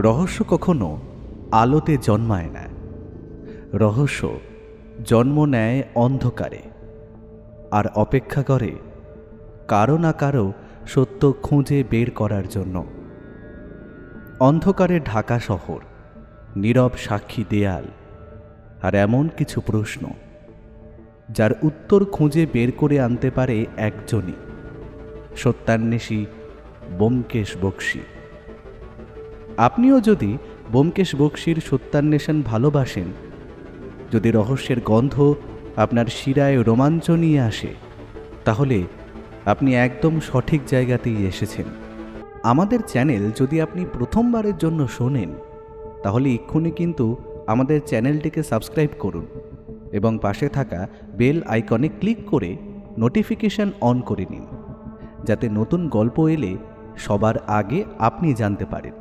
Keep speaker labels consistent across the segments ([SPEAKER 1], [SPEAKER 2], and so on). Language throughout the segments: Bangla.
[SPEAKER 1] রহস্য কখনো আলোতে জন্মায় না, রহস্য জন্ম নেয় অন্ধকারে, আর অপেক্ষা করে কারো না কারো সত্য খুঁজে বের করার জন্য। অন্ধকারে ঢাকা শহর, নীরব সাক্ষী দেয়াল, আর এমন কিছু প্রশ্ন যার উত্তর খুঁজে বের করে আনতে পারে একজনই, সত্যান্বেষী ব্যোমকেশ বক্সী। আপনিও যদি ব্যোমকেশ বক্সীর সত্যান্বেষণ ভালোবাসেন, যদি রহস্যের গন্ধ আপনার শিরায় রোমাঞ্চ নিয়ে আসে, তাহলে আপনি একদম সঠিক জায়গাতেই এসেছেন। আমাদের চ্যানেল যদি আপনি প্রথমবারের জন্য শোনেন, তাহলে এক্ষুনি কিন্তু আমাদের চ্যানেলটিকে সাবস্ক্রাইব করুন এবং পাশে থাকা বেল আইকনে ক্লিক করে নোটিফিকেশন অন করে নিন, যাতে নতুন গল্প এলে সবার আগে আপনি জানতে পারেন।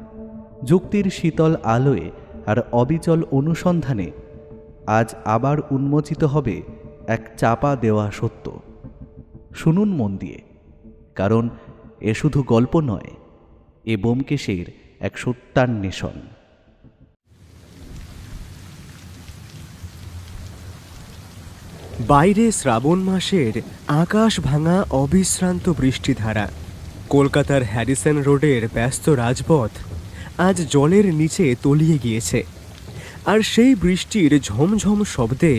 [SPEAKER 1] যুক্তির শীতল আলোয় আর অবিচল অনুসন্ধানে আজ আবার উন্মোচিত হবে এক চাপা দেওয়া সত্য। শুনুন মন দিয়ে, কারণ এ শুধু গল্প নয়, এ ব্যোমকেশের এক সত্যান্বেষণ।
[SPEAKER 2] বাইরে শ্রাবণ মাসের আকাশ ভাঙা অবিশ্রান্ত বৃষ্টিধারা। কলকাতার হ্যারিসন রোডের ব্যস্ত রাজপথ আজ জলের নিচে তলিয়ে গিয়েছে, আর সেই বৃষ্টির ঝমঝম শব্দে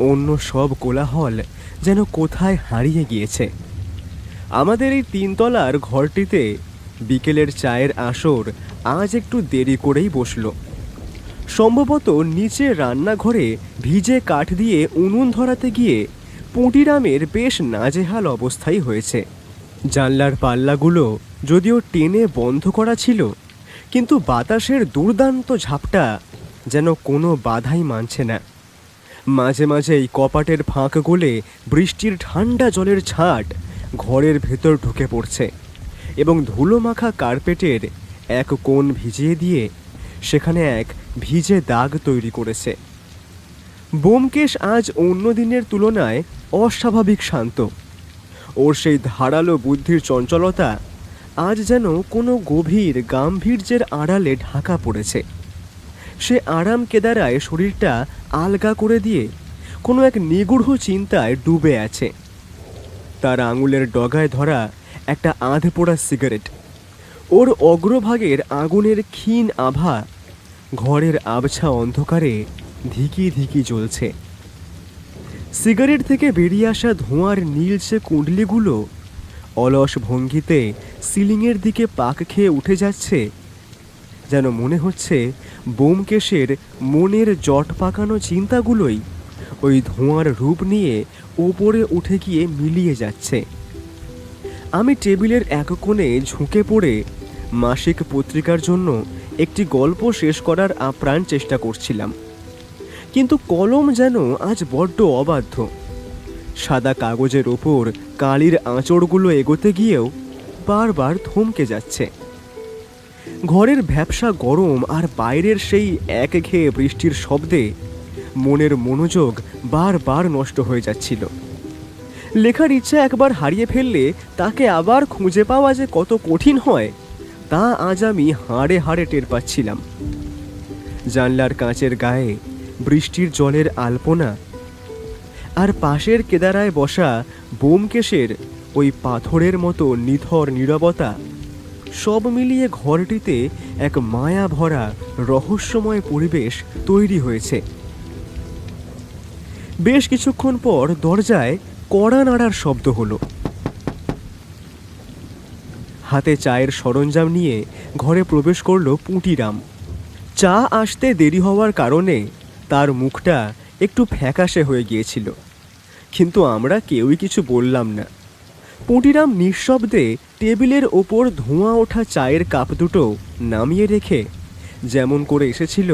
[SPEAKER 2] অন্য সব কোলাহল যেন কোথায় হারিয়ে গিয়েছে। আমাদের এই তিনতলার ঘরটিতে বিকেলের চায়ের আসর আজ একটু দেরি করেই বসল। সম্ভবত নিচে রান্নাঘরে ভিজে কাঠ দিয়ে উনুন ধরাতে গিয়ে পুঁটিরামের বেশ নাজেহাল অবস্থাই হয়েছে। জানলার পাল্লাগুলো যদিও টেনে বন্ধ করা ছিল, কিন্তু বাতাসের দুর্দান্ত ঝাপটা যেন কোনো বাধাই মানছে না। মাঝে মাঝে এই কপাটের ফাঁক গলে বৃষ্টির ঠান্ডা জলের ছাট ঘরের ভেতর ঢুকে পড়ছে এবং ধুলো মাখা কার্পেটের এক কোণ ভিজিয়ে দিয়ে সেখানে এক ভিজে দাগ তৈরি করেছে। ব্যোমকেশ আজ অন্য দিনের তুলনায় অস্বাভাবিক শান্ত। ওর সেই ধারালো বুদ্ধির চঞ্চলতা আজ যেন কোনো গভীর গাম্ভীর্যের আড়ালে ঢাকা পড়েছে। সে আরাম কেদারায় শরীরটা আলগা করে দিয়ে কোনো এক নিগূঢ় চিন্তায় ডুবে আছে। তার আঙুলের ডগায় ধরা একটা আধপোড়া সিগারেট, ওর অগ্রভাগের আগুনের ক্ষীণ আভা ঘরের আবছা অন্ধকারে ধিকি ধিকি জ্বলছে। সিগারেট থেকে বেরিয়ে আসা ধোঁয়ার নীলচে কুণ্ডলিগুলো অলস ভঙ্গিতে সিলিংয়ের দিকে পাক খেয়ে উঠে যাচ্ছে, যেন মনে হচ্ছে ব্যোমকেশের মনের জট পাকানো চিন্তাগুলোই ওই ধোঁয়ার রূপ নিয়ে ওপরে উঠে গিয়ে মিলিয়ে যাচ্ছে। আমি টেবিলের এক কোণে ঝুঁকে পড়ে মাসিক পত্রিকার জন্য একটি গল্প শেষ করার আপ্রাণ চেষ্টা করছিলাম, কিন্তু কলম যেন আজ বড্ড অবাধ্য। সাদা কাগজের ওপর কালির আঁচড়গুলো এগোতে গিয়েও বারবার থমকে যাচ্ছে। ঘরের ভ্যাপসা গরম আর বাইরের সেই একঘেয়ে বৃষ্টির শব্দে মনের মনোযোগ বারবার নষ্ট হয়ে যাচ্ছিল। লেখার ইচ্ছা একবার হারিয়ে ফেললে তাকে আবার খুঁজে পাওয়া যে কত কঠিন হয়, তা আজ আমি হাড়ে হাড়ে টের পাচ্ছিলাম। জানলার কাঁচের গায়ে বৃষ্টির জলের আলপনা আর পাশের কেদারায় বসা ব্যোমকেশের ওই পাথরের মতো নিথর নীরবতা, সব মিলিয়ে ঘরটিতে এক মায়া ভরা রহস্যময় পরিবেশ তৈরি হয়েছে। বেশ কিছুক্ষণ পর দরজায় কড়া নাড়ার শব্দ হলো। হাতে চায়ের সরঞ্জাম নিয়ে ঘরে প্রবেশ করলো পুঁটিরাম। চা আসতে দেরি হওয়ার কারণে তার মুখটা একটু ফ্যাকাশে হয়ে গিয়েছিল, কিন্তু আমরা কেউই কিছু বললাম না। পুঁটিরাম নিঃশব্দে টেবিলের ওপর ধোঁয়া ওঠা চায়ের কাপ দুটো নামিয়ে রেখে যেমন করে এসেছিল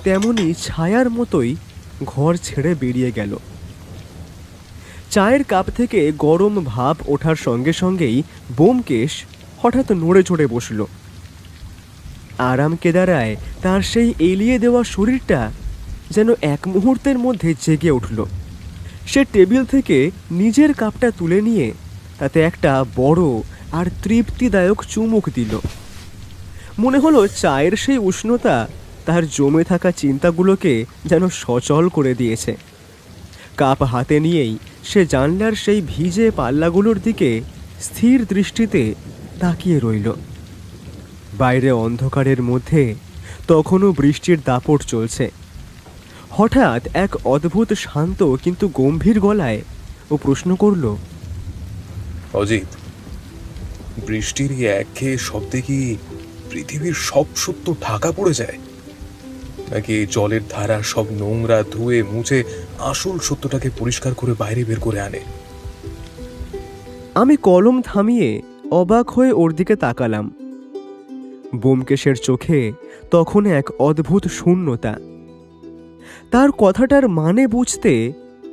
[SPEAKER 2] তেমনি ছায়ার মতোই ঘর ছেড়ে বেরিয়ে গেল। চায়ের কাপ থেকে গরম ভাপ ওঠার সঙ্গে সঙ্গেই ব্যোমকেশ হঠাৎ নড়ে চড়ে বসল। আরাম কেদারায় তার সেই এলিয়ে দেওয়া শরীরটা যেন এক মুহূর্তের মধ্যে জেগে উঠল। সে টেবিল থেকে নিজের কাপটা তুলে নিয়ে তাতে একটা বড় আর তৃপ্তিদায়ক চুমুক দিল। মনে হলো চায়ের সেই উষ্ণতা তার জমে থাকা চিন্তাগুলোকে যেন সচল করে দিয়েছে। কাপ হাতে নিয়েই সে জানলার সেই ভিজে পাল্লাগুলোর দিকে স্থির দৃষ্টিতে তাকিয়ে রইল। বাইরে অন্ধকারের মধ্যে তখনও বৃষ্টির দাপট চলছে। হঠাৎ এক অদ্ভুত শান্ত কিন্তু গম্ভীর গলায় ও প্রশ্ন করল,
[SPEAKER 3] অজিত, বৃষ্টির এই একঘেয়ে শব্দে কি পৃথিবীর সব সত্য ঢাকা পড়ে যায়, নাকি এই জলের ধারা সব নোংরা ধুয়ে মুছে আসল সত্যটাকে পরিষ্কার করে বাইরে বের করে আনে?
[SPEAKER 2] আমি কলম থামিয়ে অবাক হয়ে ওর দিকে তাকালাম। ব্যোমকেশের চোখে তখন এক অদ্ভুত শূন্যতা। তার কথাটার মানে বুঝতে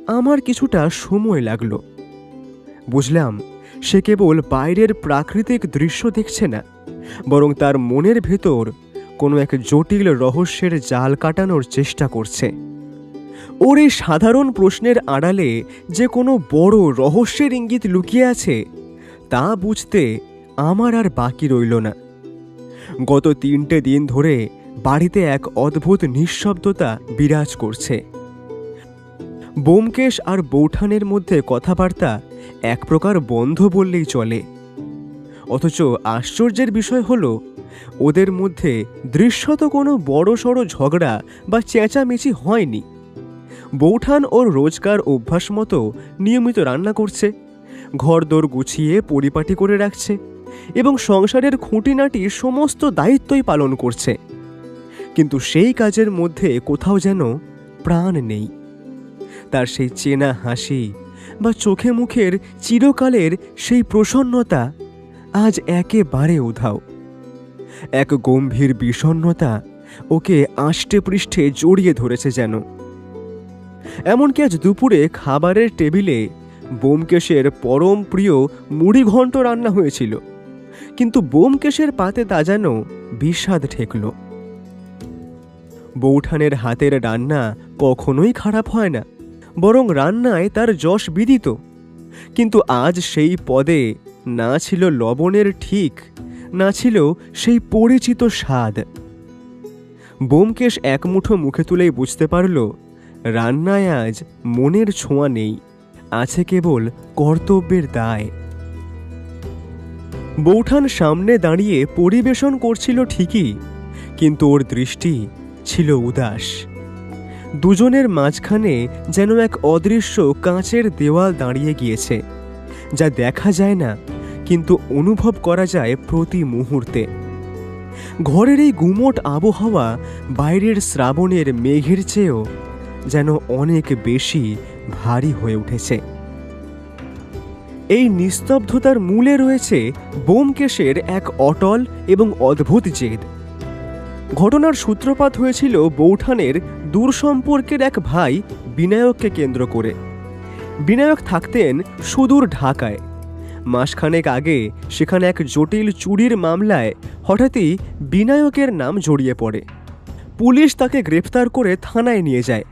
[SPEAKER 2] আমার কিছুটা সময় লাগলো। বুঝলাম সে কেবল বাইরের প্রাকৃতিক দৃশ্য দেখছে না, বরং তার মনের ভেতর কোনো এক জটিল রহস্যের জাল কাটানোর চেষ্টা করছে। ওর এই সাধারণ প্রশ্নের আড়ালে যে কোনো বড় রহস্যের ইঙ্গিত লুকিয়ে আছে তা বুঝতে আমার আর বাকি রইল না। গত 3টে দিন ধরে বাড়িতে এক অদ্ভুত নিঃশব্দতা বিরাজ করছে। ব্যোমকেশ আর বৌঠানের মধ্যে কথাবার্তা এক প্রকার বন্ধ বললেই চলে। অথচ আশ্চর্যের বিষয় হলো, ওদের মধ্যে দৃশ্যত কোনো বড়সড় ঝগড়া বা চেঁচামেচি হয়নি। বৌঠান ওর রোজকার অভ্যাস মতো নিয়মিত রান্না করছে, ঘরদোর গুছিয়ে পরিপাটি করে রাখছে এবং সংসারের খুঁটিনাটি সমস্ত দায়িত্বই পালন করছে। কিন্তু সেই কাজের মধ্যে কোথাও যেন প্রাণ নেই। তার সেই চেনা হাসি বা চোখে মুখের চিরকালের সেই প্রসন্নতা আজ একেবারে উধাও। এক গম্ভীর বিষণ্ণতা ওকে আষ্টে পৃষ্ঠে জড়িয়ে ধরেছে যেন। এমনকি আজ দুপুরে খাবারের টেবিলে ব্যোমকেশের পরম প্রিয় মুড়িঘণ্ট রান্না হয়েছিল, কিন্তু ব্যোমকেশের পাতে তা যেন বিষাদ ঠেকল। বৌঠানের হাতের রান্না কখনোই খারাপ হয় না, বরং রান্নায় তার যশ বিদিত। কিন্তু আজ সেই পদে না ছিল লবণের ঠিক, না ছিল সেই পরিচিত স্বাদ। ব্যোমকেশ এক মুঠো মুখে তুলেই বুঝতে পারল, রান্নায় আজ মনের ছোঁয়া নেই, আছে কেবল কর্তব্যের দায়। বৌঠান সামনে দাঁড়িয়ে পরিবেশন করছিল ঠিকই, কিন্তু ওর দৃষ্টি ছিল উদাস। দুজনের মাঝখানে যেন এক অদৃশ্য কাঁচের দেওয়াল দাঁড়িয়ে গিয়েছে, যা দেখা যায় না কিন্তু অনুভব করা যায় প্রতি মুহূর্তে। ঘরের এই গুমোট আবহাওয়া বাইরের শ্রাবণের মেঘের চেয়েও যেন অনেক বেশি ভারী হয়ে উঠেছে। এই নিস্তব্ধতার মূলে রয়েছে ব্যোমকেশের এক অটল এবং অদ্ভুত জেদ। ঘটনার সূত্রপাত হয়েছিল বৌঠানের দূর সম্পর্কের এক ভাই বিনায়ককে কেন্দ্র করে। বিনায়ক থাকতেন সুদূর ঢাকায়। মাসখানেক আগে সেখানে এক জটিল চুরির মামলায় হঠাৎই বিনায়কের নাম জড়িয়ে পড়ে। পুলিশ তাকে গ্রেফতার করে থানায় নিয়ে যায়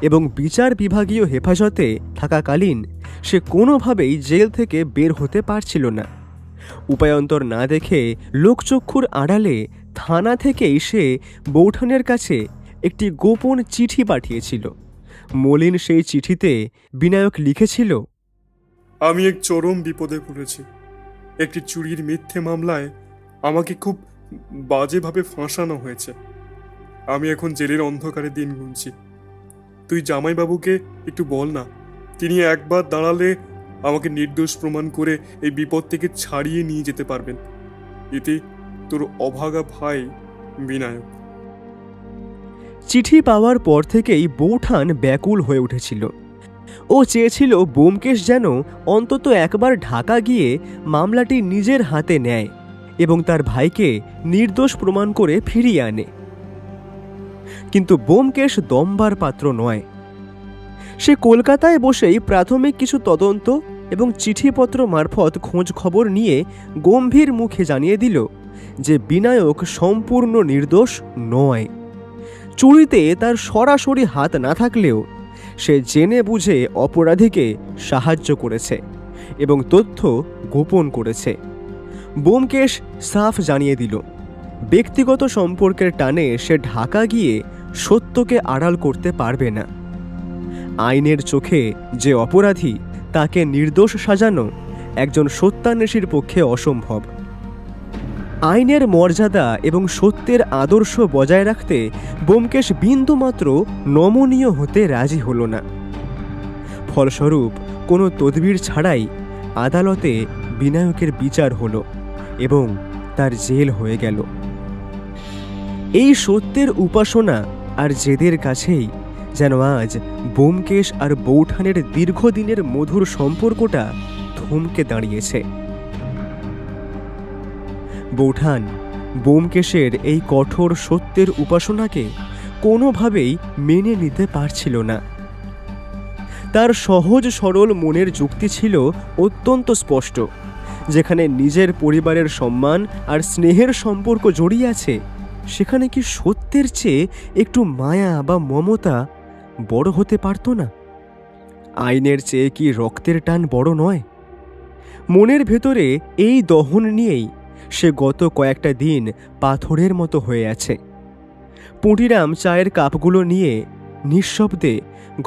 [SPEAKER 2] এবং বিচার বিভাগীয় হেফাজতে থাকাকালীন সে কোনোভাবেই জেল থেকে বের হতে পারছিল না। উপায়ন্তর না দেখে লোকচক্ষুর আড়ালে থানা থেকেই সে বৌঠানের কাছে একটি গোপন চিঠি পাঠিয়েছিল। মলিন সেই চিঠিতে বিনায়ক লিখেছিল,
[SPEAKER 4] আমি এক চরম বিপদে পড়েছি। একটি চুরির মিথ্যে মামলায় আমাকে খুব বাজেভাবে ফাঁসানো হয়েছে। আমি এখন জেলের অন্ধকারে দিন গুনছি। তুই জামাইবাবুকে একটু বল না, তিনি একবার দাঁড়ালে আমাকে নির্দোষ প্রমাণ করে এই বিপদ থেকে ছাড়িয়ে নিয়ে যেতে পারবেন। এতে তোর অভাগা ভাই বিনায়ক।
[SPEAKER 2] চিঠি পাওয়ার পর থেকেই বৌঠান ব্যাকুল হয়ে উঠেছিল। ও চেয়েছিল ব্যোমকেশ যেন অন্তত একবার ঢাকা গিয়ে মামলাটি নিজের হাতে নেয় এবং তার ভাইকে নির্দোষ প্রমাণ করে ফিরিয়ে আনে। কিন্তু ব্যোমকেশ দমবার পাত্র নয়। সে কলকাতায় বসেই প্রাথমিক কিছু তদন্ত এবং চিঠিপত্র মারফত খোঁজ খবর নিয়ে গম্ভীর মুখে জানিয়ে দিল যে বিনায়ক সম্পূর্ণ নির্দোষ নয়। চুরিতে তার সরাসরি হাত না থাকলেও সে জেনে বুঝে অপরাধীকে সাহায্য করেছে এবং তথ্য গোপন করেছে। ব্যোমকেশ সাফ জানিয়ে দিল, ব্যক্তিগত সম্পর্কের টানে সে ঢাকা গিয়ে সত্যকে আড়াল করতে পারবে না। আইনের চোখে যে অপরাধী তাকে নির্দোষ সাজানো একজন সত্যান্বেষীর পক্ষে অসম্ভব। আইনের মর্যাদা এবং সত্যের আদর্শ বজায় রাখতে ব্যোমকেশ বিন্দুমাত্র নমনীয় হতে রাজি হল না। ফলস্বরূপ কোনো তদবির ছাড়াই আদালতে বিনায়কের বিচার হলো এবং তার জেল হয়ে গেল। এই সত্যের উপাসনা আর জেদের কাছেই যেন আজ ব্যোমকেশ আর বৌঠানের দীর্ঘদিনের মধুর সম্পর্কটা থমকে দাঁড়িয়েছে। বৌঠান ব্যোমকেশের এই কঠোর সত্যের উপাসনাকে কোনোভাবেই মেনে নিতে পারছিল না। তার সহজ সরল মনের যুক্তি ছিল অত্যন্ত স্পষ্ট, যেখানে নিজের পরিবারের সম্মান আর স্নেহের সম্পর্ক জড়িয়ে আছে, সেখানে কি সত্যের চেয়ে একটু মায়া বা মমতা বড় হতে পারত না? আইনের চেয়ে কি রক্তের টান বড় নয়? মনের ভেতরে এই দহন নিয়েই সে গত কয়েকটা দিন পাথরের মতো হয়ে আছে। পুঁটিরাম চায়ের কাপগুলো নিয়ে নিঃশব্দে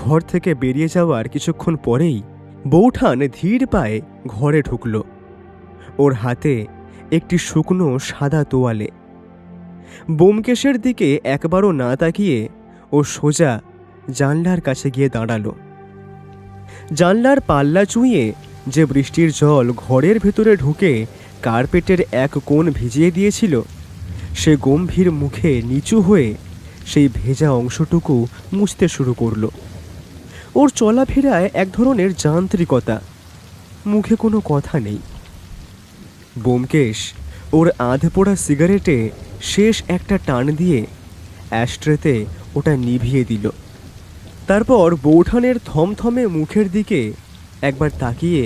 [SPEAKER 2] ঘর থেকে বেরিয়ে যাওয়ার কিছুক্ষণ পরেই বৌঠান ধীর পায়ে ঘরে ঢুকল। ওর হাতে একটি শুকনো সাদা তোয়ালে। ব্যোমকেশের দিকে একবারও না তাকিয়ে ও সোজা জানলার কাছে গিয়ে দাঁড়ালো। জানলার পাল্লা চুঁইয়ে যে বৃষ্টির জল ঘরের ভেতরে ঢুকে কার্পেটের এক কোণ ভিজিয়ে দিয়েছিল, সে গম্ভীর মুখে নিচু হয়ে সেই ভেজা অংশটুকু মুছতে শুরু করল। ওর চলাফেরায় এক ধরনের যান্ত্রিকতা, মুখে কোনো কথা নেই। ব্যোমকেশ ওর আধপোড়া সিগারেটে শেষ একটা টান দিয়ে অ্যাশট্রেতে ওটা নিভিয়ে দিল। তারপর বৌঠানের থমথমে মুখের দিকে একবার তাকিয়ে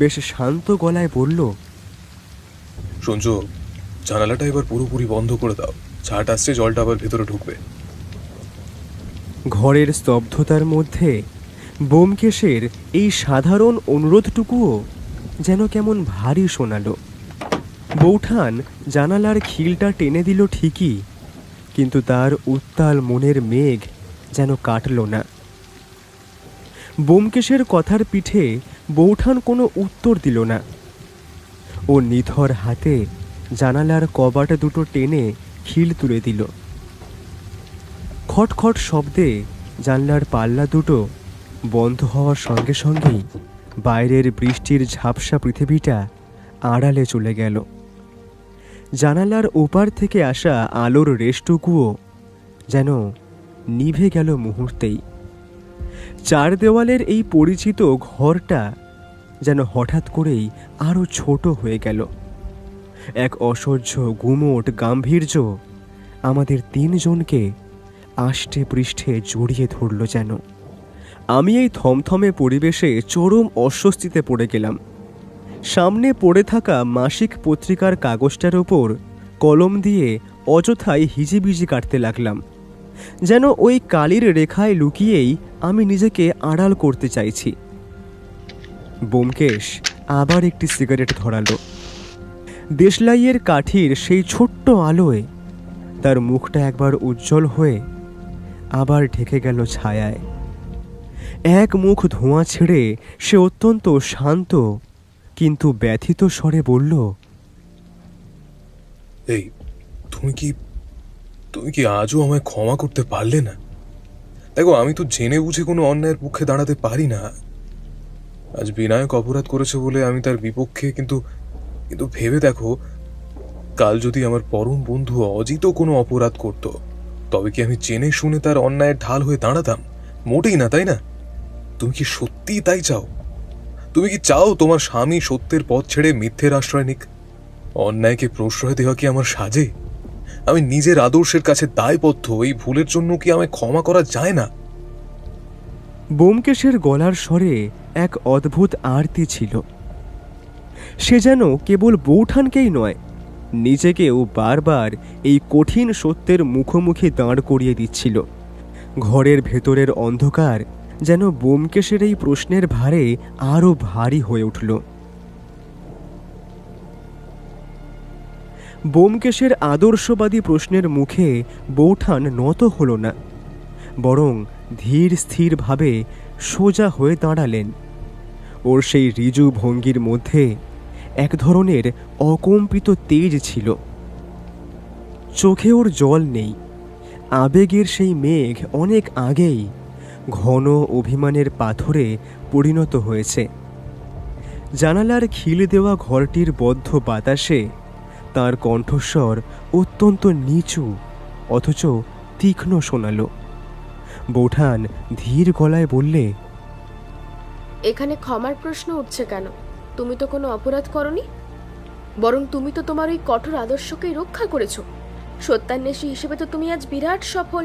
[SPEAKER 2] বেশ শান্ত গলায় বলল,
[SPEAKER 3] সঞ্জু, জানালাটা এবার পুরোপুরি বন্ধ করে দাও, ছাট আসছে, জলটা আবার ভেতরে ঢুকবে।
[SPEAKER 2] ঘরের স্তব্ধতার মধ্যে ব্যোমকেশের এই সাধারণ অনুরোধটুকুও যেন কেমন ভারী শোনালো। বৌঠান জানালার খিলটা টেনে দিল ঠিকই, কিন্তু তার উত্তাল মনের মেঘ যেন কাটল না। ব্যোমকেশের কথার পিঠে বৌঠান কোনো উত্তর দিল না। ও নিথর হাতে জানালার কবাট দুটো টেনে খিল তুলে দিল। খটখট শব্দে জানলার পাল্লা দুটো বন্ধ হওয়ার সঙ্গে সঙ্গেই বাইরের বৃষ্টির ঝাপসা পৃথিবীটা আড়ালে চলে গেল। জানালার ওপার থেকে আসা আলোর রেশটুকুও যেন নিভে গেল মুহূর্তেই। চার দেওয়ালের এই পরিচিত ঘরটা যেন হঠাৎ করেই আরও ছোট হয়ে গেল। এক অসহ্য গুমোট গাম্ভীর্য আমাদের তিনজনকে আষ্টে পৃষ্ঠে জড়িয়ে ধরল যেন। আমি এই থমথমে পরিবেশে চরম অস্বস্তিতে পড়ে গেলাম। সামনে পড়ে থাকা মাসিক পত্রিকার কাগজটার ওপর কলম দিয়ে অযথাই হিজিবিজি কাটতে লাগলাম, যেন ওই কালির রেখায় লুকিয়েই আমি নিজেকে আড়াল করতে চাইছি। ব্যোমকেশ আবার একটি সিগারেট ধরালো। দেশলাইয়ের কাঠির সেই ছোট্ট আলোয় তার মুখটা একবার উজ্জ্বল হয়ে আবার ঢেকে গেল ছায়ায়। এক মুখ ধোঁয়া ছেড়ে সে অত্যন্ত শান্ত কিন্তু ব্যথিত স্বরে বলল,
[SPEAKER 3] এই, তুমি কি আজও আমায় ক্ষমা করতে পারলে না? দেখো, আমি তো জেনে বুঝে কোনো অন্যায়ের পক্ষে দাঁড়াতে পারি না। আজ বিনায়ক অপরাধ করেছে বলে আমি তার বিপক্ষে, কিন্তু ভেবে দেখো, কাল যদি আমার পরম বন্ধু অজিতও কোনো অপরাধ করত, তবে কি আমি জেনে শুনে তার অন্যায়ের ঢাল হয়ে দাঁড়াতাম? মোটেই না, তাই না? তুমি কি সত্যিই তাই চাও? তুমি কি চাও তোমার স্বামী সত্যের পথ ছেড়ে মিথ্যের আশ্রয় নিক? অন্যায়কে প্রশ্রয় দেওয়া কি আমার সাজে? আমি নিজের আদর্শের কাছে দায়বদ্ধ। এই ভুলের জন্য কি আমায় ক্ষমা করা যায় না?
[SPEAKER 2] ব্যোমকেশের গলার স্বরে এক অদ্ভুত আরতি ছিল। সে যেন কেবল বৌঠানকেই নয়, নিজেকেও বারবার এই কঠিন সত্যের মুখোমুখি দাঁড় করিয়ে দিচ্ছিল। ঘরের ভেতরের অন্ধকার যেন ব্যোমকেশের এই প্রশ্নের ভারে আরও ভারী হয়ে উঠল। ব্যোমকেশের আদর্শবাদী প্রশ্নের মুখে বৌঠান নত হল না, বরং ধীর স্থিরভাবে সোজা হয়ে দাঁড়ালেন। ওর সেই ঋজু ভঙ্গির মধ্যে এক ধরনের অকম্পিত তেজ ছিল। চোখে ওর জল নেই। আবেগের সেই মেঘ অনেক আগেই ঘন অভিমানের পাথরে পরিণত হয়েছে। জানালার খিল দেওয়া ঘরটির বদ্ধ বাতাসে তার কণ্ঠস্বর অত্যন্ত নিচু অথচ তীক্ষ্ণ শোনাল। বৌঠান ধীর গলায় বললে,
[SPEAKER 5] এখানে ক্ষমার প্রশ্ন উঠছে কেন? তুমি তো কোনো অপরাধ করনি, বরং তুমি তো তোমার ওই কঠোর আদর্শকেই রক্ষা করেছো। সত্যান্বেষী হিসেবে তো তুমি আজ বিরাট সফল,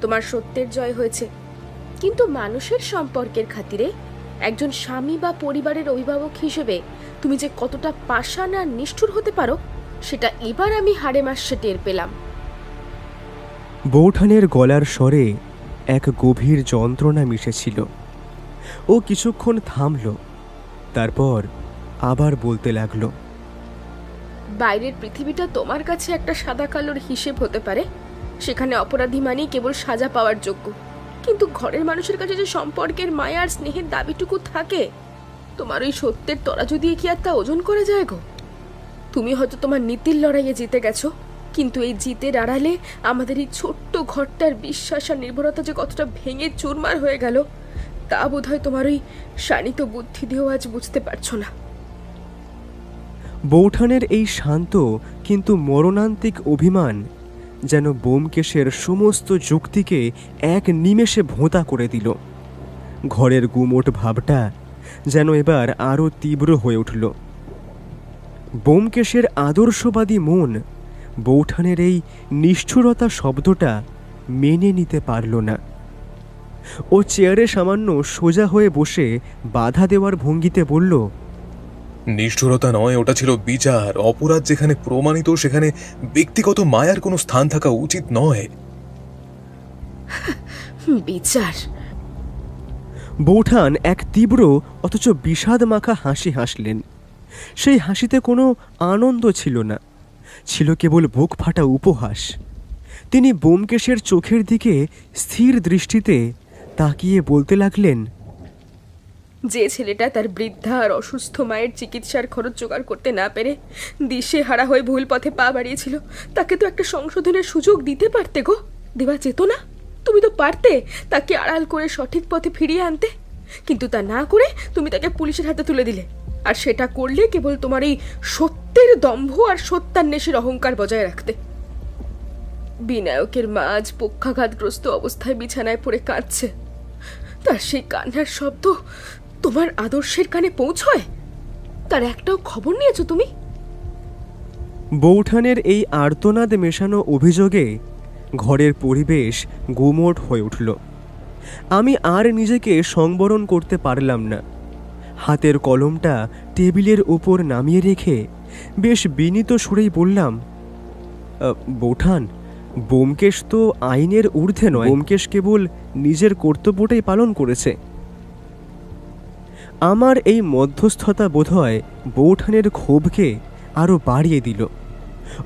[SPEAKER 5] তোমার সত্যের জয় হয়েছে। কিন্তু মানুষের সম্পর্কের খাতিরে একজন স্বামী বা পরিবারের অভিভাবক হিসেবে তুমি যে কতটা পাষাণ আর নিষ্ঠুর হতে পারো সেটা এবার আমি হাড়ে মাসে টের পেলাম।
[SPEAKER 2] বৌঠানের গলার স্বরে এক গভীর যন্ত্রণা মিশেছিল। ও কিছুক্ষণ থামল, তারপর আবার বলতে লাগলো,
[SPEAKER 5] বাইরের পৃথিবীটা তোমার কাছে একটা সাদা কালোর হিসেব হতে পারে, সেখানে অপরাধী মানেই কেবল সাজা পাওয়ার যোগ্য। কিন্তু ঘরের মানুষের কাছে যে সম্পর্কের মায়া আর স্নেহের দাবিটুকু থাকে, তোমার ওই সত্যের তরাজু দিয়ে কি আর তা ওজন করা যায় গো? তুমি হয়তো তোমার নীতির লড়াইয়ে জিতে গেছো, কিন্তু এই জিতের আড়ালে আমাদের এই ছোট্ট ঘরটার বিশ্বাস আর নির্ভরতা যে কতটা ভেঙে চুরমার হয়ে গেল তা বোধহয় তোমার ওই শানিত বুদ্ধি দিয়েও আজ বুঝতে পারছো না।
[SPEAKER 2] বৌঠানের এই শান্ত কিন্তু মরণান্তিক অভিমান যেন ব্যোমকেশের সমস্ত যুক্তিকে এক নিমেষে ভোঁতা করে দিল। ঘরের গুমোট ভাবটা যেন এবার আরও তীব্র হয়ে উঠল। ব্যোমকেশের আদর্শবাদী মন বৌঠানের এই নিষ্ঠুরতা শব্দটা মেনে নিতে পারল না। ও চেয়ারে সামান্য সোজা হয়ে বসে বাধা দেওয়ার ভঙ্গিতে বলল,
[SPEAKER 3] নিষ্ঠুরতা নয়, ওটা ছিল বিচার। অপরাধ যেখানে প্রমাণিত সেখানে ব্যক্তিগত মায়ার কোনো স্থান থাকা উচিত নয়।
[SPEAKER 5] বিচার?
[SPEAKER 2] বৌঠান এক তীব্র অথচ বিষাদ মাখা হাসি হাসলেন। সেই হাসিতে কোনো আনন্দ ছিল না, ছিল কেবল বুক ফাটা উপহাস। তিনি ব্যোমকেশের চোখের দিকে স্থির দৃষ্টিতে তাকিয়ে বলতে লাগলেন,
[SPEAKER 5] যে ছেলেটা তার বৃদ্ধা আর অসুস্থ মায়ের চিকিৎসার খরচ জোগাড় করতে না পেরে দিশেহারা হয়ে ভুল পথে পা বাড়িয়েছিল, তাকে তো একটা সংশোধনের সুযোগ দিতে পারতে গো। দেওয়া যেত না? তুমি তো পারতে তাকে আড়াল করে সঠিক পথে ফিরিয়ে আনতে, কিন্তু তা না করে তুমি তাকে পুলিশের হাতে তুলে দিলে। আর সেটা করলে কেবল তোমার এই সত্যের দম্ভ আর সত্যান্বেষীর অহংকার বজায় রাখতে। বিনায়কের মা আজ পক্ষাঘাতগ্রস্ত অবস্থায় বিছানায় পড়ে কাঁদছে, তার সেই কান্নার শব্দ তোমার আদর্শের কানে পৌঁছয়? তার একটাও খবর নিয়েছো তুমি?
[SPEAKER 2] বৌঠানের এই আর্তনাদ মেশানো অভিযোগে ঘরের পরিবেশ গুমোট হয়ে উঠল। আমি আর নিজেকে সংবরণ করতে পারলাম না। হাতের কলমটা টেবিলের ওপর নামিয়ে রেখে বেশ বিনীত সুরেই বললাম, বৌঠান, ব্যোমকেশ তো আইনের ঊর্ধ্বে নয়। ব্যোমকেশ কেবল নিজের কর্তব্যটাই পালন করেছে। আমার এই মধ্যস্থতা বোধহয় বৌঠানের ক্ষোভকে আরও বাড়িয়ে দিল।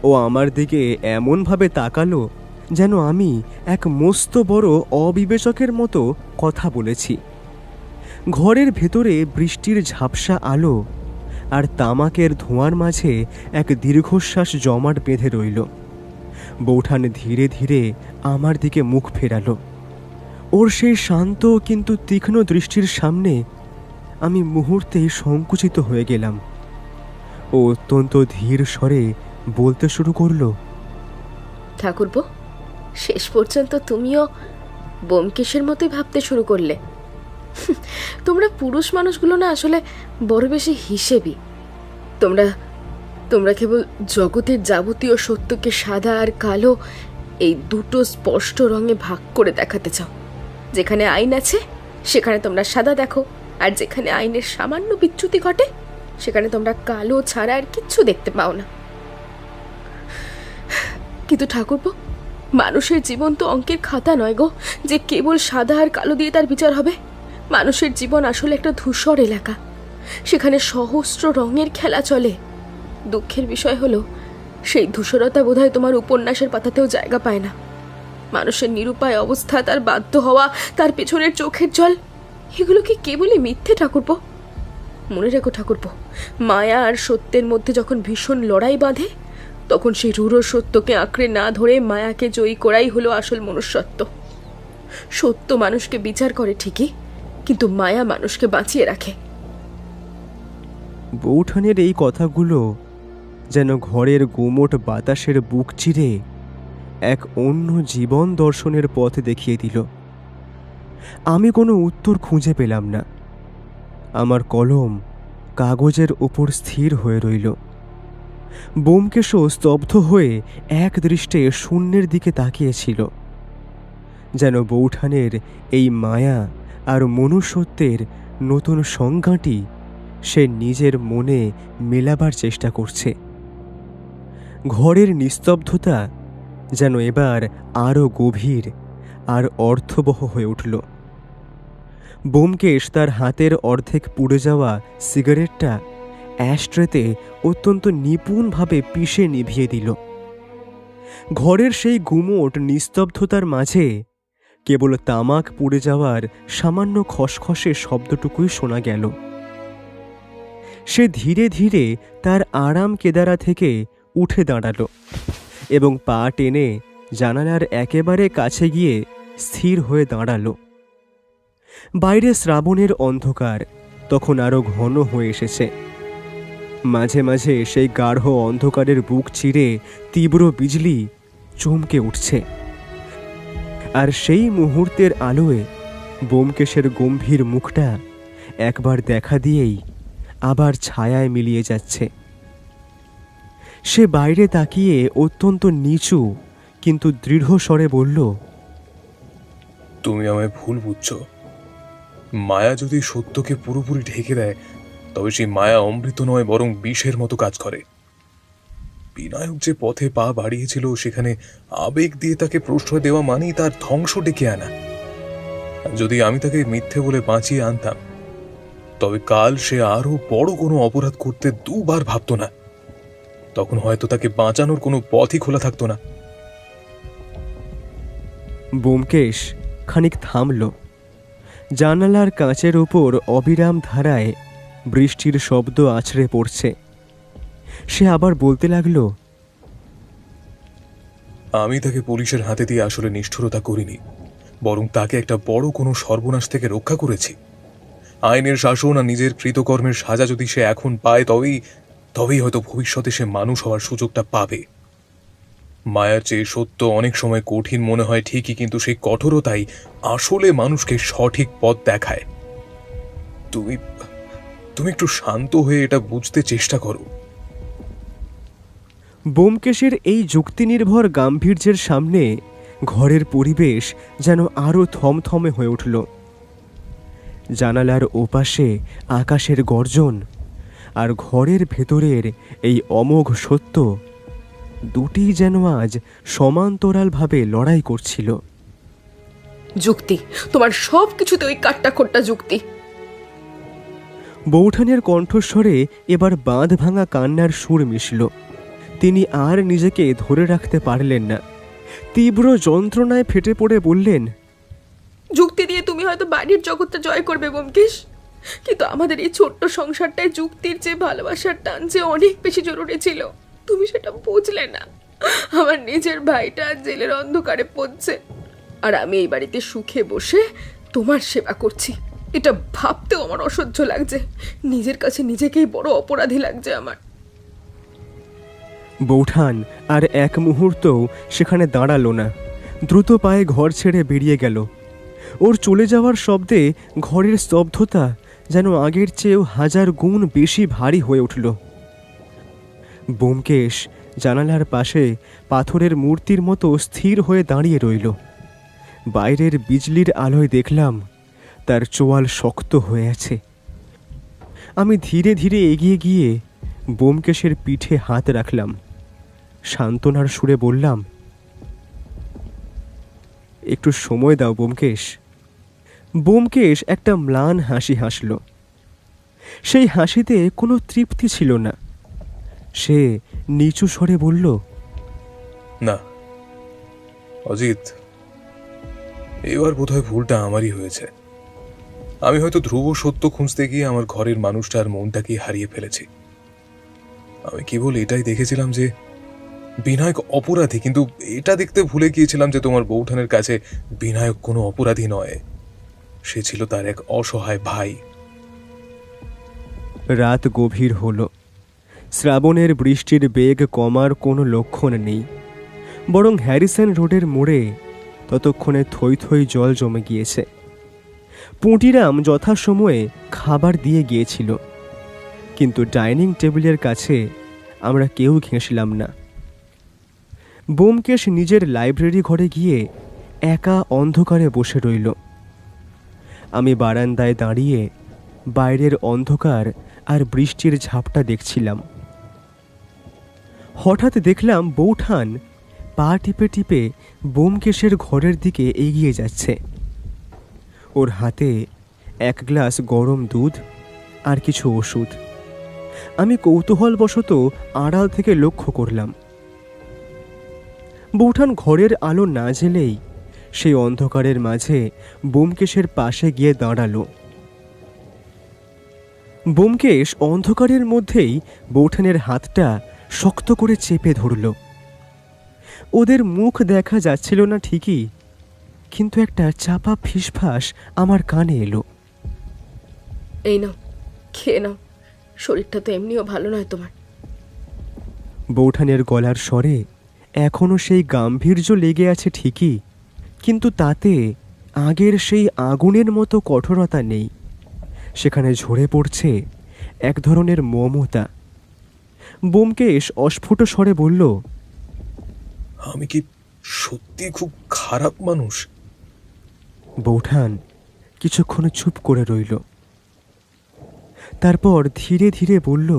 [SPEAKER 2] ও আমার দিকে এমনভাবে তাকালো যেন আমি এক মস্ত বড় অবিবেচকের মতো কথা বলেছি। ঘরের ভেতরে বৃষ্টির ঝাপসা আলো আর তামাকের ধোঁয়ার মাঝে এক দীর্ঘশ্বাস জমাট বেঁধে রইল। বৌঠান ধীরে ধীরে আমার দিকে মুখ ফেরালো। ওর সেই শান্ত কিন্তু তীক্ষ্ণ দৃষ্টির সামনে আমি মুহূর্তেই সংকুচিত হয়ে গেলাম। ও অত্যন্ত ধীর স্বরে বলতে শুরু করলো,
[SPEAKER 5] ঠাকুরপো, শেষ পর্যন্ত তুমিও ব্যোমকেশের মতোই ভাবতে শুরু করলে। তোমরা পুরুষ মানুষগুলো না আসলে বড় বেশি হিসেবি। তোমরা কেবল জগতের যাবতীয় সত্যকে সাদা আর কালো এই দুটো স্পষ্ট রঙে ভাগ করে দেখাতে চাও। যেখানে আইন আছে সেখানে তোমরা সাদা দেখো, আর যেখানে আইনের সামান্য বিচ্যুতি ঘটে সেখানে তোমরা কালো ছাড়া আর কিচ্ছু দেখতে পাও না। কিন্তু ঠাকুরপো, মানুষের জীবন তো অঙ্কের খাতা নয় গো, যে কেবল সাদা আর কালো দিয়ে তার বিচার হবে। মানুষের জীবন আসলে একটা ধূসর এলাকা, সেখানে সহস্র রঙের খেলা চলে। দুঃখের বিষয় হলো সেই ধূসরতা বোধহয় তোমার উপন্যাসের পাতাতেও জায়গা পায় না। মানুষের নিরুপায় অবস্থা, তার বাধ্য হওয়া, তার পেছনের চোখের জল, এগুলো কি কেবলই মিথ্যে ঠাকুরপো? মনে রেখো ঠাকুরপো, মায়া আর সত্যের মধ্যে যখন ভীষণ লড়াই বাঁধে, তখন সেই রূঢ় সত্যকে আঁকড়ে না ধরে মায়াকে জয়ী করাই হলো আসল মনুষ্যত্ব। সত্য মানুষকে বিচার করে ঠিকই, কিন্তু মায়া মানুষকে বাঁচিয়ে রাখে।
[SPEAKER 2] বৌঠানের এই কথাগুলো যেন ঘরের গুমোট বাতাসের বুক চিরে এক অন্য জীবন দর্শনের পথ দেখিয়ে দিল। আমি কোনো উত্তর খুঁজে পেলাম না। আমার কলম কাগজের উপর স্থির হয়ে রইল। ব্যোমকেশও স্তব্ধ হয়ে এক দৃষ্টে শূন্যের দিকে তাকিয়েছিল, যেন বৌঠানের এই মায়া আর মনুষ্যত্বের নতুন সংজ্ঞাটি সে নিজের মনে মেলাবার চেষ্টা করছে। ঘরের নিস্তব্ধতা যেন এবার আরও গভীর আর অর্থবহ হয়ে উঠল। ব্যোমকেশ তার হাতের অর্ধেক পুড়ে যাওয়া সিগারেটটা অ্যাশট্রেতে অত্যন্ত নিপুণভাবে পিষে নিভিয়ে দিল। ঘরের সেই গুমোট নিস্তব্ধতার মাঝে কেবল তামাক পুড়ে যাওয়ার সামান্য খসখসে শব্দটুকুই শোনা গেল। সে ধীরে ধীরে তার আরাম কেদারা থেকে উঠে দাঁড়াল এবং পা টেনে জানালার একেবারে কাছে গিয়ে স্থির হয়ে দাঁড়াল। বাইরে শ্রাবণের অন্ধকার তখন আরো ঘন হয়ে এসেছে। মাঝে মাঝে সেই গাঢ় অন্ধকারের বুক চিরে তীব্র বিজলি চমকে উঠছে, আর সেই মুহূর্তের আলোয় ব্যোমকেশের গম্ভীর মুখটা একবার দেখা দিয়েই আবার ছায়ায় মিলিয়ে যাচ্ছে। সে বাইরে তাকিয়ে অত্যন্ত নিচু কিন্তু দৃঢ় স্বরে বলল,
[SPEAKER 3] তুমি আমায় ভুল বুঝছো। মায়া যদি সত্যকে পুরোপুরি ঢেকে দেয়, তবে সেই মায়া অমৃত নয়, বরং বিষের মতো কাজ করে। বিনায়ক যে পথে পা বাড়িয়েছিল, সেখানে আবেগ দিয়ে তাকে প্রশ্রয় দেওয়া মানেই তার ধ্বংস ডেকে আনা। যদি আমি তাকে মিথ্যে বলে বাঁচিয়ে আনতাম, তবে কাল সে আরো বড় কোনো অপরাধ করতে দুবার ভাবতো না। তখন হয়তো তাকে বাঁচানোর কোনো পথই খোলা থাকতো না।
[SPEAKER 2] ব্যোমকেশ খানিক থামল। জানালার কাঁচের ওপর অবিরাম ধারায় বৃষ্টির শব্দ আছড়ে পড়ছে। সে আবার বলতে লাগলো,
[SPEAKER 3] আমি তাকে পুলিশের হাতে দিয়ে আসলে নিষ্ঠুরতা করিনি, বরং তাকে একটা বড় কোনো সর্বনাশ থেকে রক্ষা করেছি। আইনের শাসন আর নিজের কৃতকর্মের সাজা যদি সে এখন পায়, তবেই হয়তো ভবিষ্যতে সে মানুষ হওয়ার সুযোগটা পাবে। মায়ার চেয়ে সত্য অনেক সময় কঠিন মনে হয় ঠিকই, কিন্তু সেই কঠোরতাই আসলে মানুষকে সঠিক পথ দেখায়। তুমি একটু শান্ত হয়ে এটা বুঝতে চেষ্টা করো।
[SPEAKER 2] ব্যোমকেশের এই যুক্তিনির্ভর গাম্ভীর্যের সামনে ঘরের পরিবেশ যেন আরো থমথমে হয়ে উঠল। জানালার ওপাশে আকাশের গর্জন আর ঘরের ভেতরের এই অমোঘ সত্য দুটি যেন আজ সমান্তরালভাবে লড়াই করছিল।
[SPEAKER 5] যুক্তি, তোমার সব কিছুতে ওই কাট্টা খোট্টা যুক্তি।
[SPEAKER 2] বৌঠানের কণ্ঠস্বরে এবার বাঁধ ভাঙা কান্নার সুর মিশল। তিনি আর নিজেকে ধরে রাখতে পারলেন না। তীব্র যন্ত্রণায় ফেটে পড়ে বললেন,
[SPEAKER 5] যুক্তি দিয়ে তুমি হয়তো বাড়ির জগৎটা জয় করবে ব্যোমকেশ, কিন্তু আমাদের এই ছোট্ট সংসারটায় যুক্তির চেয়ে ভালোবাসার টান যে অনেক বেশি জরুরি ছিল। তুমি সেটা বুঝলে না। আমার নিজের ভাইটা জেলের অন্ধকারে পড়ছে, আর আমি এই বাড়িতে সুখে বসে তোমার সেবা করছি। এটা ভাবতেও আমার অসহ্য লাগছে। নিজের কাছে নিজেকেই বড় অপরাধী লাগছে আমার।
[SPEAKER 2] বৌঠান আর এক মুহূর্তও সেখানে দাঁড়ালো না। দ্রুত পায়ে ঘর ছেড়ে বেরিয়ে গেল। ওর চলে যাওয়ার শব্দে ঘরের স্তব্ধতা যেন আগের চেয়েও 1000 গুণ বেশি ভারী হয়ে উঠল। ব্যোমকেশ জানালার পাশে পাথরের মূর্তির মতো স্থির হয়ে দাঁড়িয়ে রইল। বাইরের বিজলির আলোয় দেখলাম তার চোয়াল শক্ত হয়ে আছে। আমি ধীরে ধীরে এগিয়ে গিয়ে ব্যোমকেশের পিঠে হাত রাখলাম। সান্ত্বনার সুরে বললাম, একটু সময় দাও ব্যোমকেশ। ব্যোমকেশ একটা ম্লান হাসি হাসল। সেই হাসিতে কোনো তৃপ্তি ছিল না। সে নিচু স্বরে বলল,
[SPEAKER 3] না অজিত, এবার বোধহয় ভুলটা আমারই হয়েছে। আমি হয়তো ধ্রুব সত্য খুঁজতে গিয়ে আমার ঘরের মানুষটার মনটাকে হারিয়ে ফেলেছি। আমি কেবল এটাই দেখেছিলাম যে বিনায়ক অপরাধী, কিন্তু এটা দেখতে ভুলে গিয়েছিলাম যে তোমার বৌঠানের কাছে বিনায়ক কোনো অপরাধী নয়, সে ছিল তার এক অসহায় ভাই।
[SPEAKER 2] রাত গভীর হলো। শ্রাবণের বৃষ্টির বেগ কমার কোনো লক্ষণ নেই, বরং হ্যারিসন রোডের মোড়ে ততক্ষণে থই থই জল জমে গিয়েছে। পুঁটিরাম যথাসময়ে খাবার দিয়ে গিয়েছিল, কিন্তু ডাইনিং টেবিলের কাছে আমরা কেউ ঘেঁষলাম না। ব্যোমকেশ নিজের লাইব্রেরি ঘরে গিয়ে একা অন্ধকারে বসে রইল। আমি বারান্দায় দাঁড়িয়ে বাইরের অন্ধকার আর বৃষ্টির ঝাপটা দেখছিলাম। হঠাৎ দেখলাম বৌঠান পা টিপে টিপে ব্যোমকেশের ঘরের দিকে এগিয়ে যাচ্ছে। ওর হাতে এক গ্লাস গরম দুধ আর কিছু ওষুধ। আমি কৌতূহলবশত আড়াল থেকে লক্ষ্য করলাম। বৌঠান ঘরের আলো না জ্বেলেই সেই অন্ধকারের মাঝে ব্যোমকেশের পাশে গিয়ে দাঁড়ালো। ব্যোমকেশ অন্ধকারের মধ্যেই বৌঠানের হাতটা শক্ত করে চেপে ধরল। ওদের মুখ দেখা যাচ্ছিল না ঠিকই, কিন্তু একটা চাপা ফিসফাস আমার কানে এলো।
[SPEAKER 5] এই নাও, খেয়ে নাও, শরীরটা তো এমনিও ভালো নয় তোমার।
[SPEAKER 2] বৌঠানের গলার স্বরে এখনো সেই গাম্ভীর্য লেগে আছে ঠিকই, কিন্তু তাতে আগের সেই আগুনের মতো কঠোরতা নেই। সেখানে ঝরে পড়ছে এক ধরনের মমতা। ব্যোমকেশ অস্ফুট স্বরে বলল,
[SPEAKER 3] আমি কি সত্যি খুব খারাপ মানুষ?
[SPEAKER 2] বৌঠান কিছুক্ষণ চুপ করে রইল, তারপর ধীরে ধীরে বলল,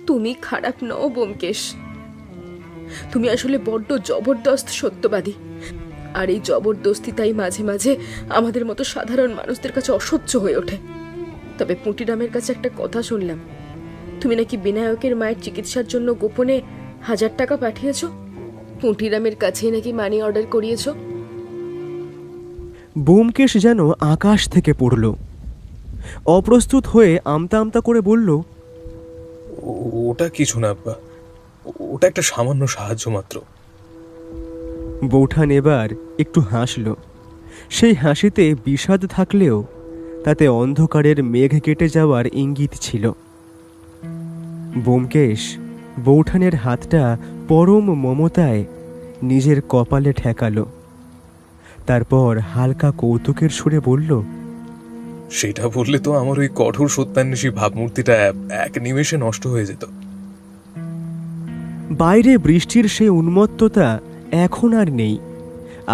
[SPEAKER 5] তুমি খারাপ নও ব্যোমকেশ, তুমি আসলে বড্ড জবরদস্ত সত্যবাদী। আর এই জবরদস্তিতাই মাঝে মাঝে আমাদের মতো সাধারণ মানুষদের কাছে অসহ্য হয়ে ওঠে। তবে পুঁটিরামের কাছে একটা কথা শুনলাম, তুমি নাকি বিনায়কের মায়ের চিকিৎসার জন্য গোপনে 1000 টাকা পাঠিয়েছ। পুঁটিরামের কাছেই নাকি মানি অর্ডার করিয়েছ।
[SPEAKER 2] ব্যোমকেশ যেন আকাশ থেকে পড়ল। অপ্রস্তুত হয়ে আমতা আমতা করে বলল,
[SPEAKER 3] ওটা কিছু না, ওটা একটা সামান্য সাহায্য মাত্র।
[SPEAKER 2] বৌঠান এবার একটু হাসল। সেই হাসিতে বিষাদ থাকলেও তাতে অন্ধকারের মেঘ কেটে যাওয়ার ইঙ্গিত ছিল। ব্যোমকেশ বৌঠানের হাতটা পরম মমতায় নিজের কপালে ঠেকালো। তারপর হালকা কৌতুকের সুরে বলল,
[SPEAKER 3] সেটা বললে তো আমার ওই কঠোর সত্যান্বেষী ভাবমূর্তিটা এক নিমেষে নষ্ট হয়ে যেত।
[SPEAKER 2] বাইরে বৃষ্টির সেই উন্মত্ততা এখন আর নেই।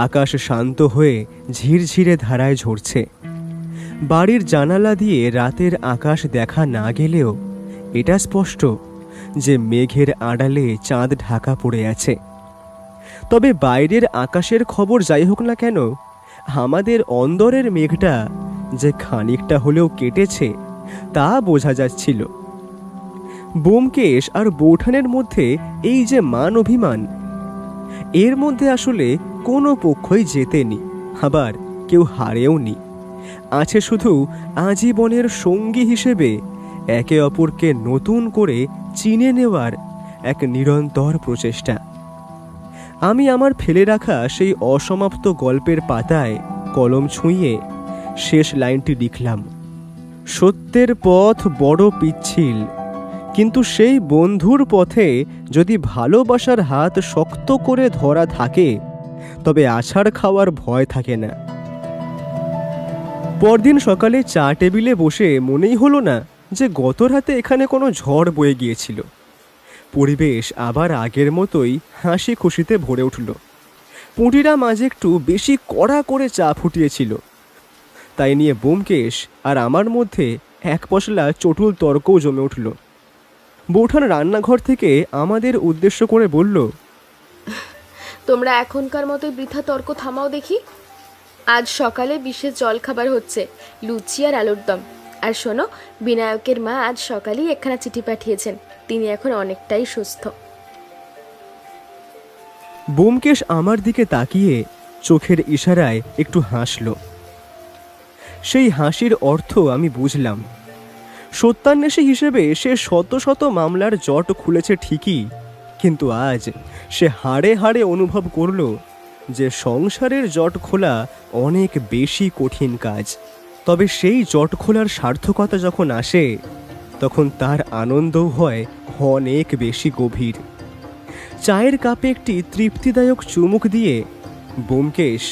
[SPEAKER 2] আকাশ শান্ত হয়ে ঝিরঝিরে ধারায় ঝরছে। বাড়ির জানালা দিয়ে রাতের আকাশ দেখা না গেলেও এটা স্পষ্ট যে মেঘের আড়ালে চাঁদ ঢাকা পড়ে আছে। তবে বাইরের আকাশের খবর যাই হোক না কেন, আমাদের অন্দরের মেঘটা যে খানিকটা হলেও কেটেছে তা বোঝা যাচ্ছিল। ব্যোমকেশ আর বৌঠানের মধ্যে এই যে মান অভিমান, এর মধ্যে আসলে কোনো পক্ষই জেতেনি, আবার কেউ হারেওনি। আছে শুধু আজীবনের সঙ্গী হিসেবে একে অপরকে নতুন করে চিনে নেওয়ার এক নিরন্তর প্রচেষ্টা। আমি আমার ফেলে রাখা সেই অসমাপ্ত গল্পের পাতায় কলম ছুঁয়ে শেষ লাইনটি লিখলাম, সত্যের পথ বড় পিচ্ছিল, কিন্তু সেই বন্ধুর পথে যদি ভালোবাসার হাত শক্ত করে ধরা থাকে তবে আছাড় খাওয়ার ভয় থাকে না। পরদিন সকালে চা টেবিলে বসে মনেই হলো না যে গত রাতে এখানে কোনো ঝড় বয়ে গিয়েছিল। পরিবেশ আবার আগের মতোই হাসি খুশিতে ভরে উঠল। পুঁটিরাম আজ একটু বেশি কড়া করে চা ফুটিয়েছিল, তাই নিয়ে ব্যোমকেশ আর আমার মধ্যে এক পশলা চটুল তর্কও জমে উঠল। বৌঠান রান্নাঘর থেকে আমাদের উদ্দেশ্য করে বলল,
[SPEAKER 5] তোমরা এখনকার মতো বৃথা তর্ক থামাও দেখি। আজ সকালে বিশেষ জলখাবার হচ্ছে, লুচি আর আলুর দম। আর শোনো, বিনায়কের মা আজ সকালেই একখানা চিঠি পাঠিয়েছেন। তিনি এখন অনেকটাই সুস্থ।
[SPEAKER 2] ব্যোমকেশ আমার দিকে তাকিয়ে চোখের ইশারায় একটু হাসল। সেই হাসির অর্থ আমি বুঝলাম। সত্যান্বেষী হিসেবে সে শত শত মামলার জট খুলেছে ঠিকই, কিন্তু আজ সে হাড়ে হাড়ে অনুভব করল যে সংসারের জট খোলা অনেক বেশি কঠিন কাজ। তবে সেই জট খোলার সার্থকতা যখন আসে তখন তার আনন্দও হয় অনেক বেশি গভীর। চায়ের কাপে একটি তৃপ্তিদায়ক চুমুক দিয়ে ব্যোমকেশ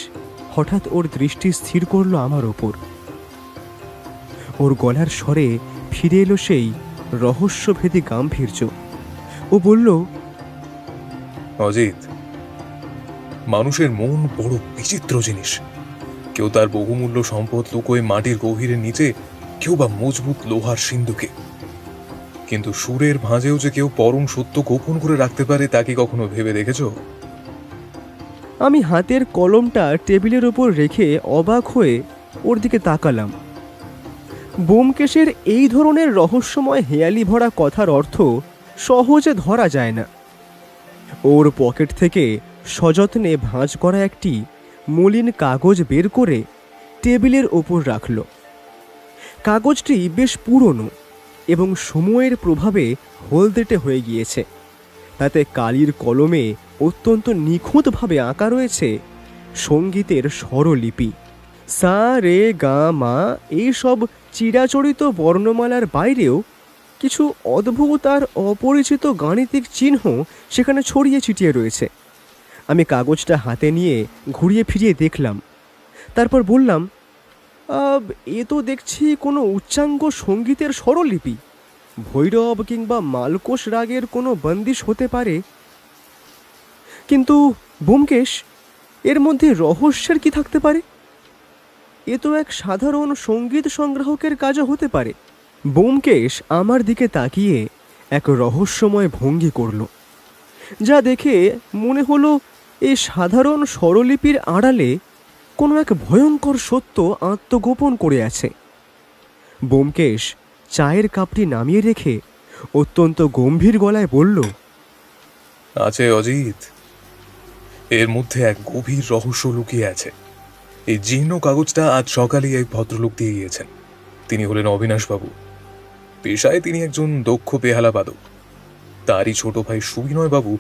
[SPEAKER 2] হঠাৎ ওর দৃষ্টি স্থির করলো আমার ওপর। ওর গলার স্বরে ফিরে এলো সেই রহস্যভেদী গাম্ভীর্য। ও বলল,
[SPEAKER 3] অজিত, মানুষের মন বড় বিচিত্র জিনিস। কেউ তার বহুমূল্য সম্পদ লুকোয় মাটির গভীরের নিচে, কেউ বা মজবুত লোহার সিন্ধুকে। কিন্তু সুরের ভাঁজেও যে কেউ পরম সত্য গোপন করে রাখতে পারে, তা কি কখনো ভেবে দেখেছো?
[SPEAKER 2] আমি হাতের কলমটা টেবিলের ওপর রেখে অবাক হয়ে ওর দিকে তাকালাম। ব্যোমকেশের এই ধরনের রহস্যময় হেয়ালি ভরা কথার অর্থ সহজে ধরা যায় না। ওর পকেট থেকে সযত্নে ভাঁজ করা একটি মলিন কাগজ বের করে টেবিলের ওপর রাখল। কাগজটি বেশ পুরনো এবং সময়ের প্রভাবে হলদেটে হয়ে গিয়েছে। তাতে কালির কলমে অত্যন্ত নিখুঁতভাবে আঁকা রয়েছে সঙ্গীতের স্বরলিপি। সা রে গা মা এইসব চিরাচরিত বর্ণমালার বাইরেও কিছু অদ্ভুত আর অপরিচিত গাণিতিক চিহ্ন সেখানে ছড়িয়ে ছিটিয়ে রয়েছে। আমি কাগজটা হাতে নিয়ে ঘুরিয়ে ফিরিয়ে দেখলাম, তারপর বললাম, এ তো দেখছি কোনো উচ্চাঙ্গ সঙ্গীতের স্বরলিপি। ভৈরব কিংবা মালকোষ রাগের কোনো বন্দিশ হতে পারে। কিন্তু ব্যোমকেশ, এর মধ্যে রহস্যের কি থাকতে পারে? এ তো এক সাধারণ সঙ্গীত সংগ্রাহকের কাজও হতে পারে। ব্যোমকেশ আমার দিকে তাকিয়ে এক রহস্যময় ভঙ্গি করল, যা দেখে মনে হলো এই সাধারণ স্বরলিপির আড়ালে কোনো এক ভয়ঙ্কর সত্য আত্মগোপন করে আছে। ব্যোমকেশ চায়ের কাপটি নামিয়ে রেখে অত্যন্ত গম্ভীর গলায় বলল,
[SPEAKER 3] আছে অজিত, এর মধ্যে এক গভীর রহস্য লুকিয়ে আছে। এই জীর্ণ কাগজটা আজ সকালেই এক ভদ্রলোক দিয়ে গিয়েছেন। তিনি হলেন অবিনাশবাবু। পেশায় তিনি একজন দক্ষ বেহালা বাদক। তারই ছোট ভাই সুবিনয়বাবু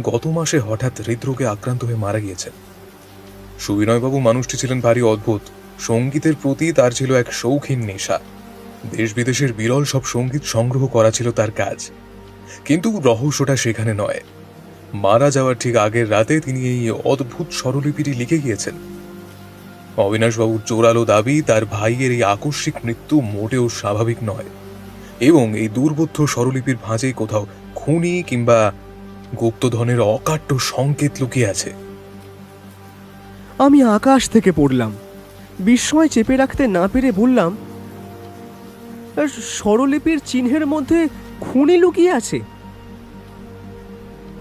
[SPEAKER 3] গত মাসে হঠাৎ হৃদরোগে আক্রান্ত হয়ে মারা গিয়েছেন। সুবিনয়বাবু মানুষটি ছিলেন ভারী অদ্ভুত। সঙ্গীতের প্রতি তার ছিল এক শৌখিন নেশা। দেশ বিদেশের বিরল সব সঙ্গীত সংগ্রহ করা ছিল তার কাজ। কিন্তু রহস্যটা সেখানে নয়। মারা যাওয়ার ঠিক আগের রাতে তিনি এই অদ্ভুত স্বরলিপিটি লিখে গিয়েছেন। অবিনাশবাবুর জোরালো দাবি, তার ভাইয়ের এই আকস্মিক মৃত্যু মোটেও স্বাভাবিক নয় এবং এই দুর্বোধ্য স্বরলিপির ভাঁজে কোথাও খুনি কিংবা গুপ্তধনের অকাট্য সংকেত লুকিয়ে আছে।
[SPEAKER 2] আমি আকাশ থেকে পড়লাম। বিস্ময় চেপে রাখতে না পেরে বললাম, স্বরলিপির চিহ্নের মধ্যে খুনি লুকিয়ে আছে?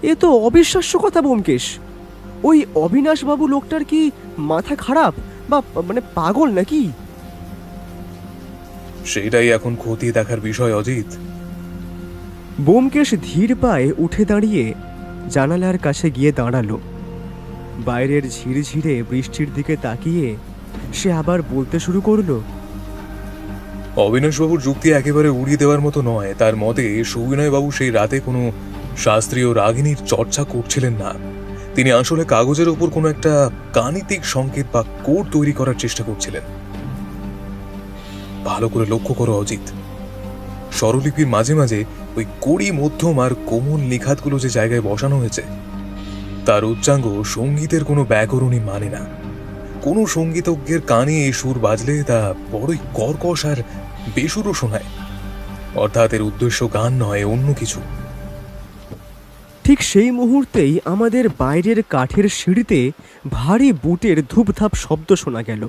[SPEAKER 2] এ তো অবিশ্বাস্য কথা ব্যোমকেশ। ওই অবিনাশবাবু লোকটার কি মাথা খারাপ বা পাগল নাকি?
[SPEAKER 3] সেটাই এখন খতিয়ে দেখার বিষয় অজিত।
[SPEAKER 2] ব্যোমকেশ ধীর পায়ে উঠে দাঁড়িয়ে জানালার কাছে গিয়ে দাঁড়ালো। বাইরের ঝিরঝিরে বৃষ্টির দিকে তাকিয়ে সে আবার বলতে শুরু করলো,
[SPEAKER 3] অবিনাশবাবুর যুক্তি একেবারে উড়িয়ে দেওয়ার মতো নয়। তার মতে সুবিনয়বাবু সেই রাতে কোনো শাস্ত্রীয় রাগিনীর চর্চা করছিলেন না। তিনি আসলে কাগজের ওপর কোনো একটা গাণিতিক সংকেত বা কোড তৈরি করার চেষ্টা করছিলেন। ভালো করে লক্ষ্য করো অজিত, স্বরলিপির মাঝে মাঝে ওই কড়ি মধ্যম আর কোমল নিখাতগুলো যে জায়গায় বসানো হয়েছে, তার উচ্চাঙ্গ সঙ্গীতের কোনো ব্যাকরণই মানে না। কোনো সঙ্গীতজ্ঞের কানে এই সুর বাজলে তা বড়ই কর্কশ আর বেসুরো শোনায়। অর্থাৎ এর উদ্দেশ্য গান নয়, অন্য কিছু।
[SPEAKER 2] ঠিক সেই মুহূর্তেই আমাদের বাইরের কাঠের সিঁড়িতে ভারী বুটের ধূপধাপ শব্দ শোনা গেল।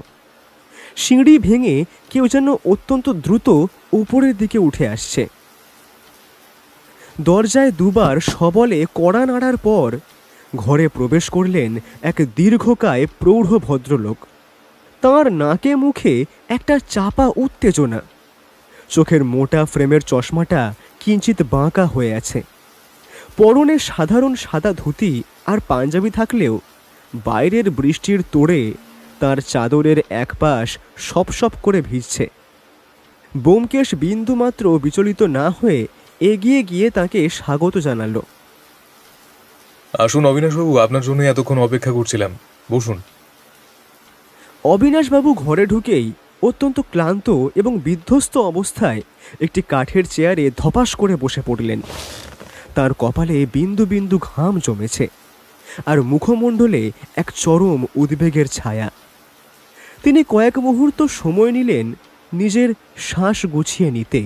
[SPEAKER 2] সিঁড়ি ভেঙে কেউ যেন অত্যন্ত দ্রুত উপরের দিকে উঠে আসছে। দরজায় দুবার সবলে কড়া নাড়ার পর ঘরে প্রবেশ করলেন এক দীর্ঘকায় প্রৌঢ় ভদ্রলোক। তাঁর নাকে মুখে একটা চাপা উত্তেজনা। চোখের মোটা ফ্রেমের চশমাটা কিঞ্চিত বাঁকা হয়ে আছে। পরনে সাধারণ সাদা ধুতি আর পাঞ্জাবি থাকলেও বাইরের বৃষ্টির তোড়ে তার চাদরের এক পাশ সপ করে ভিজছে। ব্যোমকেশ বিন্দুমাত্র বিচলিত না হয়ে এগিয়ে গিয়ে তাকে স্বাগত জানালো।
[SPEAKER 3] আসুন অবিনাশবাবু, আপনার জন্য এতক্ষণ অপেক্ষা করছিলাম, বসুন।
[SPEAKER 2] অবিনাশবাবু ঘরে ঢুকেই অত্যন্ত ক্লান্ত এবং বিধ্বস্ত অবস্থায় একটি কাঠের চেয়ারে ধপাস করে বসে পড়লেন। তার কপালে বিন্দু বিন্দু ঘাম জমেছে, আর মুখমণ্ডলে এক চরম উদ্বেগের ছায়া। তিনি কয়েক মুহূর্ত সময় নিলেন নিজের শ্বাস গুছিয়ে নিতে।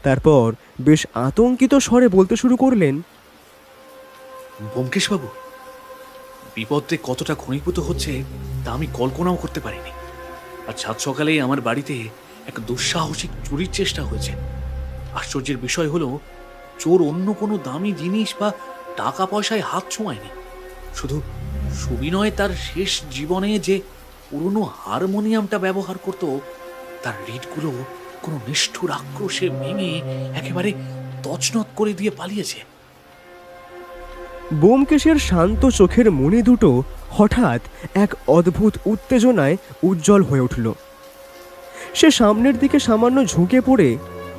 [SPEAKER 2] তারপর বেশ আতঙ্কিত স্বরে বলতে শুরু করলেন,
[SPEAKER 6] ব্যোমকেশবাবু, বিপদে কতটা ঘনীভূত হচ্ছে তা আমি কল্পনাও করতে পারিনি। আর সাত সকালেই আমার বাড়িতে এক দুঃসাহসিক চুরির চেষ্টা হয়েছে। আশ্চর্যের বিষয় হলো, চোর অন্য কোনো দামি জিনিস বা টাকা পয়সায় হাত ছোঁয়ায়নি। শুধু সুবিনয় তার শেষ জীবনে যে পুরনো হারমোনিয়ামটা ব্যবহার করত, তার রিডগুলো কোনো নিষ্ঠুর আক্রোশে ভেঙে একেবারে তছনছ করে দিয়ে পালিয়েছে।
[SPEAKER 2] ব্যোমকেশের শান্ত চোখের মণি দুটো হঠাৎ এক অদ্ভুত উত্তেজনায় উজ্জ্বল হয়ে উঠল। সে সামনের দিকে সামান্য ঝুঁকে পড়ে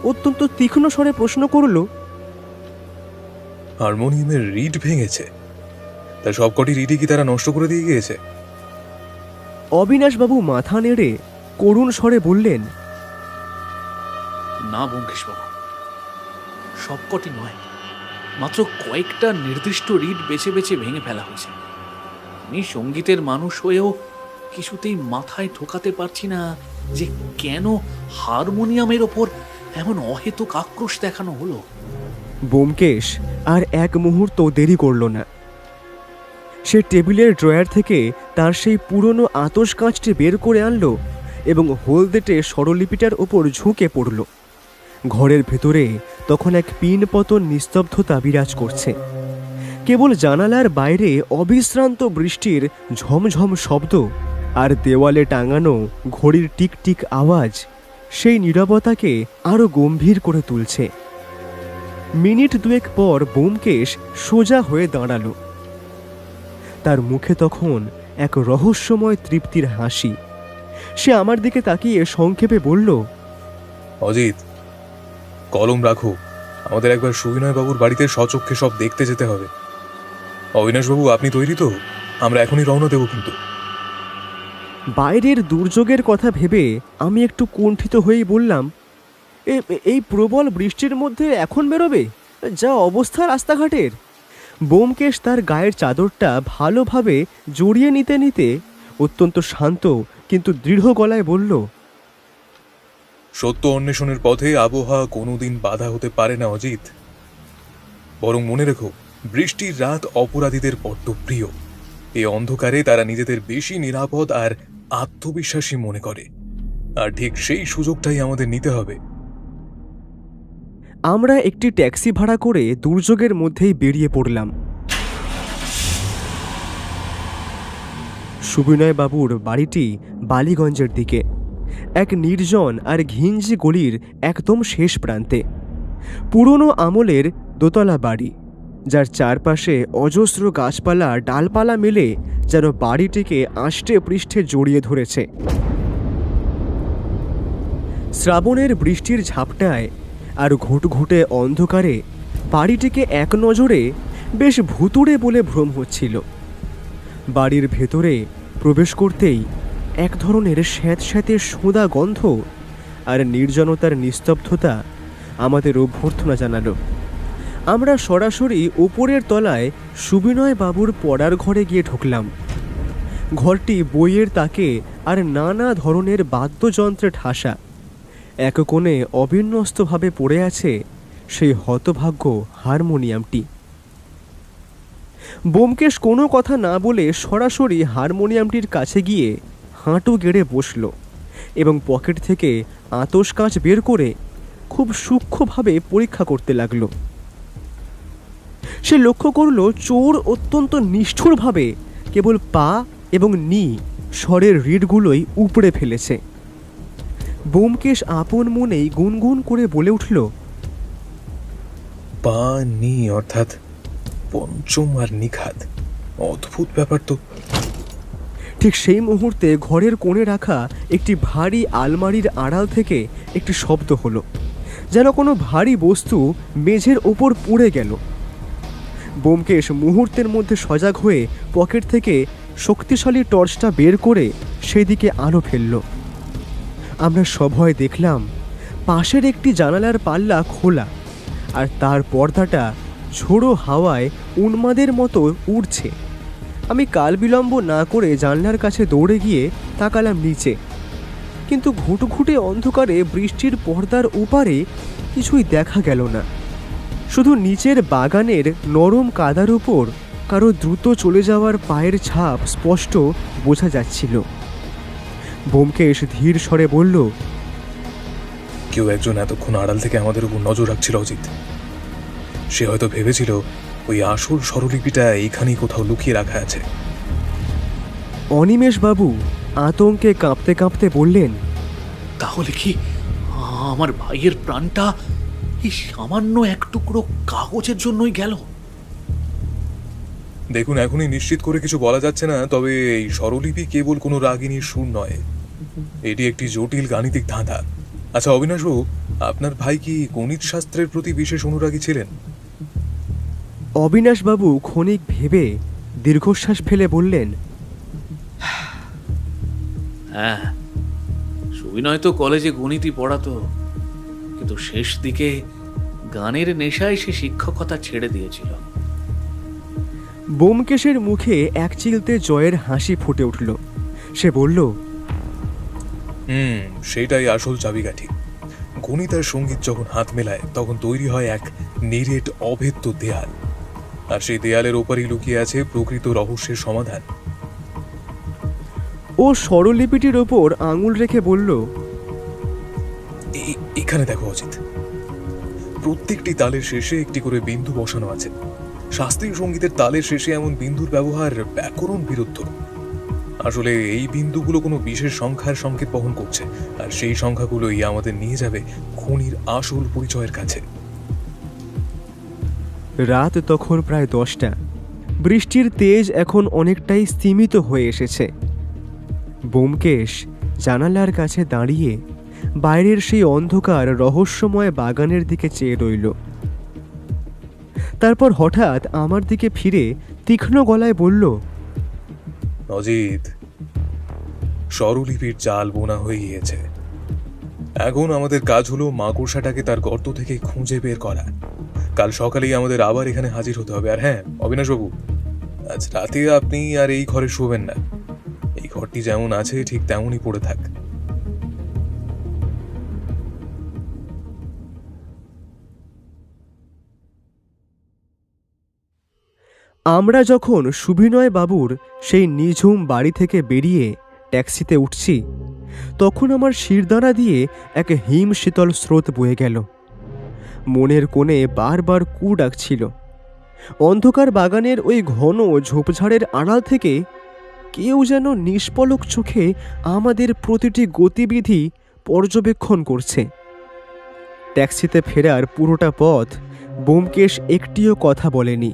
[SPEAKER 2] অত্যন্ত তীক্ষ্ণ স্বরে প্রশ্ন করল,
[SPEAKER 3] হারমোনিয়ামের রিড ভেঙেছে? তা সবকটি রিডই কি তারা নষ্ট করে দিয়ে গিয়েছে?
[SPEAKER 2] অবিনাশবাবু মাথা নেড়ে করুণ স্বরে বললেন,
[SPEAKER 6] না ব্যোমকেশবাবু, সবকটি নয়, মাত্র কয়েকটা নির্দিষ্ট রিড বেছে বেছে ভেঙে ফেলা হয়েছে। আমি সঙ্গীতের মানুষ হয়েও কিছুতেই মাথায় ঠোকাতে পারছি না যে কেন হারমোনিয়ামের ওপর এমন অহেতুক আক্রোশ দেখানো হলো।
[SPEAKER 2] ব্যোমকেশ আর এক মুহূর্ত দেরি করল না। সে টেবিলের ড্রয়ার থেকে তার সেই পুরনো আতস কাঁচটি বের করে আনলো এবং হলদেটে স্বরলিপিটার ওপর ঝুঁকে পড়ল। ঘরের ভেতরে তখন এক পিনপতন নিস্তব্ধতা বিরাজ করছে। কেবল জানালার বাইরে অবিশ্রান্ত বৃষ্টির ঝমঝম শব্দ আর দেওয়ালে টাঙানো ঘড়ির টিকটিক আওয়াজ সেই নীরবতাকে আরো গম্ভীর করে তুলছে। মিনিট দুয়েক পর ব্যোমকেশ সোজা হয়ে দাঁড়ালো। তার মুখে তখন এক রহস্যময় তৃপ্তির হাসি। সে আমার দিকে তাকিয়ে সংক্ষেপে বলল,
[SPEAKER 3] অজিত, কলম রাখো, আমাদের একবার সুবিনয় বাবুর বাড়িতে স্বচক্ষে সব দেখতে যেতে হবে। অবিনাশবাবু, আপনি তৈরি তো? আমরা এখনই রওনা দেব। কিন্তু
[SPEAKER 2] বাইরের দুর্যোগের কথা ভেবে আমি একটু কুণ্ঠিত হয়েই বললাম, এই প্রবল বৃষ্টির মধ্যে এখন বেরোবে? যা অবস্থা রাস্তাঘাটের! ব্যোমকেশ তার গায়ের চাদরটা ভালোভাবে জড়িয়ে নিতে নিতে অত্যন্ত শান্ত কিন্তু দৃঢ় গলায় বলল,
[SPEAKER 3] সত্য অন্বেষণের পথে আবহাওয়া কোনোদিন বাধা হতে পারে না অজিত। বরং মনে রেখো, বৃষ্টির রাত অপরাধীদের বড্ড প্রিয়। এই অন্ধকারে তারা নিজেদের বেশি নিরাপদ আর আত্মবিশ্বাসী মনে করে, আর ঠিক সেই সুযোগটাই আমাদের নিতে হবে।
[SPEAKER 2] আমরা একটি ট্যাক্সি ভাড়া করে দুর্যোগের মধ্যেই বেরিয়ে পড়লাম। সুবিনয় বাবুর বাড়িটি বালিগঞ্জের দিকে, এক নির্জন আর ঘিঞ্জি গলির একদম শেষ প্রান্তে। পুরনো আমলের দোতলা বাড়ি, যার চারপাশে অজস্র গাছপালা ডালপালা মেলে যেন বাড়িটিকে আষ্টে পৃষ্ঠে জড়িয়ে ধরেছে। শ্রাবণের বৃষ্টির ঝাপটায় আর ঘুটঘুটে অন্ধকারে বাড়িটিকে এক নজরে বেশ ভুতুড়ে বলে ভ্রম হচ্ছিল। বাড়ির ভেতরে প্রবেশ করতেই এক ধরনের স্যাঁতস্যাঁতে সোঁদা গন্ধ আর নির্জনতার নিস্তব্ধতা আমাদের অভ্যর্থনা জানালো। আমরা সরাসরি উপরের তলায় সুবিনয় বাবুর পড়ার ঘরে গিয়ে ঢুকলাম। ঘরটি বইয়ের তাকে আর নানা ধরনের বাদ্যযন্ত্রে ঠাসা। এক কোণে অবিন্যস্তভাবে পড়ে আছে সেই হতভাগ্য হারমোনিয়ামটি। ব্যোমকেশ কোনো কথা না বলে সরাসরি হারমোনিয়ামটির কাছে গিয়ে হাঁটু গেড়ে বসল এবং পকেট থেকে আতস কাঁচ বের করে খুব সূক্ষ্মভাবে পরীক্ষা করতে লাগলো। সে লক্ষ্য করল চোর অত্যন্ত নিষ্ঠুরভাবে কেবল পা এবং নি স্বরের রিডগুলোই উপড়ে ফেলেছে। ব্যোমকেশ আপন মনেই গুনগুন করে বলে উঠল,
[SPEAKER 3] পা নি অর্থাৎ পঞ্চম আর নিখাত। অদ্ভুত ব্যাপার তো।
[SPEAKER 2] ঠিক সেই মুহূর্তে ঘরের কোণে রাখা একটি ভারী আলমারির আড়াল থেকে একটি শব্দ হলো, যেন কোনো ভারী বস্তু মেঝের ওপর পড়ে গেল। ব্যোমকেশ মুহূর্তের মধ্যে সজাগ হয়ে পকেট থেকে শক্তিশালী টর্চটা বের করে সেদিকে আলো ফেলল। আমরা সভয়ে দেখলাম পাশের একটি জানালার পাল্লা খোলা, আর তার পর্দাটা ঝোড়ো হাওয়ায় উন্মাদের মতো উড়ছে। আমি কাল বিলম্ব না করে জানলার কাছে দৌড়ে গিয়ে তাকালাম নিচে, কিন্তু ঘুটঘুটে অন্ধকারে বৃষ্টির পর্দার ওপারে কিছুই দেখা গেল না। শুধু নিচের বাগানের নরম কাদার উপর কারো দ্রুত চলে যাওয়ার পায়ের ছাপ স্পষ্ট বোঝা যাচ্ছিল। ব্যোমকেশ ধীর স্বরে বলল,
[SPEAKER 3] কেউ একজন এতক্ষণ আড়াল থেকে আমাদের উপর নজর রাখছিল অজিত। সে হয়তো ভেবেছিল ওই আসল স্বরলিপিটা এইখানেই কোথাও লুকিয়ে রাখা আছে।
[SPEAKER 2] অনিমেষ বাবু আতঙ্কে কাঁপতে কাঁপতে বললেন,
[SPEAKER 6] তাহলে কি আমার ভাইয়ের প্রাণটা এই সামান্য এক টুকরো কাগজের জন্যই গেল?
[SPEAKER 3] দেখুন, এখনই নিশ্চিত করে কিছু বলা যাচ্ছে না, তবে এই স্বরলিপি কেবল কোনো রাগিনীর সুর নয়, এটি একটি জটিল গাণিতিক ধাঁধা। আচ্ছা অবিনাশবাবু, আপনার ভাই কি গণিত শাস্ত্রের প্রতি বিশেষ অনুরাগী ছিলেন?
[SPEAKER 2] অবিনাশবাবু ক্ষণিক ভেবে দীর্ঘশ্বাস ফেলে বললেন,
[SPEAKER 6] হ্যাঁ, সুবিনয় তো কলেজে গণিতই পড়াতো, কিন্তু শেষ দিকে গানের নেশায় সে শিক্ষকতা ছেড়ে দিয়েছিল।
[SPEAKER 2] ব্যোমকেশের মুখে এক চিলতে জয়ের হাসি ফুটে উঠল। সে বলল,
[SPEAKER 3] সেটাই আসল চাবিকাঠি। গণিত আর সঙ্গীত যখন হাত মেলায় তখন তৈরি হয় এক নিরেট অভেদ্য দেয়াল, আর সেই দেয়ালের ওপারেই লুকিয়ে আছে প্রকৃত রহস্যের সমাধান।
[SPEAKER 2] ও স্বরলিপিটির ওপর আঙুল রেখে বলল,
[SPEAKER 3] এখানে দেখো অজিত, প্রত্যেকটি তালের শেষে একটি করে বিন্দু বসানো আছে। শাস্ত্রীয় সঙ্গীতের তালের শেষে এমন বিন্দুর ব্যবহার ব্যাকরণ বিরুদ্ধ। আসলে এই বিন্দুগুলো কোনো বিশেষ সংখ্যার সংকেত বহন করছে, আর সেই সংখ্যাগুলোই আমাদের নিয়ে যাবে খুনির আসল পরিচয়ের কাছে।
[SPEAKER 2] রাত তখন প্রায় 10টা। বৃষ্টির তেজ এখন অনেকটাই স্তিমিত হয়ে এসেছে। ব্যোমকেশ জানালার কাছে দাঁড়িয়ে বাইরের সেই অন্ধকার রহস্যময় বাগানের দিকে চেয়ে রইল। তারপর হঠাৎ আমার দিকে ফিরে তীক্ষ্ণ গলায় বলল,
[SPEAKER 3] অজিত, স্বরলিপির জাল বোনা হয়ে গিয়েছে। এখন আমাদের কাজ হলো মাকড়সাটাকে তার গর্ত থেকে খুঁজে বের করা। কাল সকালেই আমাদের আবার এখানে হাজির হতে হবে। আর হ্যাঁ অবিনাশবাবু, আজ রাতে আপনি আর এই ঘরে শোবেন না। এই ঘরটি যেমন আছে ঠিক তেমনই পড়ে থাক।
[SPEAKER 2] আমরা যখন সুবিনয় বাবুর সেই নিঝুম বাড়ি থেকে বেরিয়ে ট্যাক্সিতে উঠছি, তখন আমার শিরদাঁড়া দিয়ে এক হিম শীতল স্রোত বয়ে গেল। মনের কোণে বারবার কু ডাকছিল। অন্ধকার বাগানের ওই ঘন ঝোপঝাড়ের আড়াল থেকে কেউ যেন নিষ্পলক চোখে আমাদের প্রতিটি গতিবিধি পর্যবেক্ষণ করছে। ট্যাক্সিতে ফেরার পুরোটা পথ ব্যোমকেশ একটিও কথা বলেনি।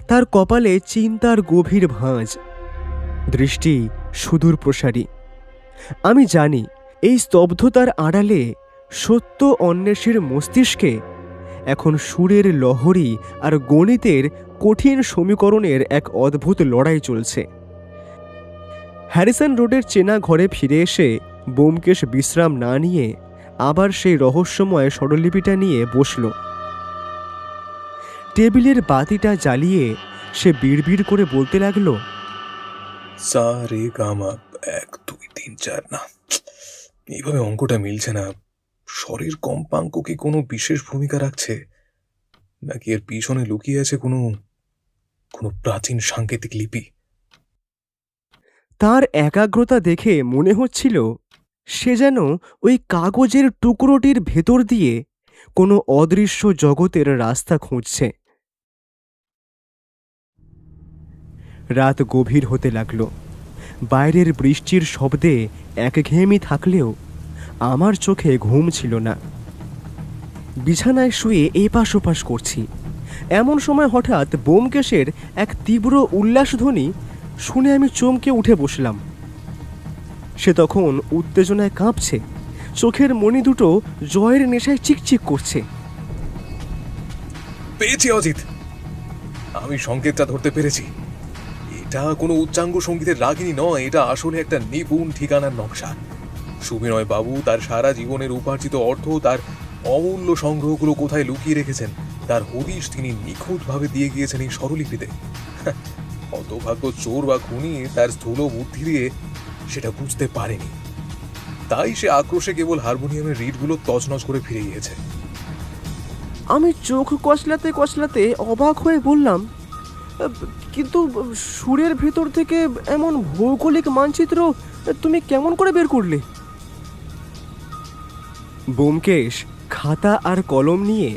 [SPEAKER 2] তার কপালে চিন্তার গভীর ভাঁজ, দৃষ্টি সুদূর প্রসারী। আমি জানি এই স্তব্ধতার আড়ালে সত্য অন্বেষীর মস্তিষ্কে এখন সুরের লহরী আর গণিতের কঠিন সমীকরণের এক অদ্ভুত লড়াই চলছে। হ্যারিসন রোডের চেনা ঘরে ফিরে এসে ব্যোমকেশ বিশ্রাম না নিয়ে আবার সেই রহস্যময় স্বরলিপিটা নিয়ে বসল। টেবিলের বাতিটা জ্বালিয়ে সে বিড়বিড় করে বলতে লাগলো,
[SPEAKER 3] সা রে গা মা 1 2 3 4। না, এইভাবে অঙ্কটা মিলছে না। স্বরের কম্পাঙ্ক কি কোনো বিশেষ ভূমিকা রাখছে, নাকি এর পিছনে লুকিয়ে আছে কোনো প্রাচীন সাংকেতিক লিপি?
[SPEAKER 2] তার একাগ্রতা দেখে মনে হচ্ছিল সে যেন ওই কাগজের টুকরোটির ভেতর দিয়ে কোনো অদৃশ্য জগতের রাস্তা খুঁজছে। রাত গভীর হতে লাগলো। বাইরের বৃষ্টির শব্দে একঘেয়েমি থাকলেও আমার চোখে ঘুম ছিল না। বিছানায় শুয়ে এপাশ ওপাশ করছি। এমন সময় হঠাৎ ব্যোমকেশের এক তীব্র উল্লাসধ্বনি শুনে আমি চমকে উঠে বসলাম। সে তখন উত্তেজনায় কাঁপছে, চোখের মণি দুটো জয়ের নেশায় চিকচিক করছে।
[SPEAKER 3] পেয়েছি অজিত, আমি সংকেতটা ধরতে পেরেছি। এটা কোনো উচ্চাঙ্গ সঙ্গীতের রাগিনী নয়, এটা আসলে একটা নিপুণ ঠিকানার নকশা। সুবিনয় বাবু তার সারা জীবনের উপার্জিত অর্থ, তার অমূল্য সংগ্রহগুলো কোথায় লুকিয়ে রেখেছেন তার হদিশ তিনি নিখুঁতভাবে দিয়ে গিয়েছেন এই স্বরলিপিতে। হতভাগ্য চোর বা খুনি তার স্থূল বুদ্ধি দিয়ে সেটা বুঝতে পারেনি, তাই সে আক্রোশে কেবল হারমোনিয়ামের রিডগুলো তছনছ করে ফিরে গিয়েছে।
[SPEAKER 2] আমি চোখ কচলাতে কচলাতে অবাক হয়ে বললাম, কিন্তু সুরের ভেতর থেকে এমন ভৌগোলিক মানচিত্র তুমি কেমন করে বের করলে? ব্যোমকেশ খাতা আর কলম নিয়ে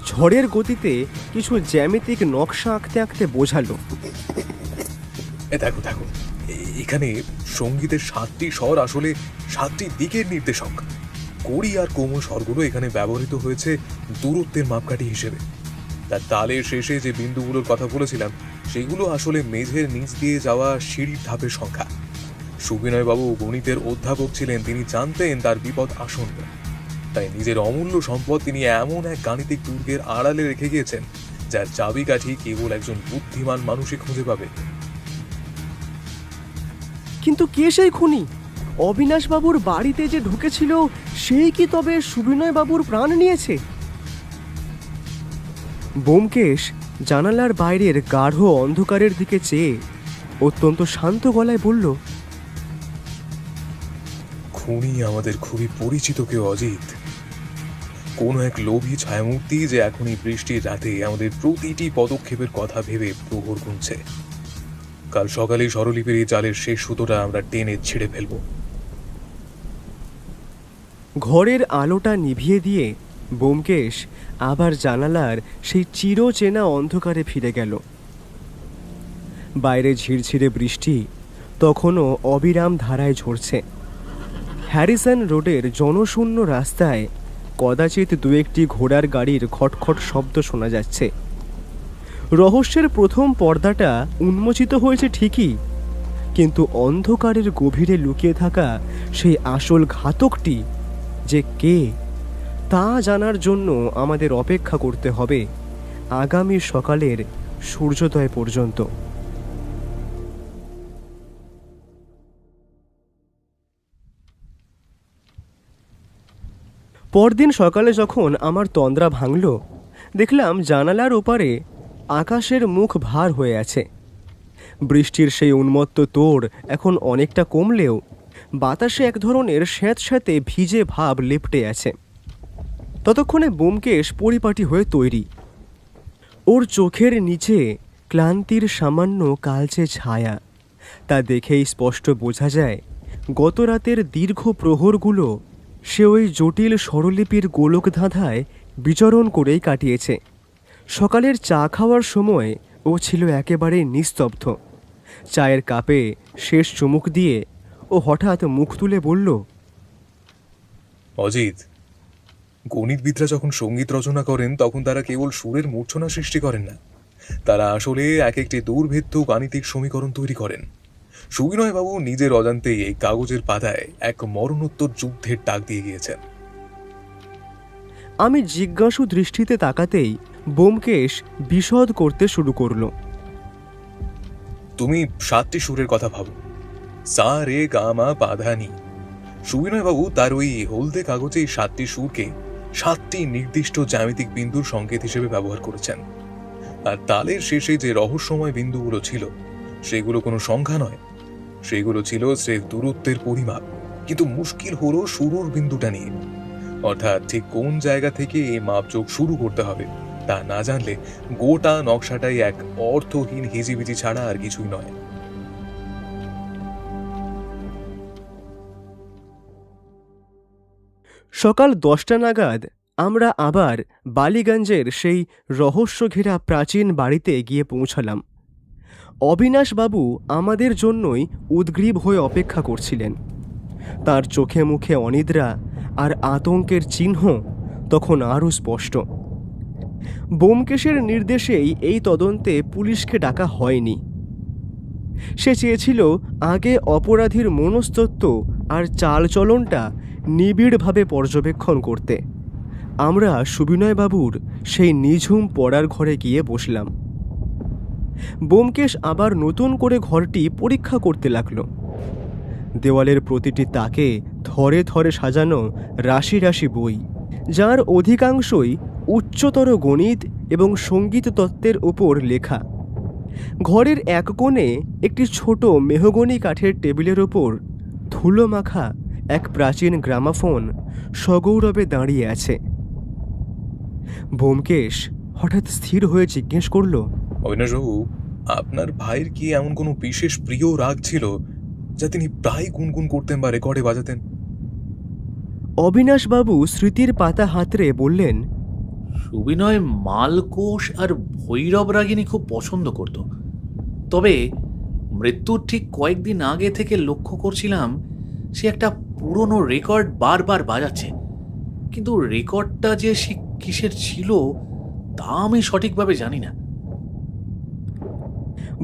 [SPEAKER 2] ঝড়ের গতিতে কিছু জ্যামিতিক নকশা আঁকতে আঁকতে বোঝালো।
[SPEAKER 3] দেখো দেখো, এখানে সঙ্গীতের 7টি স্বর আসলে 7টি দিকের নির্দেশক। কড়ি আর কোমল স্বরগুলো এখানে ব্যবহৃত হয়েছে দূরত্বের মাপকাঠি হিসেবে। তার তালের শেষে যে বিন্দুগুলোর কথা বলেছিলাম সেগুলো আসলে মেঝের নিচ দিয়ে যাওয়া সিঁড়ির ধাপের সংখ্যা। সুবিনয়বাবু গণিতের অধ্যাপক ছিলেন, তিনি জানতেন তার বিপদ আসন্ন, তাই নিজের অমূল্য সম্পদ তিনি এমন এক গাণিতিক দুর্গের আড়ালে রেখে গিয়েছেন যার চাবিকাঠি কেবল একজন বুদ্ধিমান মানুষই খুঁজে পাবে।
[SPEAKER 2] কিন্তু কে সেই খুনি? অবিনাশবাবুর বাড়িতে যে ঢুকেছিল সেই কি তবে সুবিনয়বাবুর প্রাণ নিয়েছে? ব্যোমকেশ জানালার বাইরের গাঢ় অন্ধকারের দিকে চেয়ে অত্যন্ত শান্ত গলায় বলল,
[SPEAKER 3] খুনি আমাদের খুবই পরিচিত কেউ অজিত। কোন এক লোভী ছায়ামূর্তি যে এখনই বৃষ্টির রাতে আমাদের প্রতিটি পদক্ষেপের কথা ভেবে প্রহর গুনছে। কাল সকালেই স্বরলিপির এই জালের শেষ সুতোটা আমরা টেনে ছিঁড়ে ফেলব।
[SPEAKER 2] ঘরের আলোটা নিভিয়ে দিয়ে ব্যোমকেশ আবার জানালার সেই চিরচেনা অন্ধকারে ফিরে গেল। বাইরে ঝিরঝিরে বৃষ্টি তখনও অবিরাম ধারায় ঝরছে। হ্যারিসন রোডের জনশূন্য রাস্তায় কদাচিৎ দু একটি ঘোড়ার গাড়ির খটখট শব্দ শোনা যাচ্ছে। রহস্যের প্রথম পর্দাটা উন্মোচিত হয়েছে ঠিকই, কিন্তু অন্ধকারের গভীরে লুকিয়ে থাকা সেই আসল ঘাতকটি যে কে তা জানার জন্য আমাদের অপেক্ষা করতে হবে আগামী সকালের সূর্যোদয় পর্যন্ত। পরদিন সকালে যখন আমার তন্দ্রা ভাঙল, দেখলাম জানালার ওপারে আকাশের মুখ ভার হয়ে আছে। বৃষ্টির সেই উন্মত্ত তোড় এখন অনেকটা কমলেও বাতাসে এক ধরনের স্যাঁতস্যাঁতে ভিজে ভাব লেপ্টে আছে। ততক্ষণে ব্যোমকেশ পরিপাটি হয়ে তৈরি। ওর চোখের নিচে ক্লান্তির সামান্য কালচে ছায়া, তা দেখেই স্পষ্ট বোঝা যায় গত রাতের দীর্ঘ প্রহরগুলো সে ওই জটিল স্বরলিপির গোলক ধাঁধায় বিচরণ করেই কাটিয়েছে। সকালের চা খাওয়ার সময় ও ছিল একেবারে নিস্তব্ধ। চায়ের কাপে শেষ চুমুক দিয়ে ও হঠাৎ মুখ তুলে বলল,
[SPEAKER 3] অজিত, গণিতবিদরা যখন সঙ্গীত রচনা করেন তখন তারা কেবল সুরের মূর্ছনা সৃষ্টি করেন না, তারা আসলে এক একটি দুর্ভেদ্য গাণিতিক সমীকরণ তৈরি করেন। সুবিনয়বাবু নিজের অজান্তেই এই কাগজের পাতায় এক মরণোত্তর যুদ্ধের ডাক দিয়ে গিয়েছেন।
[SPEAKER 2] আমি জিজ্ঞাসু দৃষ্টিতে তাকাতেই ব্যোমকেশ বিশদ করতে শুরু করলো।
[SPEAKER 3] তুমি 7টি সুরের কথা ভাবো, সা রে গা মা পা ধা নি। সুবিনয়বাবু তার ওই হলদে কাগজে এই 7টি সুরকে 7টি নির্দিষ্ট জ্যামিতিক বিন্দুর সংকেত হিসেবে ব্যবহার করেছেন। আর তালের শেষে যে রহস্যময় বিন্দুগুলো ছিল সেগুলো কোনো সংখ্যা নয়, সেগুলো ছিল স্রেফ দূরত্বের পরিমাপ। কিন্তু মুশকিল হলো শুরুর বিন্দুটা নিয়ে, অর্থাৎ ঠিক কোন জায়গা থেকে এই মাপযোগ শুরু করতে হবে তা না জানলে গোটা নকশাটাই এক অর্থহীন হিজিবিজি ছাড়া আর কিছুই নয়।
[SPEAKER 2] সকাল 10টা নাগাদ আমরা আবার বালিগঞ্জের সেই রহস্য ঘেরা প্রাচীন বাড়িতে গিয়ে পৌঁছালাম। অবিনাশবাবু আমাদের জন্যই উদ্গ্রীব হয়ে অপেক্ষা করছিলেন। তার চোখে মুখে অনিদ্রা আর আতঙ্কের চিহ্ন তখন আরও স্পষ্ট। ব্যোমকেশের নির্দেশেই এই তদন্তে পুলিশকে ডাকা হয়নি। সে চেয়েছিল আগে অপরাধীর মনস্তত্ত্ব আর চালচলনটা নিবিড়ভাবে পর্যবেক্ষণ করতে। আমরা সুবিনয়বাবুর সেই নিঝুম পড়ার ঘরে গিয়ে বসলাম। ব্যোমকেশ আবার নতুন করে ঘরটি পরীক্ষা করতে লাগলো। দেওয়ালের প্রতিটি তাকে থরে থরে সাজানো রাশি রাশি বই, যার অধিকাংশই উচ্চতর গণিত এবং সঙ্গীত তত্ত্বের ওপর লেখা। ঘরের এক কোণে একটি ছোট মেহগনি কাঠের টেবিলের ওপর ধুলো মাখা এক প্রাচীন গ্রামাফোন সগৌরবে দাঁড়িয়ে আছে। ব্যোমকেশ হঠাৎ স্থির হয়ে জিজ্ঞেস করল,
[SPEAKER 3] অবিনাশবাবু, আপনার ভাইয়ের কি এমন কোনো বিশেষ প্রিয় রাগ ছিল যা তিনি প্রায় গুনগুন করতেন বা রেকর্ডে বাজাতেন?
[SPEAKER 2] অবিনাশবাবু স্মৃতির পাতা হাতড়ে বললেন,
[SPEAKER 6] সুবিনয় মালকোষ আর ভৈরব রাগিনী খুব পছন্দ করত। তবে মৃত্যুর ঠিক কয়েকদিন আগে থেকে লক্ষ্য করছিলাম সে একটা পুরনো রেকর্ড বারবার বাজাচ্ছে, কিন্তু রেকর্ডটা যে সে কিসের ছিল তা আমি সঠিকভাবে জানি না।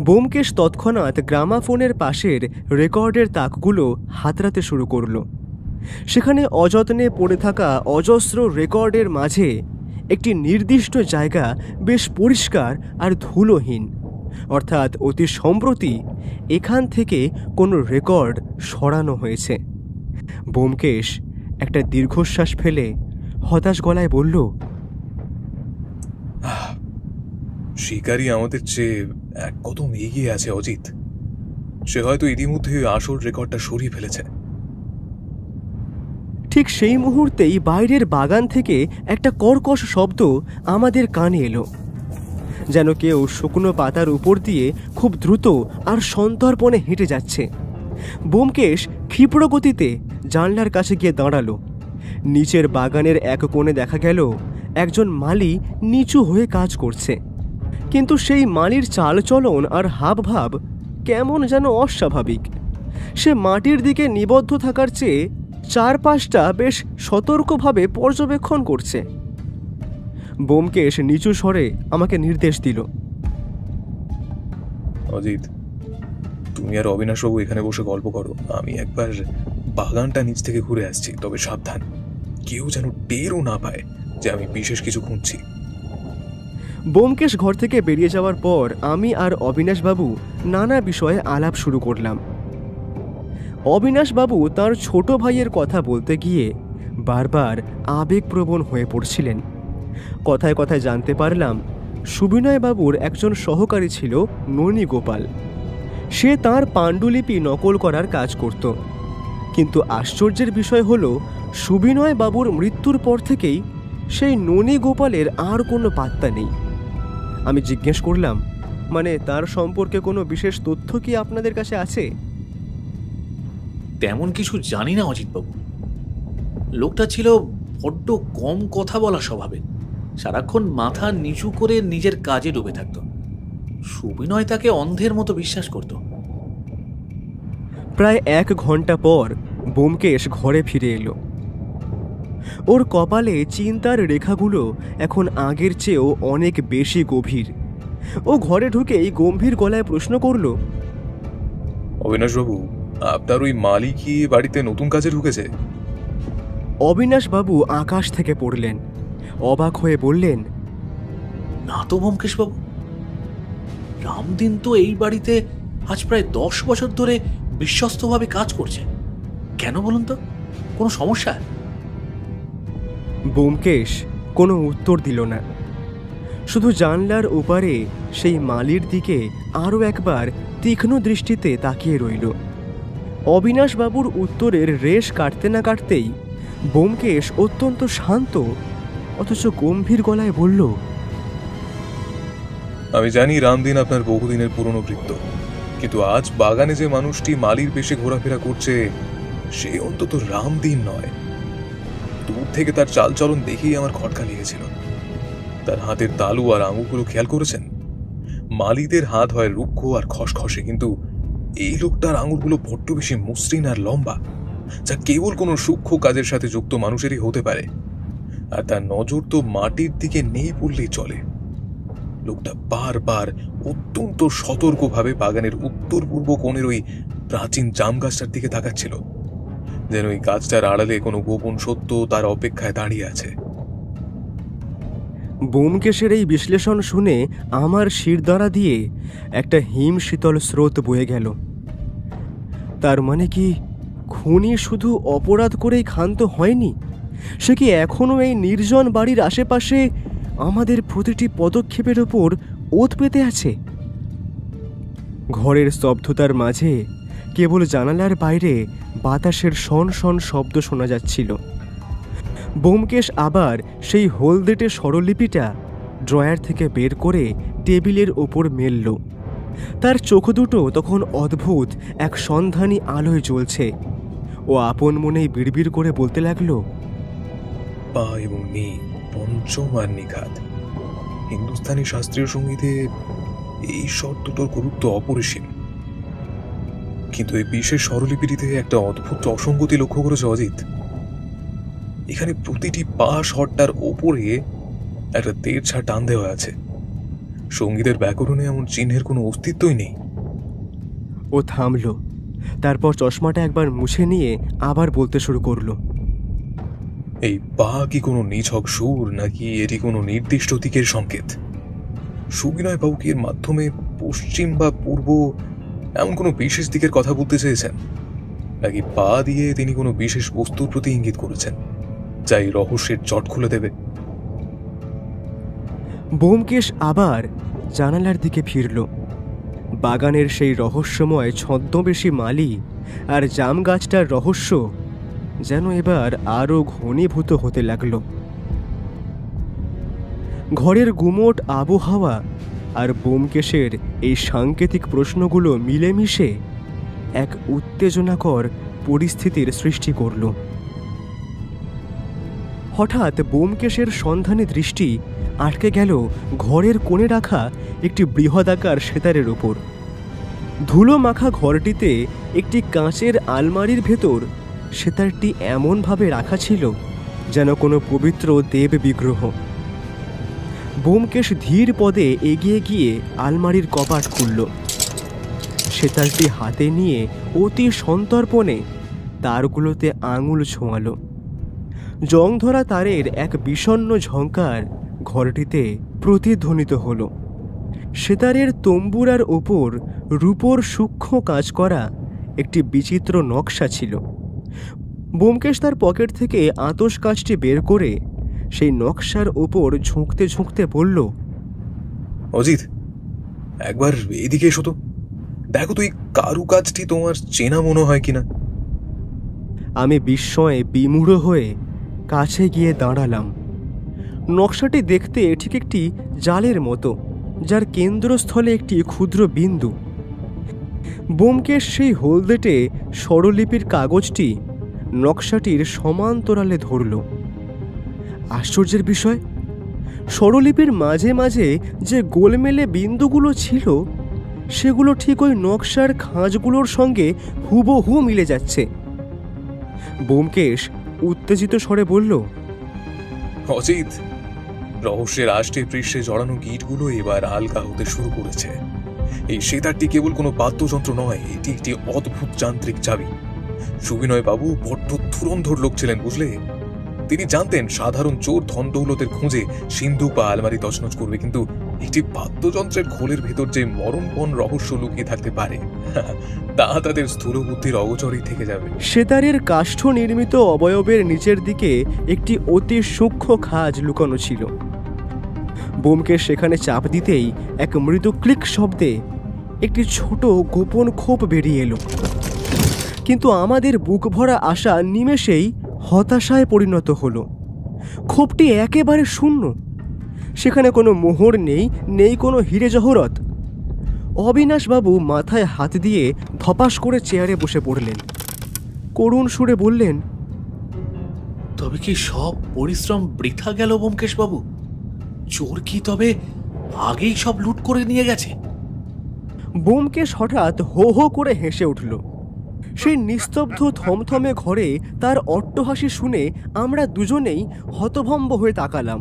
[SPEAKER 2] ব্যোমকেশ তৎক্ষণাৎ গ্রামাফোনের পাশের রেকর্ডের তাকগুলো হাতড়াতে শুরু করল। সেখানে অযত্নে পড়ে থাকা অজস্র রেকর্ডের মাঝে একটি নির্দিষ্ট জায়গা বেশ পরিষ্কার আর ধুলোহীন, অর্থাৎ অতি সম্প্রতি এখান থেকে কোনো রেকর্ড সরানো হয়েছে। ব্যোমকেশ একটা দীর্ঘশ্বাস ফেলে হতাশ গলায় বলল,
[SPEAKER 3] শিকারী আমাদের চেয়ে এক কদম এগিয়ে আছে অজিত। সে হয়তো ইতিমধ্যে আসল রেকর্ডটা সরিয়ে ফেলেছে।
[SPEAKER 2] ঠিক সেই মুহূর্তেই বাইরের বাগান থেকে একটা কর্কশ শব্দ আমাদের কানে এলো, যেন কেউ শুকনো পাতার উপর দিয়ে খুব দ্রুত আর সন্তর্পণে হেঁটে যাচ্ছে। ব্যোমকেশ ক্ষিপ্র গতিতে জানলার কাছে গিয়ে দাঁড়ালো। নিচের বাগানের এক কোণে দেখা গেল একজন মালি নিচু হয়ে কাজ করছে, কিন্তু সেই মালির চালচলন আর হাবভাব কেমন যেন অস্বাভাবিক। সে মাটির দিকে নিবদ্ধ থাকার চেয়ে চারপাশটা বেশ সতর্কভাবে পর্যবেক্ষণ করছে। ব্যোমকেশ নিচু স্বরে আমাকে নির্দেশ দিল,
[SPEAKER 3] অজিত, তুমি আর অবিনাশবাবু এখানে বসে গল্প করো। আমি একবার বাগানটা নিচ থেকে ঘুরে আসছি। তবে সাবধান, কেউ যেন টেরও না পায় যে আমি বিশেষ কিছু খুঁজছি।
[SPEAKER 2] ব্যোমকেশ ঘর থেকে বেরিয়ে যাওয়ার পর আমি আর অবিনাশবাবু নানা বিষয়ে আলাপ শুরু করলাম। অবিনাশবাবু তার ছোট ভাইয়ের কথা বলতে গিয়ে বারবার আবেগপ্রবণ হয়ে পড়ছিলেন। কথায় কথায় জানতে পারলাম সুবিনয়বাবুর একজন সহকারী ছিল ননী গোপাল। সে তার পাণ্ডুলিপি নকল করার কাজ করত, কিন্তু আশ্চর্যের বিষয় হল সুবিনয়বাবুর মৃত্যুর পর থেকেই সেই ননী গোপালের আর কোনো পাত্তা নেই। আমি জিজ্ঞেস করলাম, মানে তার সম্পর্কে কোনো বিশেষ তথ্য কি আপনাদের কাছে আছে?
[SPEAKER 6] তেমন কিছু জানি না অজিতবাবু। লোকটা ছিল বড্ড কম কথা বলা স্বভাবে, সারাক্ষণ মাথা নিচু করে নিজের কাজে ডুবে থাকত। সুবিনয় তাকে অন্ধের মতো বিশ্বাস করত।
[SPEAKER 2] প্রায় 1 ঘন্টা পর ব্যোমকেশ ঘরে ফিরে এলো। ওর কপালে চিন্তার রেখাগুলো এখন আগের চেয়েও অনেক বেশি গভীর। ও ঘরে ঢুকেই গম্ভীর গলায় প্রশ্ন করল,
[SPEAKER 3] অবিনাশবাবু, আপনার ওই মালি কি বাড়িতে নতুন কাজে ঢুকেছে?
[SPEAKER 2] অবিনাশবাবু আকাশ থেকে পড়লেন। অবাক হয়ে বললেন,
[SPEAKER 6] না তো ব্যোমকেশবাবু, রামদিন তো এই বাড়িতে আজ প্রায় 10 বছর ধরে বিশ্বস্তভাবে কাজ করছে। কেন বলুন তো, কোনো সমস্যা?
[SPEAKER 2] ব্যোমকেশ কোনো উত্তর দিল না, শুধু জানলার ওপারে সেই মালির দিকে আরও একবার তীক্ষ্ণ দৃষ্টিতে তাকিয়ে রইল। অবিনাশবাবুর উত্তরের রেশ কাটতে না কাটতেই ব্যোমকেশ অত্যন্ত শান্ত অথচ গম্ভীর গলায় বলল,
[SPEAKER 3] আমি জানি রামদিন আপনার বহুদিনের পুরনো বৃত্ত, কিন্তু আজ বাগানে যে মানুষটি মালির বেশে ঘোরাফেরা করছে সে অন্তত রামদিন নয়। দূর থেকে তার চালচলন দেখেই আমার খটকা লেগেছিল। তার হাতের তালু আর আঙুলগুলো খেয়াল করেছেন? মালিদের হাত হয় রুক্ষ আর খসখসে, কিন্তু এই লোকটার আঙুলগুলো বড্ড বেশি মসৃণ আর লম্বা, যা কেবল কোনো সূক্ষ্ম কাজের সাথে যুক্ত মানুষেরই হতে পারে। আর তার নজর তো মাটির দিকে নেই বললেই চলে। লোকটা বারবার অত্যন্ত সতর্কভাবে বাগানের উত্তর পূর্ব কোণের ওই প্রাচীন জাম গাছটার দিকে তাকাচ্ছিল, যেন ওই গাছটার আড়ালে কোনো গোপন সত্য তার অপেক্ষায় দাঁড়িয়ে আছে।
[SPEAKER 2] ব্যোমকেশের এই বিশ্লেষণ শুনে আমার শিরদাঁড়া দিয়ে একটা হিম শীতল স্রোত বয়ে গেল। তার মানে কি খুনি শুধু অপরাধ করেই ক্ষান্ত হয়নি? সে কি এখনও এই নির্জন বাড়ির আশেপাশে আমাদের প্রতিটি পদক্ষেপের ওপর ওত পেতে আছে? ঘরের স্তব্ধতার মাঝে কেবল জানালার বাইরে বাতাসের শন শন শব্দ শোনা যাচ্ছিল। ব্যোমকেশ আবার সেই হলদেটে স্বরলিপিটা ড্রয়ার থেকে বের করে টেবিলের ওপর মেলল। তার চোখ দুটো তখন অদ্ভুত এক সন্ধানী আলোয় জ্বলছে। ও আপন মনেই বিড়বিড় করে বলতে লাগলো,
[SPEAKER 3] পা এবং নি পঞ্চম আর নিঘাত। হিন্দুস্তানি শাস্ত্রীয় সঙ্গীতে এই স্বর দুটোর গুরুত্ব অপরিসীম। কিন্তু এই বিশেষ স্বরলিপিটিতে একটা অদ্ভুত অসঙ্গতি লক্ষ্য করেছে অজিত। এখানে প্রতিটি পা স্বরটার ওপরে একটা তেরছা টান দেওয়া আছে। সঙ্গীতের ব্যাকরণে এমন চিহ্নের কোনো অস্তিত্বই নেই।
[SPEAKER 2] ও থামল। তারপর চশমাটা একবার মুছে নিয়ে আবার বলতে শুরু করলো,
[SPEAKER 3] এই পা কি কোনো নিছক সুর, নাকি এটি কোনো নির্দিষ্ট দিকের সংকেত? সুবিনয় বাবু কি এর মাধ্যমে পশ্চিম বা পূর্ব এমন কোনো বিশেষ দিকের কথা বলতে চেয়েছেন, নাকি পা দিয়ে তিনি কোনো বিশেষ বস্তুর প্রতি ইঙ্গিত করেছেন, যা এই রহস্যের জট খুলে দেবে?
[SPEAKER 2] ব্যোমকেশ আবার জানালার দিকে ফিরল। বাগানের সেই রহস্যময় ছদ্মবেশী মালি আর জাম গাছটার রহস্য যেন এবার আরও ঘনীভূত হতে লাগল। ঘরের গুমোট আবহাওয়া আর ব্যোমকেশের এই সাংকেতিক প্রশ্নগুলো মিলেমিশে এক উত্তেজনাকর পরিস্থিতির সৃষ্টি করল। হঠাৎ ব্যোমকেশের সন্ধানী দৃষ্টি আটকে গেল ঘরের কোণে রাখা একটি বৃহদাকার সেতারের ওপর। ধুলো মাখা ঘরটিতে একটি কাঁচের আলমারির ভেতর সেতারটি এমনভাবে রাখা ছিল যেন কোনো পবিত্র দেব বিগ্রহ। ব্যোমকেশ ধীর পদে এগিয়ে গিয়ে আলমারির কপাট খুলল। সেতারটি হাতে নিয়ে অতি সন্তর্পণে তারগুলোতে আঙুল ছোঁয়ালো। জং ধরা তারের এক বিষণ্ণ ঝঙ্কার ঘরটিতে প্রতিধ্বনিত হলো। সেতারের তম্বুরার ওপর রূপোর সূক্ষ্ম কাজ করা একটি বিচিত্র নকশা ছিল। ব্যোমকেশ তার পকেট থেকে আতশ কাজটি বের করে সেই নকশার ওপর ঝুঁকতে ঝুঁকতে বলল,
[SPEAKER 3] অজিত, একবার এদিকে এসো তো, দেখো তো এই কারুকাজটি তোমার চেনা মনে হয় কিনা।
[SPEAKER 2] আমি বিস্ময়ে বিমূঢ় হয়ে কাছে গিয়ে দাঁড়ালাম। নকশাটি দেখতে ঠিক একটি জালের মতো, যার কেন্দ্রস্থলে একটি ক্ষুদ্র বিন্দু। ব্যোমকেশ সেই হলদেটে স্বরলিপির কাগজটি নকশাটির সমান্তরালে ধরল। আশ্চর্যের বিষয়, স্বরলিপির মাঝে মাঝে যে গোলমেলে বিন্দুগুলো ছিল সেগুলো ঠিক ওই নকশার খাঁজগুলোর সঙ্গে হুবহু মিলে যাচ্ছে। ব্যোমকেশ উত্তেজিত স্বরে বলল,
[SPEAKER 3] অজিত, রহস্যের আষ্টে পৃষ্ঠে জড়ানো গিঁটগুলো এবার হালকা হতে শুরু করেছে। এই সেতারটি কেবল কোনো বাদ্যযন্ত্র নয়, এটি একটি অদ্ভুত যান্ত্রিক চাবি। সুবিনয় বাবু বড্ড ধুরন্ধর লোক ছিলেন, বুঝলে। তিনি জানতেন সাধারণ চোর ধন দৌলতের খুঁজে সিন্ধুক বা আলমারি তছনছ করবে, কিন্তু একটি বাদ্যযন্ত্রের খোলের ভেতর যে মরণপণ রহস্য লুকিয়ে থাকতে পারে তা তাদের স্থূল বুদ্ধির অগোচরেই থেকে যাবে।
[SPEAKER 2] সেতারের কাষ্ঠ নির্মিত অবয়বের নিচের দিকে একটি অতি সূক্ষ্ম খাঁজ লুকানো ছিল। ব্যোমকেশ সেখানে চাপ দিতেই এক মৃদু ক্লিক শব্দে একটি ছোট গোপন খোপ বেরিয়ে এলো। কিন্তু আমাদের বুক ভরা আশা নিমেষেই হতাশায় পরিণত হলো। খোপটি একেবারে শূন্য। সেখানে কোনো মোহর নেই, নেই কোনো হিরে জহরত। অবিনাশবাবু মাথায় হাত দিয়ে ধপাস করে চেয়ারে বসে পড়লেন। করুণ সুরে বললেন,
[SPEAKER 6] তবে কি সব পরিশ্রম বৃথা গেল ব্যোমকেশ বাবু? চোর কি তবে আগেই সব লুট করে নিয়ে গেছে?
[SPEAKER 2] ব্যোমকেশ হঠাৎ হো হো করে হেসে উঠল। সেই নিস্তব্ধ থমথমে ঘরে তার অট্টহাসি শুনে আমরা দুজনেই হতভম্ব হয়ে তাকালাম।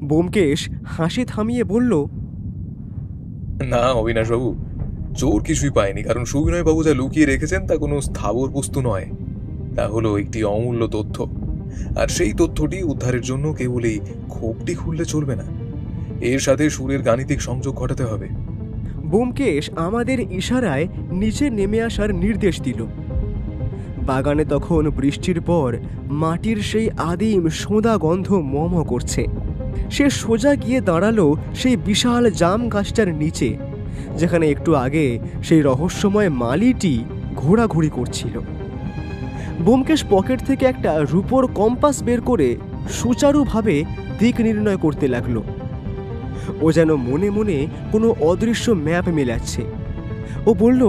[SPEAKER 2] ব্যোমকেশ হাসি থামিয়ে বলল,
[SPEAKER 3] না অবিনাশবাবু, চোর কিছুই পায়নি, কারণ সুবিনয় বাবু যা লুকিয়ে রেখেছেন তা কোনো স্থাবর বস্তু নয়, তা হলো একটি অমূল্য তথ্য। আর সেই তথ্যটি উদ্ধারের জন্য কেবল এই খোপটি খুললে চলবে না, এর সাথে সুরের গাণিতিক সংযোগ ঘটাতে হবে।
[SPEAKER 2] ব্যোমকেশ আমাদের ইশারায় নিচে নেমে আসার নির্দেশ দিল। বাগানে তখন বৃষ্টির পর মাটির সেই আদিম সোঁদা গন্ধ মম করছে। সে সোজা গিয়ে দাঁড়ালো সেই বিশাল জাম গাছটার নিচে, যেখানে একটু আগে সেই রহস্যময় মালিটি ঘোরাঘুরি করছিল। ব্যোমকেশ পকেট থেকে একটা রূপোর কম্পাস বের করে সুচারুভাবে দিক নির্ণয় করতে লাগলো। ও যেন মনে মনে কোনো অদৃশ্য ম্যাপ মেলাচ্ছে। ও বলল,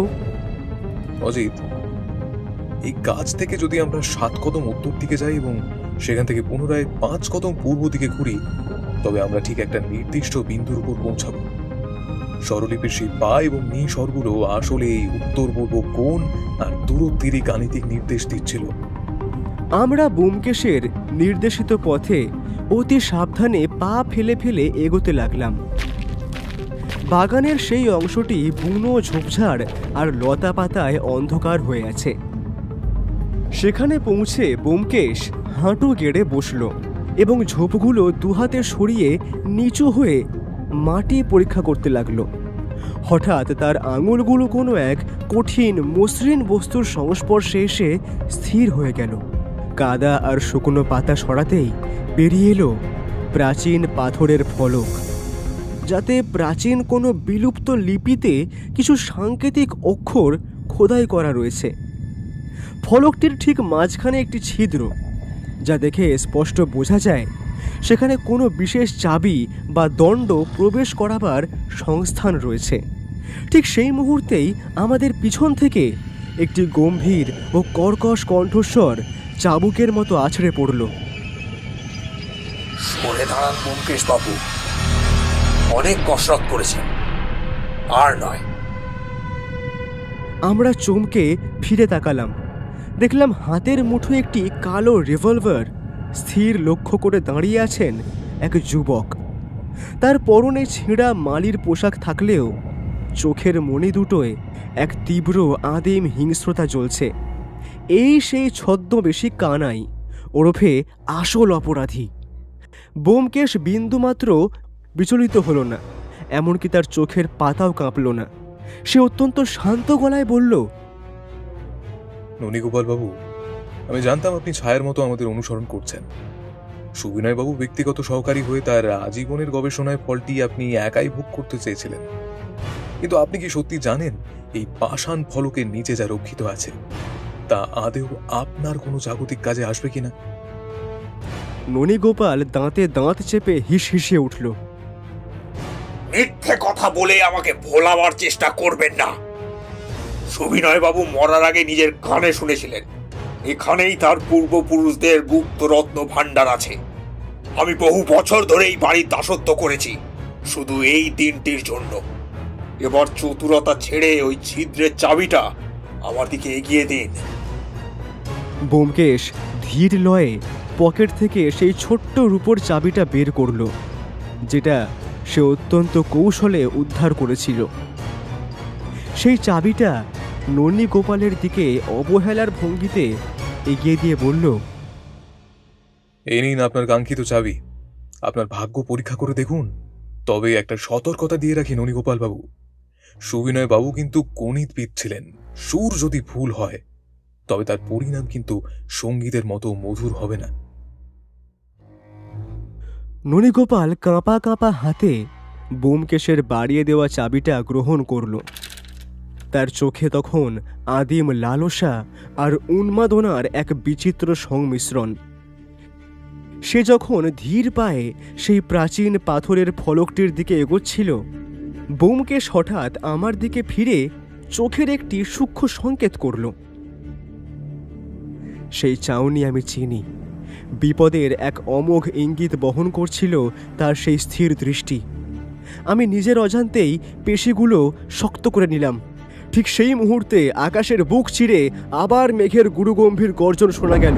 [SPEAKER 3] অজিত, এই গাছ থেকে যদি আমরা 7 কদম উত্তর দিকে যাই এবং সেখান থেকে পুনরায় 5 কদম পূর্ব দিকে ঘুরি, তবে আমরা ঠিক একটা নির্দিষ্ট বিন্দুর উপর পৌঁছাবো। স্বরলিপির সেই পা এবং নি স্বরগুলো আসলে এই উত্তর পূর্ব কোণ আর দূরত্বেরই গাণিতিক নির্দেশ দিচ্ছিল।
[SPEAKER 2] আমরা ব্যোমকেশের নির্দেশিত পথে অতি সাবধানে পা ফেলে ফেলে এগোতে লাগলাম। বাগানের সেই অংশটি বুনো ঝোপঝাড় আর লতা পাতায় অন্ধকার হয়ে আছে। সেখানে পৌঁছে ব্যোমকেশ হাঁটু গেড়ে বসল এবং ঝোপগুলো দুহাতে সরিয়ে নিচু হয়ে মাটি পরীক্ষা করতে লাগলো। হঠাৎ তার আঙুলগুলো কোনো এক কঠিন মসৃণ বস্তুর সংস্পর্শে এসে স্থির হয়ে গেল। কাদা আর শুকনো পাতা সরাতেই বেরিয়ে এলো প্রাচীন পাথরের ফলক, যাতে প্রাচীন কোনো বিলুপ্ত লিপিতে কিছু সাংকেতিক অক্ষর খোদাই করা রয়েছে। ফলকটির ঠিক মাঝখানে একটি ছিদ্র, যা দেখে স্পষ্ট বোঝা যায় সেখানে কোনো বিশেষ চাবি বা দণ্ড প্রবেশ করাবার সংস্থান রয়েছে। ঠিক সেই মুহূর্তেই আমাদের পিছন থেকে একটি গম্ভীর ও কর্কশ কণ্ঠস্বর চাবুকের মতো আছড়ে পড়ল।
[SPEAKER 7] সরে দাঁড়ান ব্যোমকেশ বাবু, অনেক কসরত করেছেন, আর নয়।
[SPEAKER 2] আমরা চমকে ফিরে তাকালাম। দেখলাম হাতের মুঠোয় একটি কালো রিভলভার স্থির লক্ষ্য করে দাঁড়িয়ে আছেন এক যুবক। তার পরনে ছেঁড়া মালির পোশাক থাকলেও চোখের মণি দুটোয় এক তীব্র আদিম হিংস্রতা জ্বলছে। এই সেই ছদ্মবেশী কানাই, ওরফে আসল অপরাধী। ব্যোমকেশ বিন্দুমাত্র বিচলিত হলো না, এমনকি তার চোখের পাতাও কাঁপল না। সে অত্যন্ত শান্ত গলায় বলল,
[SPEAKER 3] ননীগোপাল বাবু, আমি জানতাম আপনি ছায়ার মতো আমাদের অনুসরণ করছেন। সুবিনয় বাবু ব্যক্তিগত সহকারী হয়ে তার আজীবনের গবেষণায় ফলটি আপনি একাই ভোগ করতে চেয়েছিলেন, কিন্তু আপনি কি সত্যি জানেন এই পাষাণ ফলকের নিচে যা রক্ষিত আছে তা আদেও আপনার কোনো জাগতিক কাজে আসবে কিনা?
[SPEAKER 2] ননীগোপাল দাঁতে দাঁত চেপে হিসহিসে উঠল।
[SPEAKER 7] মিথ্যে কথা বলে আমাকে ভোলাবার চেষ্টা করবেন না। সুবিনয় বাবু মরার আগে নিজের কানে শুনেছিলেন এখানেই তার পূর্বপুরুষদের গুপ্ত রত্ন ভাণ্ডার আছে। আমি বহু বছর ধরে এই বাড়ির দাসত্ব করেছি শুধু এই দিনটির জন্য। এবার চতুরতা ছেড়ে ওই ছিদ্রের চাবিটা আমার দিকে এগিয়ে দিন।
[SPEAKER 2] ব্যোমকেশ ধীর লয়ে পকেট থেকে সেই ছোট্ট রূপোর চাবিটা বের করল, যেটা সে অত্যন্ত কৌশলে উদ্ধার করেছিল। সেই চাবিটা ননীগোপালের দিকে অবহেলার ভঙ্গিতে এগিয়ে দিয়ে বলল,
[SPEAKER 3] এই নিন আপনার কাঙ্ক্ষিত চাবি, আপনার ভাগ্য পরীক্ষা করে দেখুন। তবে একটা সতর্কতা দিয়ে রাখি ননীগোপাল বাবু, সুবিনয় বাবু কিন্তু গণিতবিদ ছিলেন। সুর যদি ভুল হয় তবে তার পরিণাম কিন্তু সঙ্গীতের মতো মধুর হবে না।
[SPEAKER 2] ননীগোপাল কাঁপা কাঁপা হাতে ব্যোমকেশের বাড়িয়ে দেওয়া চাবিটা গ্রহণ করল। তার চোখে তখন আদিম লালসা আর উন্মাদনার এক বিচিত্র সংমিশ্রণ। সে যখন ধীর পায়ে সেই প্রাচীন পাথরের ফলকটির দিকে এগোচ্ছিল, ব্যোমকেশ হঠাৎ আমার দিকে ফিরে চোখের একটি সূক্ষ্ম সংকেত করল। সেই চাউনি আমি চিনি। বিপদের এক অমোঘ ইঙ্গিত বহন করছিল তার সেই স্থির দৃষ্টি। আমি নিজের অজান্তেই পেশিগুলো শক্ত করে নিলাম। ঠিক সেই মুহূর্তে আকাশের বুক চিরে আবার মেঘের গুরুগম্ভীর গর্জন শোনা গেল।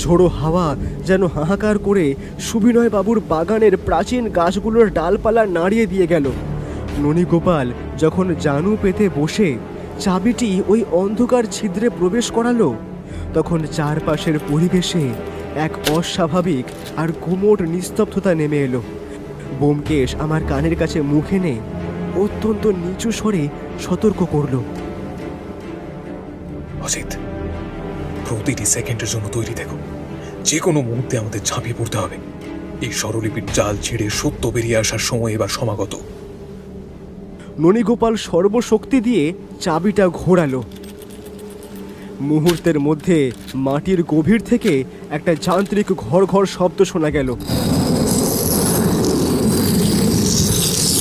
[SPEAKER 2] ঝোড়ো হাওয়া যেন হাহাকার করে সুবিনয় বাবুর বাগানের প্রাচীন গাছগুলোর ডালপালা নাড়িয়ে দিয়ে গেল। ননীগোপাল যখন জানু পেতে বসে চাবিটি ওই অন্ধকার ছিদ্রে প্রবেশ করালো, তখন চারপাশের পরিবেশে এক অস্বাভাবিক আর গুমোট নিস্তব্ধতা নেমে এলো। ব্যোমকেশ আমার কানের কাছে মুখ এনে অত্যন্ত নিচু স্বরে সতর্ক করল।
[SPEAKER 3] অজিত, প্রতিটি সেকেন্ডের জন্য তৈরি থেকো। যে কোনো মুহূর্তে আমাদের ঝাঁপিয়ে পড়তে হবে। এই স্বরলিপির জাল ছেড়ে সত্য বেরিয়ে আসার সময় এবার সমাগত।
[SPEAKER 2] ননীগোপাল সর্বশক্তি দিয়ে চাবিটা ঘোরালো। মুহূর্তের মধ্যে মাটির গভীর থেকে একটা যান্ত্রিক ঘর ঘর শব্দ শোনা গেল,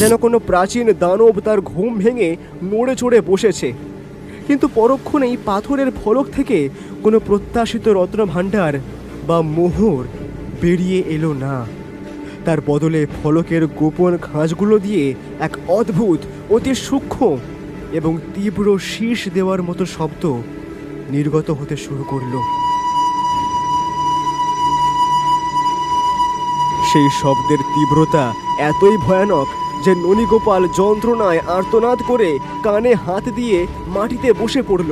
[SPEAKER 2] যেন কোনো প্রাচীন দানব তার ঘুম ভেঙে নড়ে চড়ে বসেছে। কিন্তু পরক্ষণেই পাথরের ফলক থেকে কোনো প্রত্যাশিত রত্নভাণ্ডার বা মোহর বেরিয়ে এলো না। তার বদলে ফলকের গোপন খাঁজগুলো দিয়ে এক অদ্ভুত, অতি সূক্ষ্ম এবং তীব্র শীষ দেওয়ার মতো শব্দ নির্গত হতে শুরু করল। সেই শব্দের তীব্রতা এতই ভয়ানক যে ননীগোপাল যন্ত্রণায় আর্তনাদ করে কানে হাত দিয়ে মাটিতে বসে পড়ল।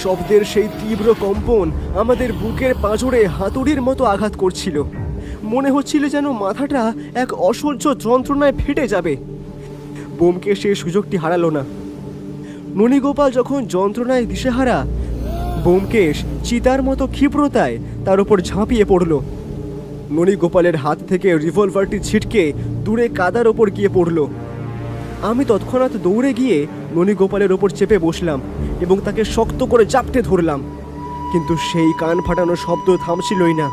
[SPEAKER 2] শব্দের সেই তীব্র কম্পন আমাদের বুকের পাঁজরে হাতুড়ির মতো আঘাত করছিল। মনে হচ্ছিল যেন মাথাটা এক অসহ্য যন্ত্রণায় ফেটে যাবে। ব্যোমকেশ সেই সুযোগটি হারালো না। ননীগোপাল যখন যন্ত্রণায় দিশেহারা, ব্যোমকেশ চিতার মতো ক্ষিপ্রতায় তার উপর ঝাঁপিয়ে পড়ল। ননীগোপালের হাত থেকে রিভলভারটি ছিটকে দূরে কাদার ওপর গিয়ে পড়ল। আমি তৎক্ষণাৎ দৌড়ে গিয়ে ননীগোপালের ওপর চেপে বসলাম এবং তাকে শক্ত করে জাপটে ধরলাম। কিন্তু সেই কান ফাটানো শব্দ থামছিলই না।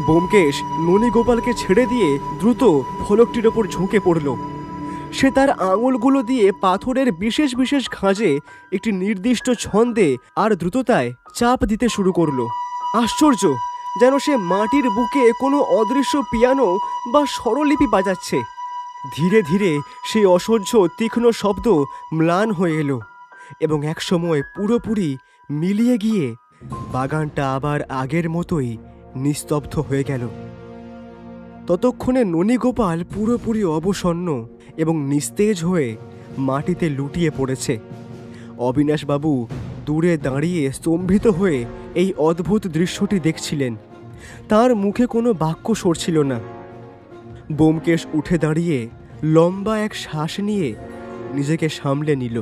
[SPEAKER 2] ব্যোমকেশ ননীগোপালকে ছেড়ে দিয়ে দ্রুত ফলকটির ওপর ঝুঁকে পড়ল। সে তার আঙুলগুলো দিয়ে পাথরের বিশেষ বিশেষ খাঁজে একটি নির্দিষ্ট ছন্দে আর দ্রুততায় চাপ দিতে শুরু করলো। আশ্চর্য, যেন সে মাটির বুকে কোনো অদৃশ্য পিয়ানো বা স্বরলিপি বাজাচ্ছে। ধীরে ধীরে সেই অসহ্য তীক্ষ্ণ শব্দ ম্লান হয়ে এলো এবং একসময় পুরোপুরি মিলিয়ে গিয়ে বাগানটা আবার আগের মতোই নিস্তব্ধ হয়ে গেল। ততক্ষণে ননীগোপাল পুরোপুরি অবসন্ন এবং নিস্তেজ হয়ে মাটিতে লুটিয়ে পড়েছে। অবিনাশবাবু দূরে দাঁড়িয়ে স্তম্ভিত হয়ে এই অদ্ভুত দৃশ্যটি দেখছিলেন। তার মুখে কোনো বাক্য সরছিল না। ব্যোমকেশ উঠে দাঁড়িয়ে লম্বা এক শ্বাস নিয়ে নিজেকে সামলে নিল।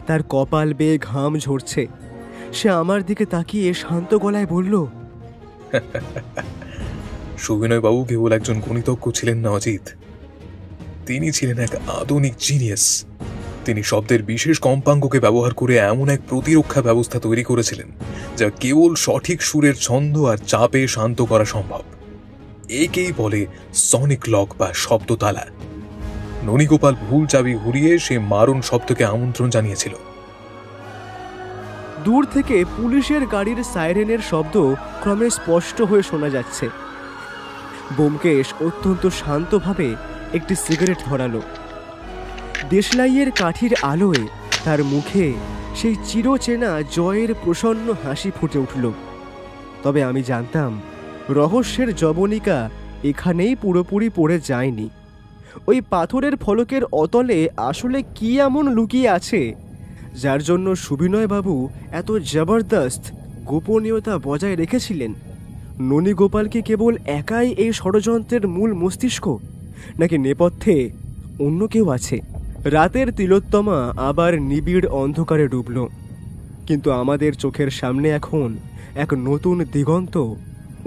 [SPEAKER 2] তার কপাল বেয়ে ঘাম ঝরছে। সে আমার দিকে তাকিয়ে শান্ত গলায় বলল,
[SPEAKER 3] সুবিনয় বাবু কেবল একজন গণিতজ্ঞ ছিলেন না অজিত, তিনি ছিলেন এক আধুনিক জিনিয়াস। তিনি শব্দের বিশেষ কম্পাঙ্ককে ব্যবহার করে এমন এক প্রতিরক্ষা ব্যবস্থা তৈরি করেছিলেন যা কেবল সঠিক সুরের ছন্দ আর চাপে শান্ত করা সম্ভব। একেই বলে সনিক লক বা শব্দতালা। ননীগোপাল ভুল চাবি ঘুরিয়ে সে মারণ শব্দকে আমন্ত্রণ জানিয়েছিল।
[SPEAKER 2] দূর থেকে পুলিশের গাড়ির সাইরেনের শব্দ ক্রমে স্পষ্ট হয়ে শোনা যাচ্ছে। ব্যোমকেশ অত্যন্ত শান্তভাবে একটি সিগারেট ধরালো। দেশলাইয়ের কাঠির আলোয় তার মুখে সেই চিরচেনা জয়ের প্রসন্ন হাসি ফুটে উঠল। তবে আমি জানতাম রহস্যের জবনিকা এখানেই পুরোপুরি পড়ে যায়নি। ওই পাথরের ফলকের অতলে আসলে কি এমন লুকিয়ে আছে যার জন্য সুবিনয়বাবু এত জবরদস্ত গোপনীয়তা বজায় রেখেছিলেন? ননীগোপাল কি কেবল একাই এই ষড়যন্ত্রের মূল মস্তিষ্ক, নাকি নেপথ্যে অন্য কেউ আছে? রাতের তিলোত্তমা আবার নিবিড় অন্ধকারে ডুবল, কিন্তু আমাদের চোখের সামনে এখন এক নতুন দিগন্ত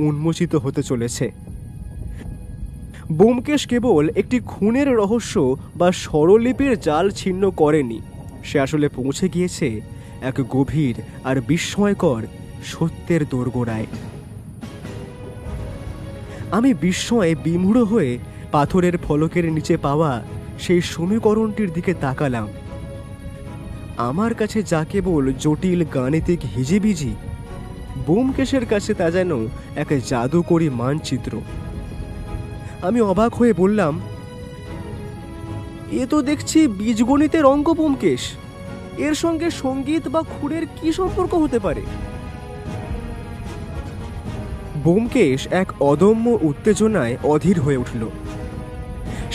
[SPEAKER 2] উন্মোচিত হতে চলেছে। ব্যোমকেশ কেবল একটি খুনের রহস্য বা স্বরলিপির জাল ছিন্ন করেনি, সে আসলে পৌঁছে গিয়েছে এক গভীর আর বিস্ময়কর সত্যের দোরগোড়ায়। আমি বিস্ময়ে বিমূঢ় হয়ে পাথরের ফলকের নিচে পাওয়া সেই সমীকরণটির দিকে তাকালাম। আমার কাছে যা কেবল জটিল গাণিতিক হিজিবিজি, ব্যোমকেশের কাছে তা যেন এক জাদুকরী মানচিত্র। আমি অবাক হয়ে বললাম, এ তো দেখছি বীজগণিতের অঙ্ক ব্যোমকেশ। এর সঙ্গে সঙ্গীত বা খুঁড়ের কি সম্পর্ক হতে পারে? ব্যোমকেশ এক অদম্য উত্তেজনায় অধীর হয়ে উঠল।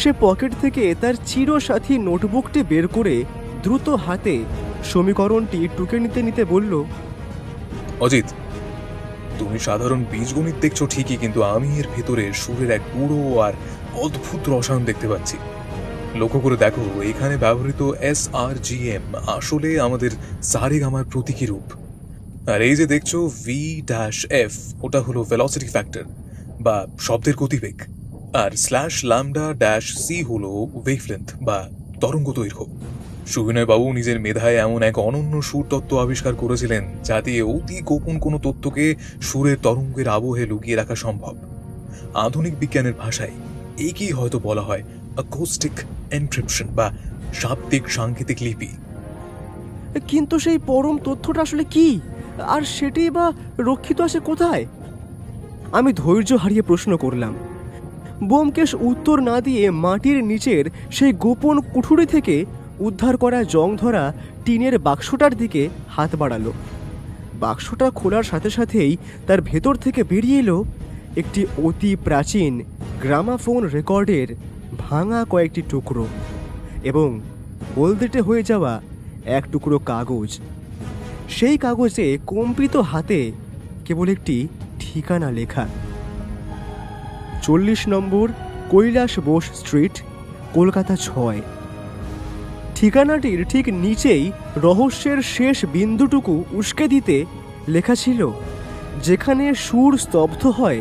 [SPEAKER 2] সে পকেট থেকে তার চিরসাথী নোটবুকটি বের করে দ্রুত হাতে সমীকরণটি টুকে নিতে নিতে বলল,
[SPEAKER 3] অজিত, তুমি সাধারণ বীজগণিত দেখছো ঠিকই, কিন্তু আমি এর ভেতরে সুরের এক পুরো আর অদ্ভুত রসায়ন দেখতে পাচ্ছি। লক্ষ্য করে দেখো, এখানে ব্যবহৃত SRGM আসলে আমাদের সারেগামার প্রতীকী রূপ। আর এই যে দেখছো V-F, ওটা হলো ভেলোসিটি ফ্যাক্টর বা শব্দের গতিবেগ। আর /λ-C হলো ওয়েভলেন্থ বা তরঙ্গ দৈর্ঘ্য। সুবিনয় বাবু নিজের মেধায় এমন এক অনন্য সুর তত্ত্ব আবিষ্কার করেছিলেন যা দিয়ে অতি গোপন কোনো তথ্যকে সুরের তরঙ্গের আবহে লুকিয়ে রাখা সম্ভব। আধুনিক বিজ্ঞানের ভাষায় একেই হয়তো বলা হয় অ্যাকোস্টিক এনক্রিপশন বা শাব্দিক সাংকেতিক লিপি।
[SPEAKER 2] কিন্তু সেই পরম তথ্যটা আসলে কি, আর সেটি বা রক্ষিত আছে কোথায়? আমি ধৈর্য হারিয়ে প্রশ্ন করলাম। ব্যোমকেশ উত্তর না দিয়ে মাটির নিচের সেই গোপন কুঠুরি থেকে উদ্ধার করা জং ধরা টিনের বাক্সটার দিকে হাত বাড়ালো। বাক্সটা খোলার সাথে সাথেই তার ভেতর থেকে বেরিয়ে এলো একটি অতি প্রাচীন গ্রামাফোন রেকর্ডের ভাঙা কয়েকটি টুকরো এবং হলদেটে হয়ে যাওয়া এক টুকরো কাগজ। সেই কাগজে কম্পিত হাতে কেবল একটি ঠিকানা লেখা, 40 নম্বর কৈলাস বোস স্ট্রিট, কলকাতা 6। ঠিকানাটির ঠিক নিচেই রহস্যের শেষ বিন্দুটুকু উস্কে দিতে লেখা ছিল, যেখানে সুর স্তব্ধ হয়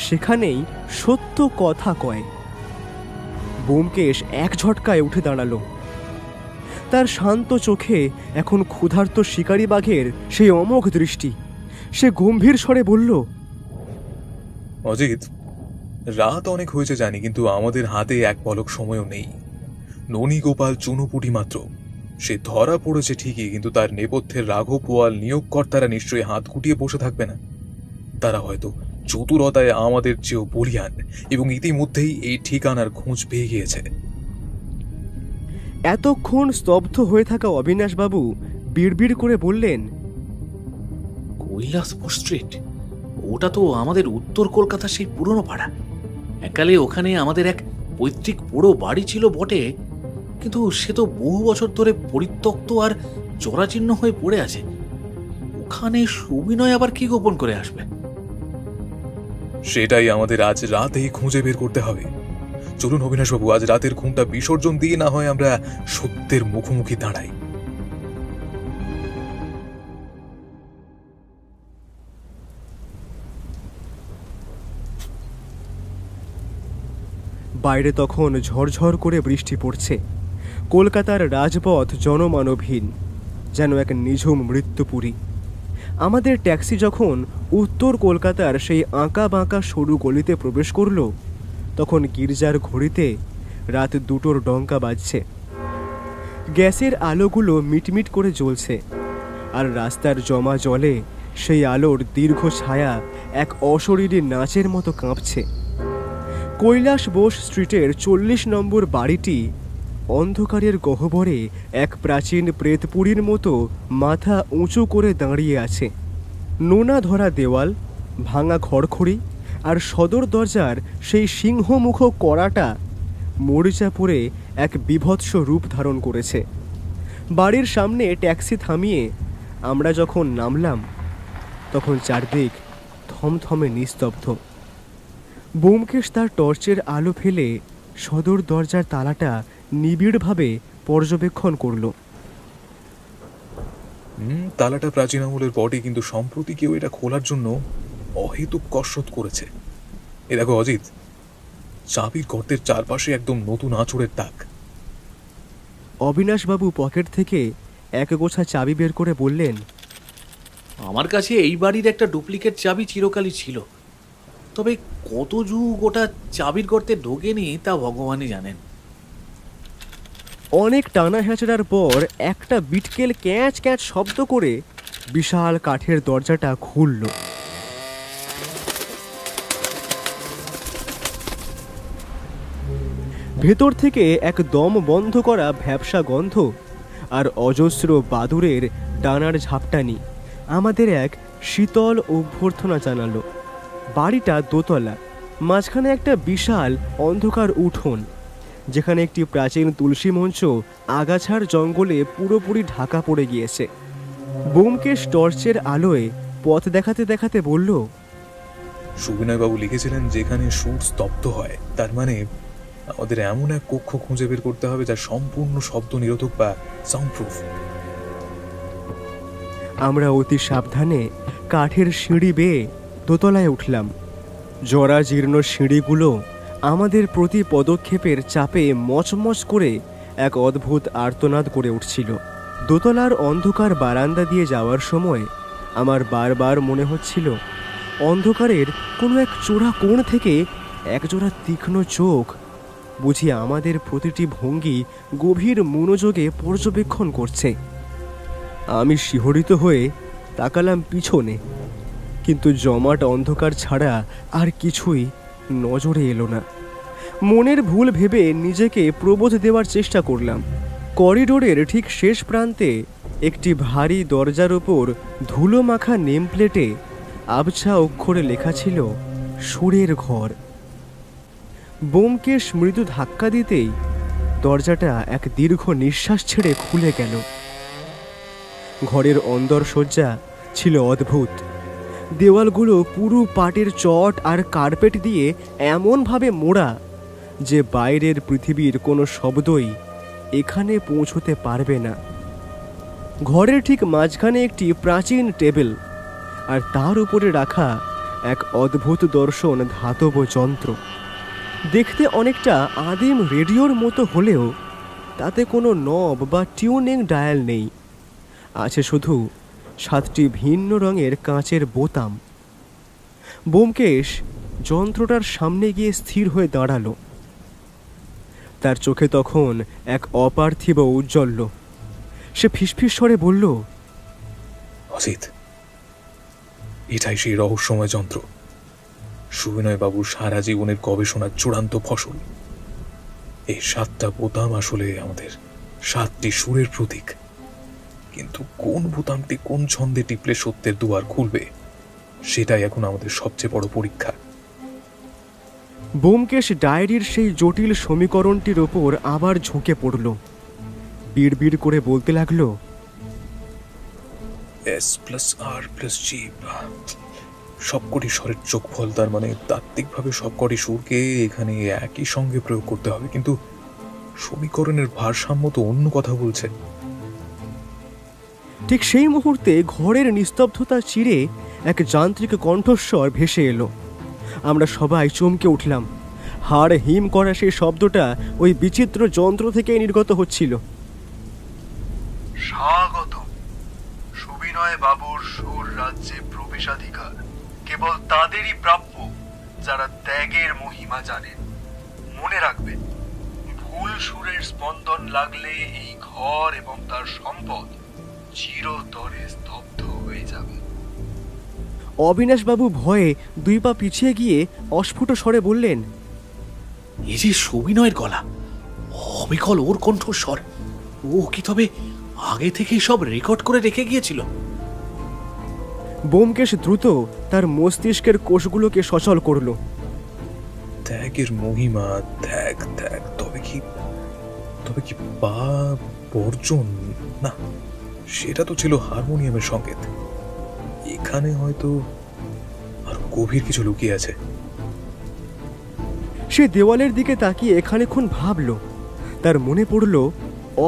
[SPEAKER 2] সেখানেই সত্য কথা কয়। ব্যোমকেশ এক ঝটকায় উঠে দাঁড়ালো। তার শান্ত চোখে এখন ক্ষুধার্ত শিকারী বাঘের সেই অমোঘ দৃষ্টি। সে গম্ভীর স্বরে বলল,
[SPEAKER 3] অজিত, রাত অনেক হয়েছে জানি, কিন্তু আমাদের হাতে এক পলক সময়ও নেই। ননী গোপাল চুনোপুটি মাত্র। সে ধরা পড়েছে ঠিকই, কিন্তু তার নেপথ্যের রাঘব পোয়াল নিয়োগকর্তারা নিশ্চয়ই হাত গুটিয়ে বসে থাকবে না। তারা হয়তো চতুরতায় আমাদের চেয়েও বলিয়ান এবং ইতিমধ্যেই এই ঠিকানার খোঁজ পেয়ে গিয়েছে।
[SPEAKER 2] এতক্ষণ স্তব্ধ হয়ে থাকা অবিনাশবাবু বিড়বিড় করে বললেন,
[SPEAKER 6] কৈলাসপুর স্ট্রিট, ওটা তো আমাদের উত্তর কলকাতার সেই পুরনো পাড়া। এককালে ওখানে আমাদের এক পৈতৃক পুরো বাড়ি ছিল বটে, কিন্তু সে তো বহু বছর ধরে পরিত্যক্ত আর জরাজীর্ণ হয়ে পড়ে আছে। ওখানে সুবিনয় আবার কি গোপন করে আসবে?
[SPEAKER 3] সেটাই আমাদের আজ রাতেই খুঁজে বের করতে হবে। চলুন অবিনাশবাবু, আজ রাতের ঘুমটা বিসর্জন দিয়ে না হয় আমরা সত্যের মুখোমুখি দাঁড়াই।
[SPEAKER 2] বাইরে তখন ঝরঝর করে বৃষ্টি পড়ছে। কলকাতার রাজপথ জনমানবহীন, যেন এক নিঝুম মৃত্যুপুরী। আমাদের ট্যাক্সি যখন উত্তর কলকাতার সেই আঁকা বাঁকা সরু গলিতে প্রবেশ করল, তখন গির্জার ঘড়িতে রাত 2টোর ডঙ্কা বাজছে। গ্যাসের আলোগুলো মিটমিট করে জ্বলছে, আর রাস্তার জমা জলে সেই আলোর দীর্ঘ ছায়া এক অশরীরী নাচের মতো কাঁপছে। কৈলাস বোস স্ট্রিটের 40 নম্বর বাড়িটি অন্ধকারের গহ্বরে এক প্রাচীন প্রেতপুরীর মতো মাথা উঁচু করে দাঁড়িয়ে আছে। নোনা ধরা দেওয়াল, ভাঙা খড়খড়ি আর সদর দরজার সেই সিংহমুখ কড়াটা মরিচা পড়ে এক বীভৎস রূপ ধারণ করেছে। বাড়ির সামনে ট্যাক্সি থামিয়ে আমরা যখন নামলাম, তখন চারদিক থমথমে নিস্তব্ধ। ব্যোমকেশ তার টর্চের আলো ফেলে সদর দরজার তালাটা নিবিড়ভাবে পর্যবেক্ষণ করল।
[SPEAKER 3] তালাটা প্রাচীন আমলের বটে, কিন্তু সম্প্রতি কেউ এটা খোলার জন্য অহেতুক কসরত করেছে। এ দেখো অজিত, চাবির গর্তের চারপাশে একদম নতুন আঁচড়ের দাগ।
[SPEAKER 2] অবিনাশবাবু পকেট থেকে এক গোছা চাবি বের করে বললেন,
[SPEAKER 6] আমার কাছে এই বাড়ির একটা ডুপ্লিকেট চাবি চিরকালই ছিল, তবে কত যুগ ওটা চাবির গর্তে ঢোকেনি তা ভগবানই জানেন।
[SPEAKER 2] অনেক টানা হ্যাঁচড়ার পর একটা বিটকেল ক্যাঁচ ক্যাঁচ শব্দ করে বিশাল কাঠের দরজাটা খুলল। ভেতর থেকে এক দম বন্ধ করা ভ্যাপসা গন্ধ আর অজস্র বাদুড়ের ডানার ঝাপটানি আমাদের এক শীতল অভ্যর্থনা জানালো। বাড়িটা দোতলা, মাঝখানে একটা বিশাল অন্ধকার উঠোন, যেখানে একটি প্রাচীন তুলসী মঞ্চ আগাছার জঙ্গলে পুরোপুরি ঢাকা পড়ে গিয়েছে। ব্যোমকেশ টর্চের আলোয় পথ দেখাতে দেখাতে বলল,
[SPEAKER 3] সুবিনয়বাবু লিখেছিলেন যেখানে সুর স্তব্ধ হয়, তার মানে আমাদের এমন এক কক্ষ খুঁজে বের করতে হবে যা সম্পূর্ণ শব্দ নিরোধক বা সাউন্ডপ্রুফ।
[SPEAKER 2] আমরা অতি সাবধানে কাঠের সিঁড়ি বেয়ে দোতলায় উঠলাম। জরাজীর্ণ সিঁড়িগুলো আমাদের প্রতি পদক্ষেপের চাপে মচমচ করে এক অদ্ভুত আর্তনাদ করে উঠছিল। দোতলার অন্ধকার বারান্দা দিয়ে যাওয়ার সময় আমার বারবার মনে হচ্ছিল অন্ধকারের কোনো এক চোরা কোণ থেকে একজোড়া তীক্ষ্ণ চোখ বুঝি আমাদের প্রতিটি ভঙ্গি গভীর মনোযোগে পর্যবেক্ষণ করছে। আমি শিহরিত হয়ে তাকালাম পিছনে, কিন্তু জমাট অন্ধকার ছাড়া আর কিছুই নজরে এলো না। মনের ভুল ভেবে নিজেকে প্রবোধ দেওয়ার চেষ্টা করলাম। করিডোরের ঠিক শেষ প্রান্তে একটি ভারী দরজার ওপর ধুলো মাখা নেম প্লেটে আবছা অক্ষরে লেখা ছিল সুরের ঘর। ব্যোমকেশ মৃদু ধাক্কা দিতেই দরজাটা এক দীর্ঘ নিঃশ্বাস ছেড়ে খুলে গেল। ঘরের অন্দরসজ্জা ছিল অদ্ভুত। দেওয়ালগুলো পুরো পাটের চট আর কার্পেট দিয়ে এমনভাবে মোড়া যে বাইরের পৃথিবীর কোনো শব্দই এখানে পৌঁছতে পারবে না। ঘরের ঠিক মাঝখানে একটি প্রাচীন টেবিল, আর তার উপরে রাখা এক অদ্ভুত দর্শন ধাতব যন্ত্র। দেখতে অনেকটা আদিম রেডিওর মতো হলেও তাতে কোনো নব বা টিউনিং ডায়াল নেই। আছে শুধু 7টি ভিন্ন রঙের কাঁচের বোতাম। ব্যোমকেশ যন্ত্রটার সামনে গিয়ে স্থির হয়ে দাঁড়ালো। তার চোখে তখন এক অপার্থিব ঔজ্জ্বল্য। সে ফিসফিস স্বরে বলল,
[SPEAKER 3] অজিত, এটাই সেই রহস্যময় যন্ত্র, সুবিনয়বাবুর সারা জীবনের গবেষণার চূড়ান্ত ফসল। এই 7টা বোতাম আসলে আমাদের 7টি সুরের প্রতীক, কিন্তু কোন বোতামটি কোন ছন্দে টিপলে সত্যের দুয়ার খুলবে সেটাই এখন আমাদের সবচেয়ে বড় পরীক্ষা।
[SPEAKER 2] ব্যোমকেশ ডায়েরির সেই জটিল সমীকরণটির ওপর আবার ঝুঁকে পড়ল। বিড়বিড় করে বলতে লাগলো,
[SPEAKER 3] S+R+G, সবকটি স্বরের যোগফল, তার মানে তাত্ত্বিকভাবে সবকটি সুরকে এখানে একই সঙ্গে প্রয়োগ করতে হবে, কিন্তু সমীকরণের ভারসাম্য তো অন্য কথা বলছে।
[SPEAKER 2] ঠিক সেই মুহূর্তে ঘরের নিস্তব্ধতা চিরে এক যান্ত্রিক কণ্ঠস্বর ভেসে এলো। আমরা সবাই চমকে উঠলাম। হাড় হিম করা সেই শব্দটা ওই বিচিত্র যন্ত্র থেকে নির্গত হচ্ছিল।
[SPEAKER 8] স্বাগত। সুবিনয় বাবুর সুর রাজ্যে প্রবেশাধিকার কেবল তাদেরই প্রাপ্য যারা ত্যাগের মহিমা জানেন। মনে রাখবেন, ভুল সুরের স্পন্দন লাগলে এই ঘর এবং তার সম্পদ চিরতরে স্তব্ধ হয়ে যাবে।
[SPEAKER 2] অবিনাশবাবু ভয়ে 2 পা পিছিয়ে গিয়ে অস্ফুট স্বরে বললেন,
[SPEAKER 6] এই যে সুবিনয়ের গলা, অবিকল ওর কণ্ঠস্বর। ও কি তবে আগে থেকেই সব রেকর্ড করে রেখে গিয়েছিল?
[SPEAKER 2] ব্যোমকেশ দ্রুত তার মস্তিষ্কের কোষগুলোকে সচল করল।
[SPEAKER 3] ত্যাগের মহিমা, ত্যাগ ত্যাগ, তবে কি পা বর্জন? না, সেটা তো ছিল হারমোনিয়ামের সংকেত। এখানে হয়তো আর গভীর কিছু লুকিয়ে আছে।
[SPEAKER 2] সে দেওয়ালের দিকে তাকিয়ে খানিকক্ষণ ভাবল। তার মনে পড়ল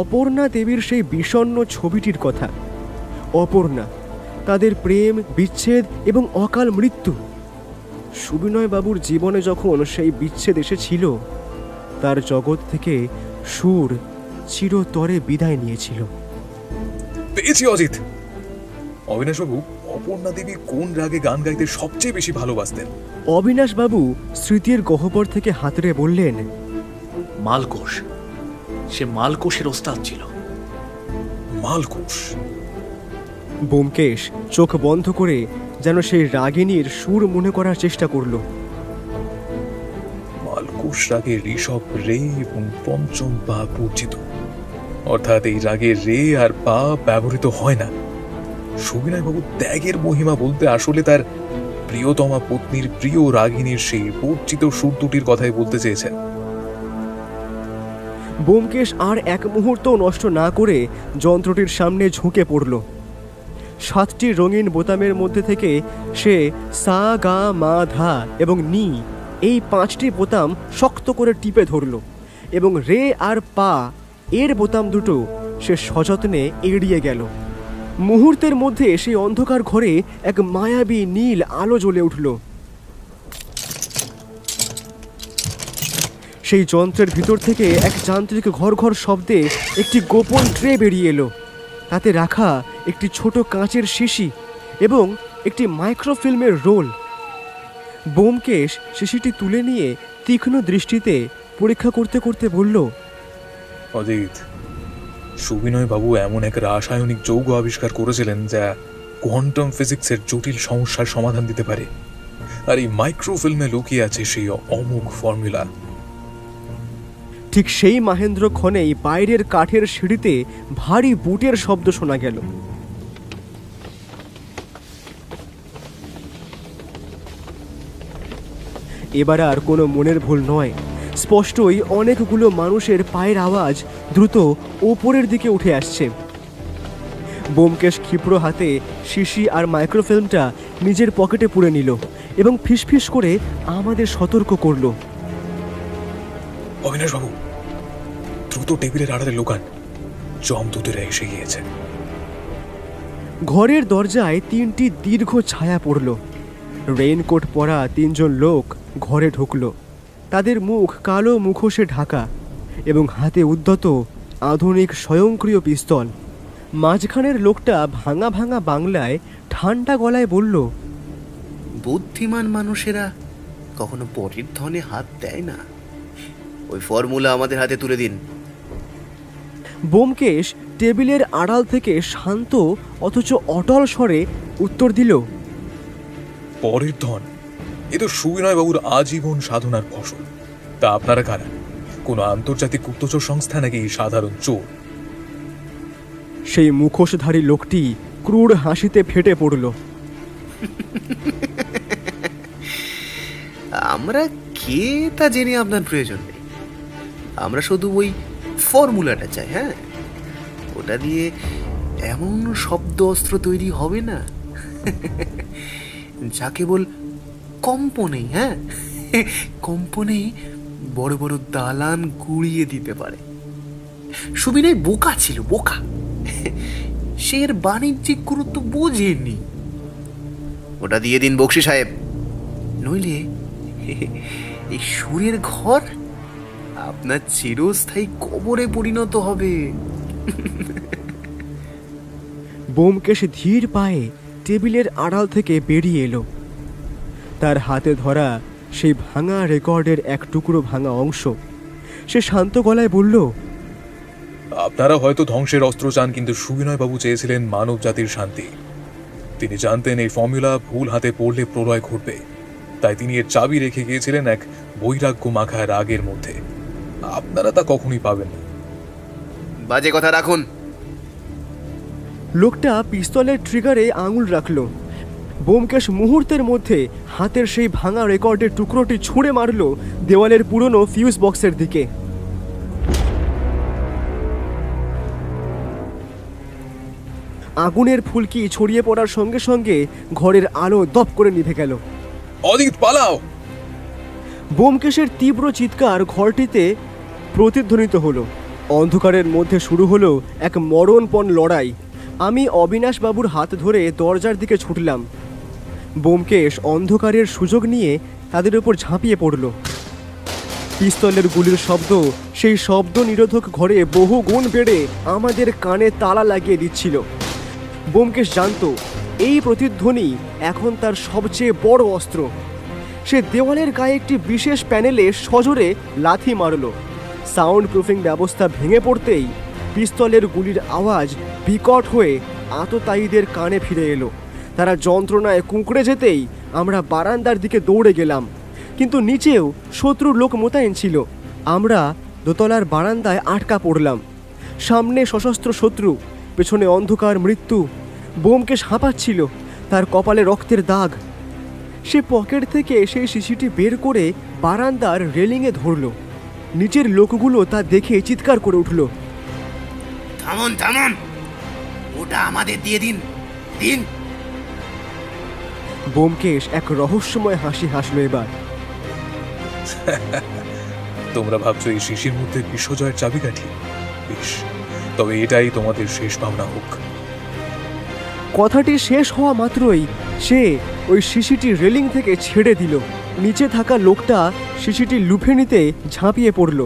[SPEAKER 2] অপর্ণা দেবীর সেই বিষণ্ণ ছবিটির কথা। অপর্ণা, তাদের প্রেম, বিচ্ছেদ এবং অকাল মৃত্যু। সুবিনয় বাবুর জীবনে যখন সেই বিচ্ছেদ এসেছিল, তার জগৎ থেকে সুর চিরতরে বিদায় নিয়েছিল।
[SPEAKER 3] পেয়েছি অজিত। অবিনাশবাবু, অপর্ণা দেবী কোন রাগে গান গাইতে সবচেয়ে বেশি ভালোবাসতেন?
[SPEAKER 2] অবিনাশবাবু স্মৃতির গহ্বর থেকে হাতড়ে বললেন,
[SPEAKER 6] মালকোষ। সে মালকোষের ওস্তাদ ছিল।
[SPEAKER 3] মালকোষ?
[SPEAKER 2] ব্যোমকেশ চোখ বন্ধ করে যেন সেই রাগিনীর সুর মনে করার চেষ্টা করল।
[SPEAKER 3] মুখোশ রাগে ঋষভ রে এবং পঞ্চম পা পূজিত, অর্থাৎ এই রাগে রে আর পা ব্যবহৃত হয় না। সুবিনয় বাবু ত্যাগের মহিমা বলতে আসলে তার প্রিয়তমা পত্নীর প্রিয় রাগিনীর সেই পূজিত সুর দুটির কথাই বলতে চেয়েছেন।
[SPEAKER 2] ব্যোমকেশ আর এক মুহূর্ত নষ্ট না করে যন্ত্রটির সামনে ঝুঁকে পড়ল। 7টি রঙিন বোতামের মধ্যে থেকে সে সা গা মা ধা এবং নি এই 5টি বোতাম শক্ত করে টিপে ধরল এবং রে আর পা এর বোতাম দুটো সে সযত্নে এড়িয়ে গেল। মুহূর্তের মধ্যে সেই অন্ধকার ঘরে এক মায়াবী নীল আলো জ্বলে উঠল। সেই যন্ত্রের ভিতর থেকে এক যান্ত্রিক ঘর ঘর শব্দে একটি গোপন ট্রে বেরিয়ে এলো। তাতে রাখা একটি ছোট কাঁচের শিশি এবং একটি মাইক্রোফিল্মের রোল। ব্যোমকেশ শিশিটি তুলে নিয়ে তীক্ষ্ণ দৃষ্টিতে পরীক্ষা করতে করতে বলল,
[SPEAKER 3] অজিত, সুবিনয় বাবু এমন এক রাসায়নিক যৌগ আবিষ্কার করেছিলেন যা কোয়ান্টাম ফিজিক্সের জটিল সমস্যার সমাধান দিতে পারে, আর এই মাইক্রোফিল্মে লুকিয়ে আছে সেই অমোঘ ফর্মুলা।
[SPEAKER 2] ঠিক সেই মাহেন্দ্র ক্ষণেই বাইরের কাঠের সিঁড়িতে ভারী বুটের শব্দ শোনা গেল। এবার আর কোনো মনের ভুল নয়, স্পষ্টই অনেকগুলো মানুষের পায়ের আওয়াজ দ্রুত ওপরের দিকে উঠে আসছে। ব্যোমকেশ ক্ষিপ্র হাতে শিশি আর মাইক্রোফিল্মটা নিজের পকেটে পুরে নিল এবং ফিসফিস করে আমাদের সতর্ক করল।
[SPEAKER 3] অবিনাশ বাবু, দ্রুত টেবিলের আড়ালে লুকান, যমদূতেরা এসে গিয়েছে।
[SPEAKER 2] ঘরের দরজায় 3টি দীর্ঘ ছায়া পড়ল। রেইনকোট পরা 3 জন লোক ঘরে ঢুকল। তাদের মুখ কালো মুখোশে ঢাকা এবং হাতে উদ্যত আধুনিক স্বয়ংক্রিয় পিস্তল। মাঝখানের লোকটা ভাঙা ভাঙা বাংলায় ঠান্ডা গলায় বলল,
[SPEAKER 9] বুদ্ধিমান মানুষেরা কখনো পরের ধনে হাত দেয় না। ওই ফর্মুলা আমাদের হাতে তুলে দিন।
[SPEAKER 2] ব্যোমকেশ টেবিলের আড়াল থেকে শান্ত অথচ অটল স্বরে উত্তর দিল,
[SPEAKER 3] পরের ধন? এ তো সুবিনয় বাবুর আজীবন সাধনার ফসল। তা আপনারা কারা? কোনো আন্তর্জাতিক গুপ্তচর সংস্থা নাকি সাধারণ চোর?
[SPEAKER 2] সেই মুখোশধারী লোকটি ক্রূর হাসিতে ফেটে পড়ল।
[SPEAKER 9] আমরা কে তা জেনে আপনার প্রয়োজন নেই। আমরা শুধু ওই ফর্মুলাটা চাই। হ্যাঁ, ওটা দিয়ে এমন শব্দ অস্ত্র তৈরি হবে না যা কেবল কম্পনেই, হ্যাঁ কম্পনেই বড় বড় দালান গুড়িয়ে দিতে পারে। সুবিনয় বোকা ছিল, বোকা। সে এর বাণিজ্যিক গুরুত্ব বোঝেনি। ওটা দিয়ে দিন বক্সি সাহেব, নইলে এই সুরের ঘর আপনার চিরস্থায়ী কবরে পরিণত হবে।
[SPEAKER 2] ব্যোমকেশ ধীর পায়ে টেবিলের আড়াল থেকে বেরিয়ে এলো। তার হাতে ধরা সেই ভাঙা রেকর্ডের এক টুকরো ভাঙা অংশ। সে শান্ত গলায় বলল,
[SPEAKER 3] আপনারা হয়তো ধ্বংসের অস্ত্র চান, কিন্তু সুবিনয় বাবু চেয়েছিলেন মানব জাতির শান্তি। তিনি জানতেন এই ফর্মুলা ভুল হাতে পড়লে প্রলয় ঘটবে, তাই তিনি এর চাবি রেখে গিয়েছিলেন এক বৈরাগ্য মাখা রাগের মধ্যে। আপনারা তা কখনোই পাবেন না।
[SPEAKER 9] বাজে কথা রাখুন।
[SPEAKER 2] লোকটা পিস্তলের ট্রিগারে আঙুল রাখল। ব্যোমকেশ মুহূর্তের মধ্যে হাতের সেই ভাঙা রেকর্ডের টুকরোটি ছুঁড়ে মারল দেওয়ালের পুরনো ফিউজ বক্সের দিকে। আগুনের ফুলকি ছড়িয়ে পড়ার সঙ্গে সঙ্গে ঘরের আলো দপ করে নিভে গেল।
[SPEAKER 3] অজিত, পালাও!
[SPEAKER 2] ব্যোমকেশের তীব্র চিৎকার ঘরটিতে প্রতিধ্বনিত হলো। অন্ধকারের মধ্যে শুরু হলো এক মরণপণ লড়াই। আমি অবিনাশ বাবুর হাত ধরে দরজার দিকে ছুটলাম। ব্যোমকেশ অন্ধকারের সুযোগ নিয়ে তাদের উপর ঝাঁপিয়ে পড়ল। পিস্তলের গুলির শব্দ সেই শব্দ নিরোধক ঘরে বহু গুণ বেড়ে আমাদের কানে তালা লাগিয়ে দিচ্ছিল। ব্যোমকেশ জানত এই প্রতিধ্বনি এখন তার সবচেয়ে বড় অস্ত্র। সে দেওয়ালের গায়ে একটি বিশেষ প্যানেলে সজোরে লাথি মারল। সাউন্ড প্রুফিং ব্যবস্থা ভেঙে পড়তেই পিস্তলের গুলির আওয়াজ বিকট হয়ে আততায়ীদের কানে ফিরে এলো। তারা যন্ত্রণায় কুঁকড়ে যেতেই আমরা বারান্দার দিকে দৌড়ে গেলাম। কিন্তু নিচেও শত্রুর লোক মোতায়েন ছিল। আমরা দোতলার বারান্দায় আটকা পড়লাম। সামনে সশস্ত্র শত্রু, পেছনে অন্ধকার মৃত্যু। বোমকেশ হাঁপাচ্ছিল, তার কপালে রক্তের দাগ। সে পকেট থেকে সেই শিশিটি বের করে বারান্দার রেলিংয়ে ধরল। নিচের লোকগুলো তা দেখে চিৎকার করে উঠল।
[SPEAKER 9] থামুন থামুন, ওটা আমাদের দিয়ে দিন দিন।
[SPEAKER 2] বোমকেশ এক রহস্যময় হাসি হাসল এবার।
[SPEAKER 3] তোমরা ভাবছো এই শিশির মধ্যে বিশ্বজয়ের চাবিকাঠি? বেশ, তবে এটাই তোমাদের শেষ ভাবনা হোক।
[SPEAKER 2] কথাটি শেষ হওয়া মাত্রই সে ওই শিশিটি রেলিং থেকে ছেড়ে দিল। নিচে থাকা লোকটা শিশিটি লুফে নিতে ঝাঁপিয়ে পড়ল,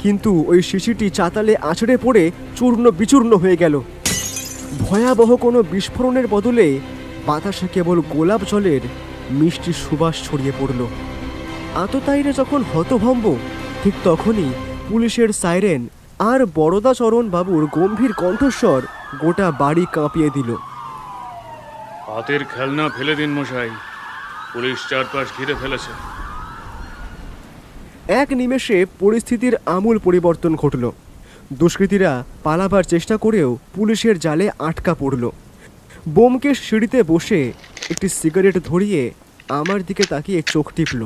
[SPEAKER 2] কিন্তু ওই শিশিটি চাতালে আছড়ে পড়ে চূর্ণ বিচূর্ণ হয়ে গেল। ভয়াবহ কোনো বিস্ফোরণের বদলে বাতাসে কেবল গোলাপ জলের মিষ্টি সুবাস ছড়িয়ে পড়ল। আততায়ীরা যখন হতভম্ব, ঠিক তখনই পুলিশের সাইরেন আর বরদাচরণ বাবুর গম্ভীর কণ্ঠস্বর গোটা বাড়ি কাঁপিয়ে দিল।
[SPEAKER 6] হাতের খেলনা ফেলে দিন মশাই, পুলিশ চারপাশ ঘিরে ফেলেছে।
[SPEAKER 2] এক নিমেষে পরিস্থিতির আমূল পরিবর্তন ঘটল। দুষ্কৃতীরা পালাবার চেষ্টা করেও পুলিশের জালে আটকা পড়ল। বোমকেশ সিঁড়িতে বসে একটি সিগারেট ধরিয়ে আমার দিকে তাকিয়ে চোখ টিপল।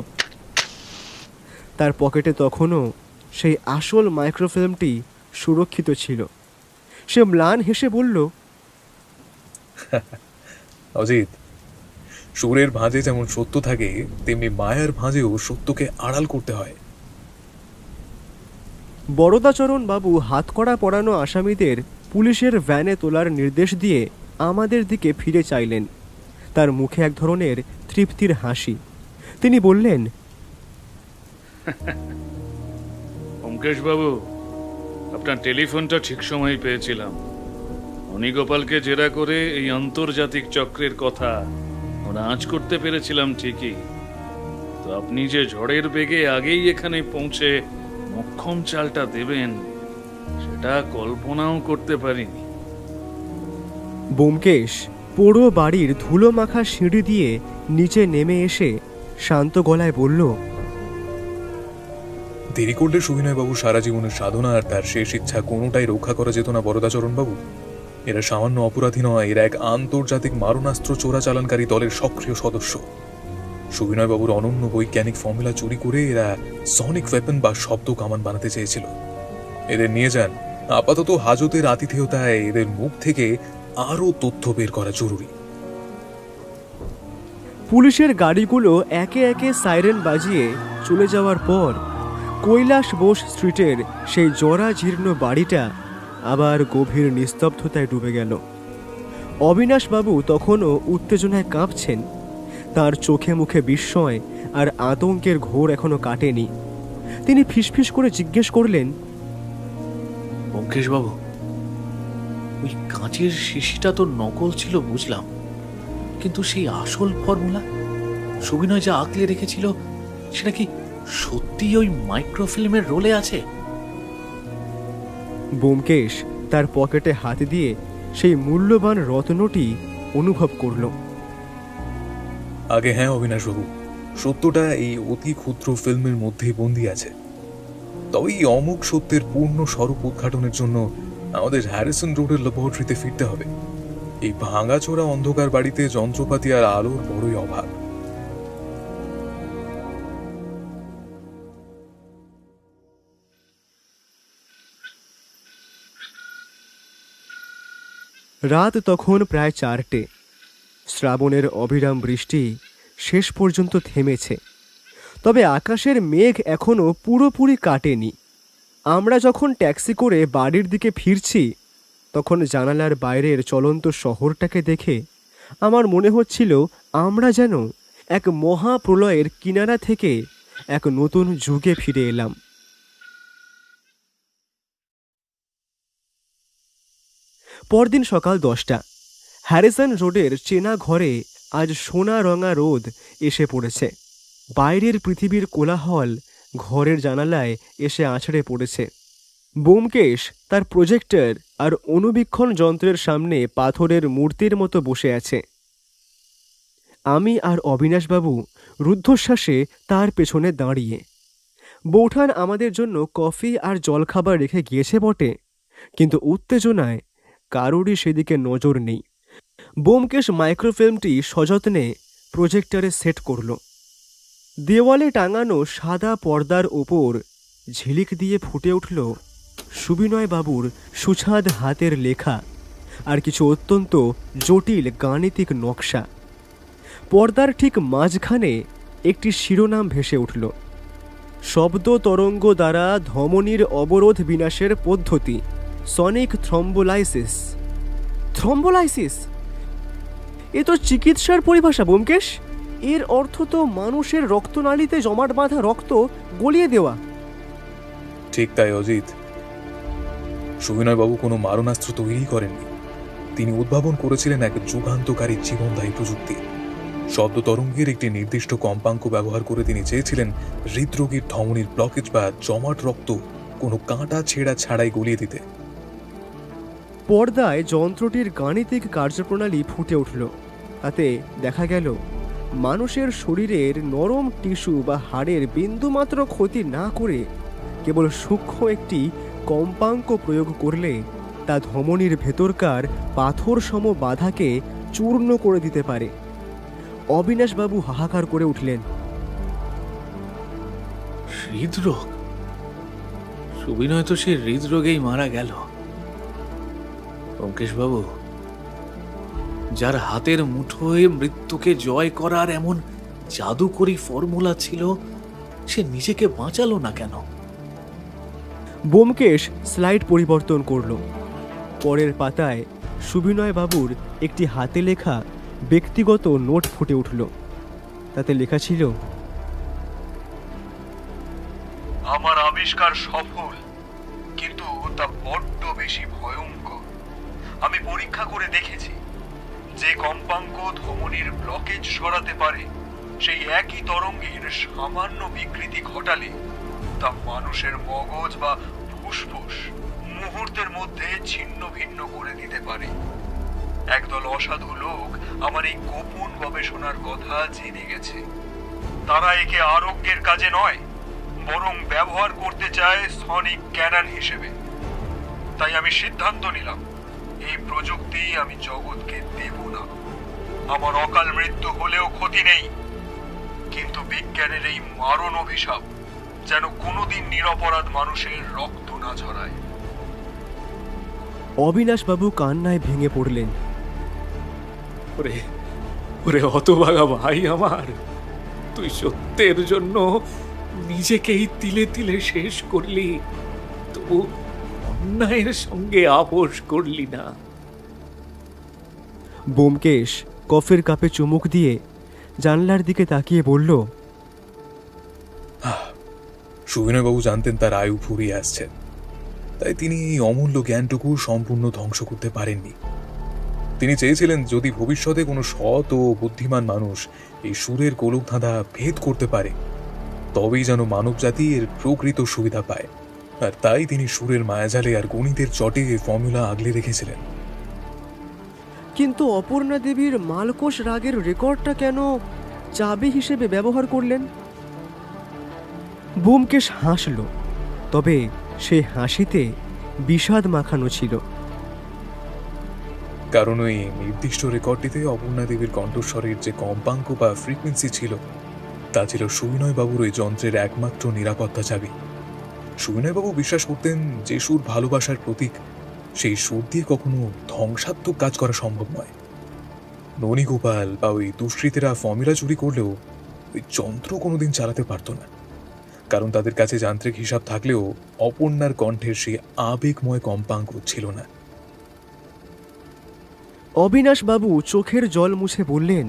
[SPEAKER 2] তার পকেটে তখনও সেই আসল মাইক্রোফিল্মটি সুরক্ষিত ছিল। সে ম্লান হেসে বলল,
[SPEAKER 3] অজিত, সুরের ভাঁজে যেমন সত্য থাকে, তেমনি মায়ার ভাঁজেও সত্যকে আড়াল করতে হয়।
[SPEAKER 2] বরদাচরণ বাবু হাতকড়া পরানো আসামিদের পুলিশের ভ্যানে তোলার নির্দেশ দিয়ে আমাদের দিকে ফিরে চাইলেন। তার মুখে এক ধরনের তৃপ্তির হাসি। তিনি বললেন,
[SPEAKER 6] অঙ্কেশ বাবু, আপনার টেলিফোনটা ঠিক সময় পেয়েছিলাম। অনিগোপালকে জেরা করে এই আন্তর্জাতিক চক্রের কথা আমরা আঁচ করতে পেরেছিলাম ঠিকই, তো আপনি যে ঝড়ের বেগে আগেই এখানে পৌঁছে মক্ষম চালটা দেবেন, সেটা কল্পনাও করতে পারিনি।
[SPEAKER 2] বোমকেশ পোড়ো বাড়ির ধুলো মাখা সিঁড়ি দিয়ে নিচে নেমে এসে শান্ত গলায় বলল,
[SPEAKER 3] দেরি করলে সুবিনয়বাবু সারা জীবনের সাধনা আর তার শেষ ইচ্ছা কোনোটাই রক্ষা করা যেত না বরদাচরণ বাবু। এরা সামান্য অপরাধী নয়, এরা এক আন্তর্জাতিক মারণাস্ত্র চোরাচালানকারী দলের সক্রিয় সদস্য। সুবিনয়বাবুর অনন্য বৈজ্ঞানিক ফর্মুলা চুরি করে এরা সনিক ওয়েপন বা শব্দ কামান বানাতে চেয়েছিল। এদের নিয়ে যান। আপাতত হাজতের আতিথেয়তায় এদের মুখ থেকে আরও তথ্য বের করা জরুরি।
[SPEAKER 2] পুলিশের গাড়িগুলো একে একে সাইরেন বাজিয়ে চলে যাওয়ার পর কৈলাস বোস স্ট্রিটের সেই জরাজীর্ণ বাড়িটা আবার গভীর নিস্তব্ধতায় ডুবে গেল। অবিনাশবাবু তখনও উত্তেজনায় কাঁপছেন। তার চোখে মুখে বিস্ময় আর আতঙ্কের ঘোর এখনো কাটেনি। তিনি ফিসফিস করে জিজ্ঞেস করলেন,
[SPEAKER 6] অঙ্কেশ বাবু, ওই কাঁচের শিশিটা তো নকল ছিল বুঝলাম, কিন্তু সেই আসল ফর্মুলা সুবিনয় যা আঁকলে রেখেছিল, সেটা কি সত্যি ওই মাইক্রোফিল্মের রোলে আছে?
[SPEAKER 2] বোমকেশ তার পকেটে হাত দিয়ে সেই মূল্যবান রত্নটি অনুভব করল।
[SPEAKER 3] আগে হ্যাঁ অবিনাশবাবু, সত্যটা এই অতি ক্ষুদ্র ফিল্মের মধ্যেই বন্দী আছে। তবে এই অমুক সত্যের পূর্ণ স্বরূপ উদ্ঘাটনের জন্য আমাদের হ্যারিসন রোডের ল্যাবরেটরিতে ফিরতে হবে। এই ভাঙাচোরা অন্ধকার বাড়িতে যন্ত্রপাতি আর আলোর বড়ই অভাব।
[SPEAKER 2] রাত তখন প্রায় 4টে। শ্রাবণের অবিরাম বৃষ্টি শেষ পর্যন্ত থেমেছে, তবে আকাশের মেঘ এখনো পুরোপুরি কাটেনি। আমরা যখন ট্যাক্সি করে বাড়ির দিকে ফিরছি, তখন জানালার বাইরের চলন্ত শহরটাকে দেখে আমার মনে হচ্ছিল আমরা যেন এক মহাপ্রলয়ের কিনারা থেকে এক নতুন যুগে ফিরে এলাম। পরদিন সকাল 10টা। হ্যারিসন রোডের চেনা ঘরে আজ সোনা রঙা রোদ এসে পড়েছে। বাইরের পৃথিবীর কোলাহল ঘরের জানালায় এসে আছড়ে পড়েছে। বোমকেশ তার প্রজেক্টর আর অনুবীক্ষণ যন্ত্রের সামনে পাথরের মূর্তির মতো বসে আছে। আমি আর অবিনাশবাবু রুদ্ধশ্বাসে তার পেছনে দাঁড়িয়ে। বৌঠান আমাদের জন্য কফি আর জলখাবার রেখে গিয়েছে বটে, কিন্তু উত্তেজনায় কারোরই সেদিকে নজর নেই। ব্যোমকেশ মাইক্রোফিল্মটি সযত্নে প্রজেক্টরে সেট করল। দেওয়ালে টাঙানো সাদা পর্দার ওপর ঝিলিক দিয়ে ফুটে উঠল সুবিনয় বাবুর সুছাদ হাতের লেখা আর কিছু অত্যন্ত জটিল গাণিতিক নকশা। পর্দার ঠিক মাঝখানে একটি শিরোনাম ভেসে উঠল, শব্দ তরঙ্গ দ্বারা ধমনীর অবরোধ বিনাশের পদ্ধতি, সনিক থ্রম্বোলাইসিস। থ্রম্বোলাইসিস? এ তো চিকিৎসার পরিভাষা ব্যোমকেশ। এর অর্থ তো মানুষের রক্তনালীতে জমাট বাঁধা রক্ত গলিয়ে দেওয়া।
[SPEAKER 3] ঠিক তাই অজিত। সুবিনয়বাবু কোনো মারণাস্ত্র তৈরি করেননি। তিনি উদ্ভাবন করেছিলেন এক যুগান্তকারী জীবনদায়ী প্রযুক্তি। শব্দ তরঙ্গের একটি নির্দিষ্ট কম্পাঙ্ক ব্যবহার করে তিনি চেয়েছিলেন হৃদরোগীর ধমনীর ব্লকেজ বা জমাট রক্ত কোনো কাঁটা ছেঁড়া ছাড়াই গলিয়ে দিতে।
[SPEAKER 2] পর্দায় যন্ত্রটির গাণিতিক কার্যপ্রণালী ফুটে উঠল। তাতে দেখা গেল মানুষের শরীরের নরম টিস্যু বা হাড়ের বিন্দুমাত্র ক্ষতি না করে কেবল সূক্ষ্ম একটি কম্পাঙ্ক প্রয়োগ করলে তা ধমনীর ভেতরকার পাথর সম বাধাকে চূর্ণ করে দিতে পারে। অবিনাশবাবু হাহাকার করে উঠলেন।
[SPEAKER 6] হৃদরোগ? সুবিনয় তো সে হৃদরোগেই মারা গেল। ব্যোমকেশ বাবু, যার হাতের মুঠোয় মৃত্যুকে জয় করার এমন জাদুকরী ফর্মুলা ছিল, সে নিজেকে বাঁচালো না কেন?
[SPEAKER 2] ব্যোমকেশ স্লাইড পরিবর্তন করল। পরের পাতায় সুবিনয় বাবুর একটি হাতে লেখা ব্যক্তিগত নোট ফুটে উঠল। তাতে লেখা ছিল,
[SPEAKER 8] আমার আবিষ্কার সফল, কিন্তু তা বড্ড বেশি ভয়ঙ্কর। আমি পরীক্ষা করে দেখেছি, যে কম্পাঙ্ক ধমনীর ব্লকেজ সরাতে পারে, সেই একই তরঙ্গের সামান্য বিকৃতি ঘটালে তা মানুষের মগজ বা ফুসফুস মুহূর্তের মধ্যে ছিন্ন ভিন্ন করে দিতে পারে। একদল অসাধু লোক আমার এই গোপন গবেষণার কথা জেনে গেছে। তারা একে আরোগ্যের কাজে নয়, বরং ব্যবহার করতে চায় সনিক ক্যানন হিসেবে। তাই আমি সিদ্ধান্ত নিলাম, এই প্রযুক্তি আমি জগৎকে দেব না। আমার অকাল মৃত্যু হলেও ক্ষতি নেই, কিন্তু বিজ্ঞানের এই মারণ অভিশাপ যেন কোনোদিন নিরপরাধ মানুষের রক্ত না ঝরায়।
[SPEAKER 2] অবিনাশবাবু কান্নায় ভেঙে পড়লেন।
[SPEAKER 6] ওরে ওরে হতভাগা ভাই আমার, তুই সত্যের জন্য নিজেকেই তিলে তিলে শেষ করলি, তবু অন্যায়ের সঙ্গে আপোষ করলি না।
[SPEAKER 2] ব্যোমকেশ কফির কাপে চুমুক দিয়ে জানলার দিকে তাকিয়ে বলল,
[SPEAKER 3] সুবিনয়বাবু জানতেন তার আয়ু ফুরিয়ে আসছে, তাই তিনি এই অমূল্য জ্ঞানটুকু সম্পূর্ণ ধ্বংস করতে পারেননি। তিনি চেয়েছিলেন যদি ভবিষ্যতে কোনো সৎ ও বুদ্ধিমান মানুষ এই সুরের গোলকধাঁধা ভেদ করতে পারে, তবেই যেন মানবজাতি এর প্রকৃত সুবিধা পায়। আর তাই তিনি সুরের মায়াজালে আর গণিতের চটে ফর্মুলা আগলে রেখেছিলেন।
[SPEAKER 2] কিন্তু অপর্ণা দেবীর মালকোষ রাগের রেকর্ডটা কেন চাবি হিসেবে ব্যবহার করলেন? ব্যোমকেশ হাসল, তবে সেই হাসিতে বিষাদ মাখানো ছিল।
[SPEAKER 3] কারণ ওই নির্দিষ্ট রেকর্ডটিতে অপর্ণা দেবীর কণ্ঠস্বরের যে কম্পাঙ্ক বা ফ্রিকোয়েন্সি ছিল, তা ছিল সুবিনয়বাবুর ওই যন্ত্রের একমাত্র নিরাপত্তা চাবি। সুবিনয়বাবু বিশ্বাস করতেন যে সুর ভালোবাসার প্রতীক, সেই সুর দিয়ে কখনো ধ্বংসাত্মক কাজ করা সম্ভব নয়। ননীগোপাল বা ওই দুষ্কৃতীরা ফর্মুলা চুরি করলেও ওই যন্ত্র কোনোদিন চালাতে পারত না, কারণ তাদের কাছে যান্ত্রিক হিসাব থাকলেও অপর্ণার কণ্ঠের সেই আবেগময় কম্পাঙ্ক ছিল না।
[SPEAKER 2] অবিনাশবাবু চোখের জল মুছে বললেন,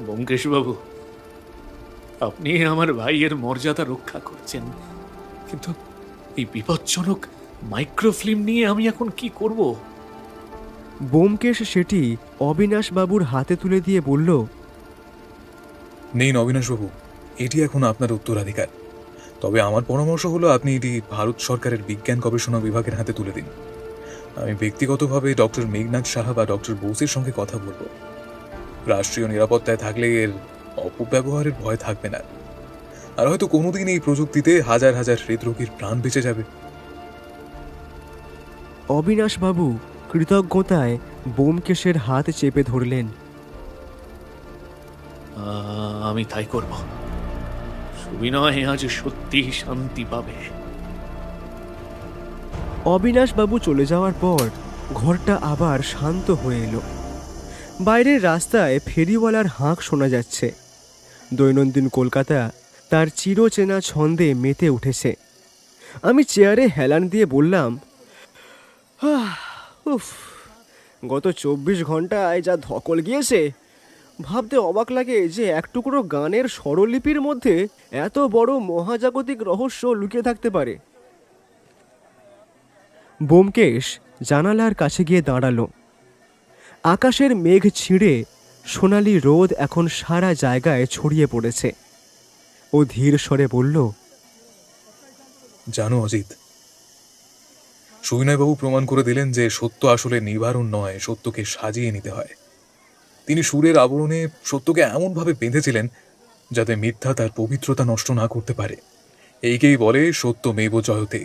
[SPEAKER 6] ব্যোমকেশ বাবু, আপনি আমার ভাইয়ের মর্যাদা রক্ষা করছেন, কিন্তু এই বিপজ্জনক মাইক্রোফিল্ম নিয়ে আমি এখন কি করব?
[SPEAKER 2] ব্যোমকেশ সেটি অবিনাশবাবুর হাতে তুলে দিয়ে বলল,
[SPEAKER 3] নেই অবিনাশবাবু, এটি এখন আপনার উত্তরাধিকার। তবে আমার পরামর্শ হলো আপনি এটি ভারত সরকারের বিজ্ঞান গবেষণা বিভাগের হাতে তুলে দিন। আমি ব্যক্তিগতভাবে ডক্টর মেঘনাথ সাহা বা ডক্টর বোসের সঙ্গে কথা বলব। রাষ্ট্রীয় নিরাপত্তায় থাকলে এর অপব্যবহারের ভয় থাকবে না, আর হয়তো কোনোদিন এই প্রযুক্তিতে হাজার হাজার হৃদরোগীর প্রাণ বেঁচে যাবে।
[SPEAKER 2] অবিনাশবাবু কৃতজ্ঞতায় ব্যোমকেশের হাত চেপে ধরলেন।
[SPEAKER 6] আমি তাই করব। সুবিনয় আজ সত্যি শান্তি পাবে।
[SPEAKER 2] অবিনাশবাবু চলে যাওয়ার পর ঘরটা আবার শান্ত হয়ে এলো। বাইরের রাস্তায় ফেরিওয়ালার হাঁক শোনা যাচ্ছে। দৈনন্দিন কলকাতা তার চিরচেনা ছন্দে মেতে উঠেছে। আমি চেয়ারে হেলান দিয়ে বললাম, উফ, গত 24 ঘন্টায় যা ধকল গিয়েছে, ভাবতে অবাক লাগে যে এক টুকরো গানের স্বরলিপির মধ্যে এত বড় মহাজাগতিক রহস্য লুকিয়ে থাকতে পারে। ব্যোমকেশ জানালার কাছে গিয়ে দাঁড়ালো। আকাশের মেঘ ছিঁড়ে সোনালি রোদ এখন সারা জায়গায় ছড়িয়ে পড়েছে। ও ধীর স্বরে বলল,
[SPEAKER 3] জানো অজিত, সুবিনয়বাবু প্রমাণ করে দিলেন যে সত্য আসলে নিবারণ নয়, সত্যকে সাজিয়ে নিতে হয়। তিনি সুরের আবরণে সত্যকে এমনভাবে বেঁধেছিলেন যাতে মিথ্যা তার পবিত্রতা নষ্ট না করতে পারে। এইকেই বলে সত্যমেব জয়তে।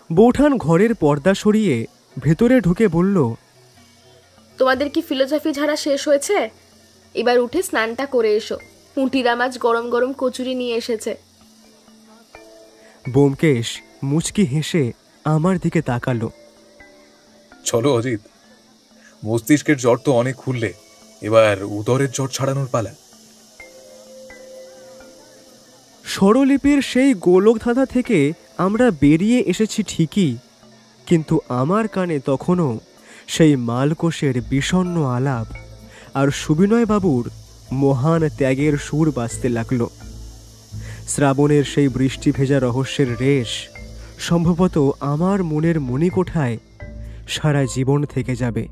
[SPEAKER 2] বৌঠান ঘরের পর্দা সরিয়ে ভেতরে ঢুকে বলল,
[SPEAKER 5] তোমাদের কি ফিলোসফি ঝাড়া শেষ হয়েছে? এবার উঠে স্নানটা করে এসো। পুঁটিরা মাছ গরম গরম কচুরি নিয়ে এসেছে।
[SPEAKER 2] ব্যোমকেশ মুচকি হেসে আমার দিকে তাকালো।
[SPEAKER 3] চলো অজিত, মস্তিষ্কের জ্বর তো অনেক খুললে, এবার উদরের জ্বর ছাড়ানোর পালা।
[SPEAKER 2] স্বরলিপির সেই গোলকধাঁধা থেকে আমরা বেরিয়ে এসেছি ঠিকই, কিন্তু আমার কানে তখনও সেই মালকোষের বিষণ্ণ আলাপ আর সুবিনয়বাবুর মহান ত্যাগের সুর বাজতে লাগল। শ্রাবণের সেই বৃষ্টি ভেজা রহস্যের রেশ সম্ভবত আমার মনের মণিকোঠায় সারা জীবন থেকে যাবে।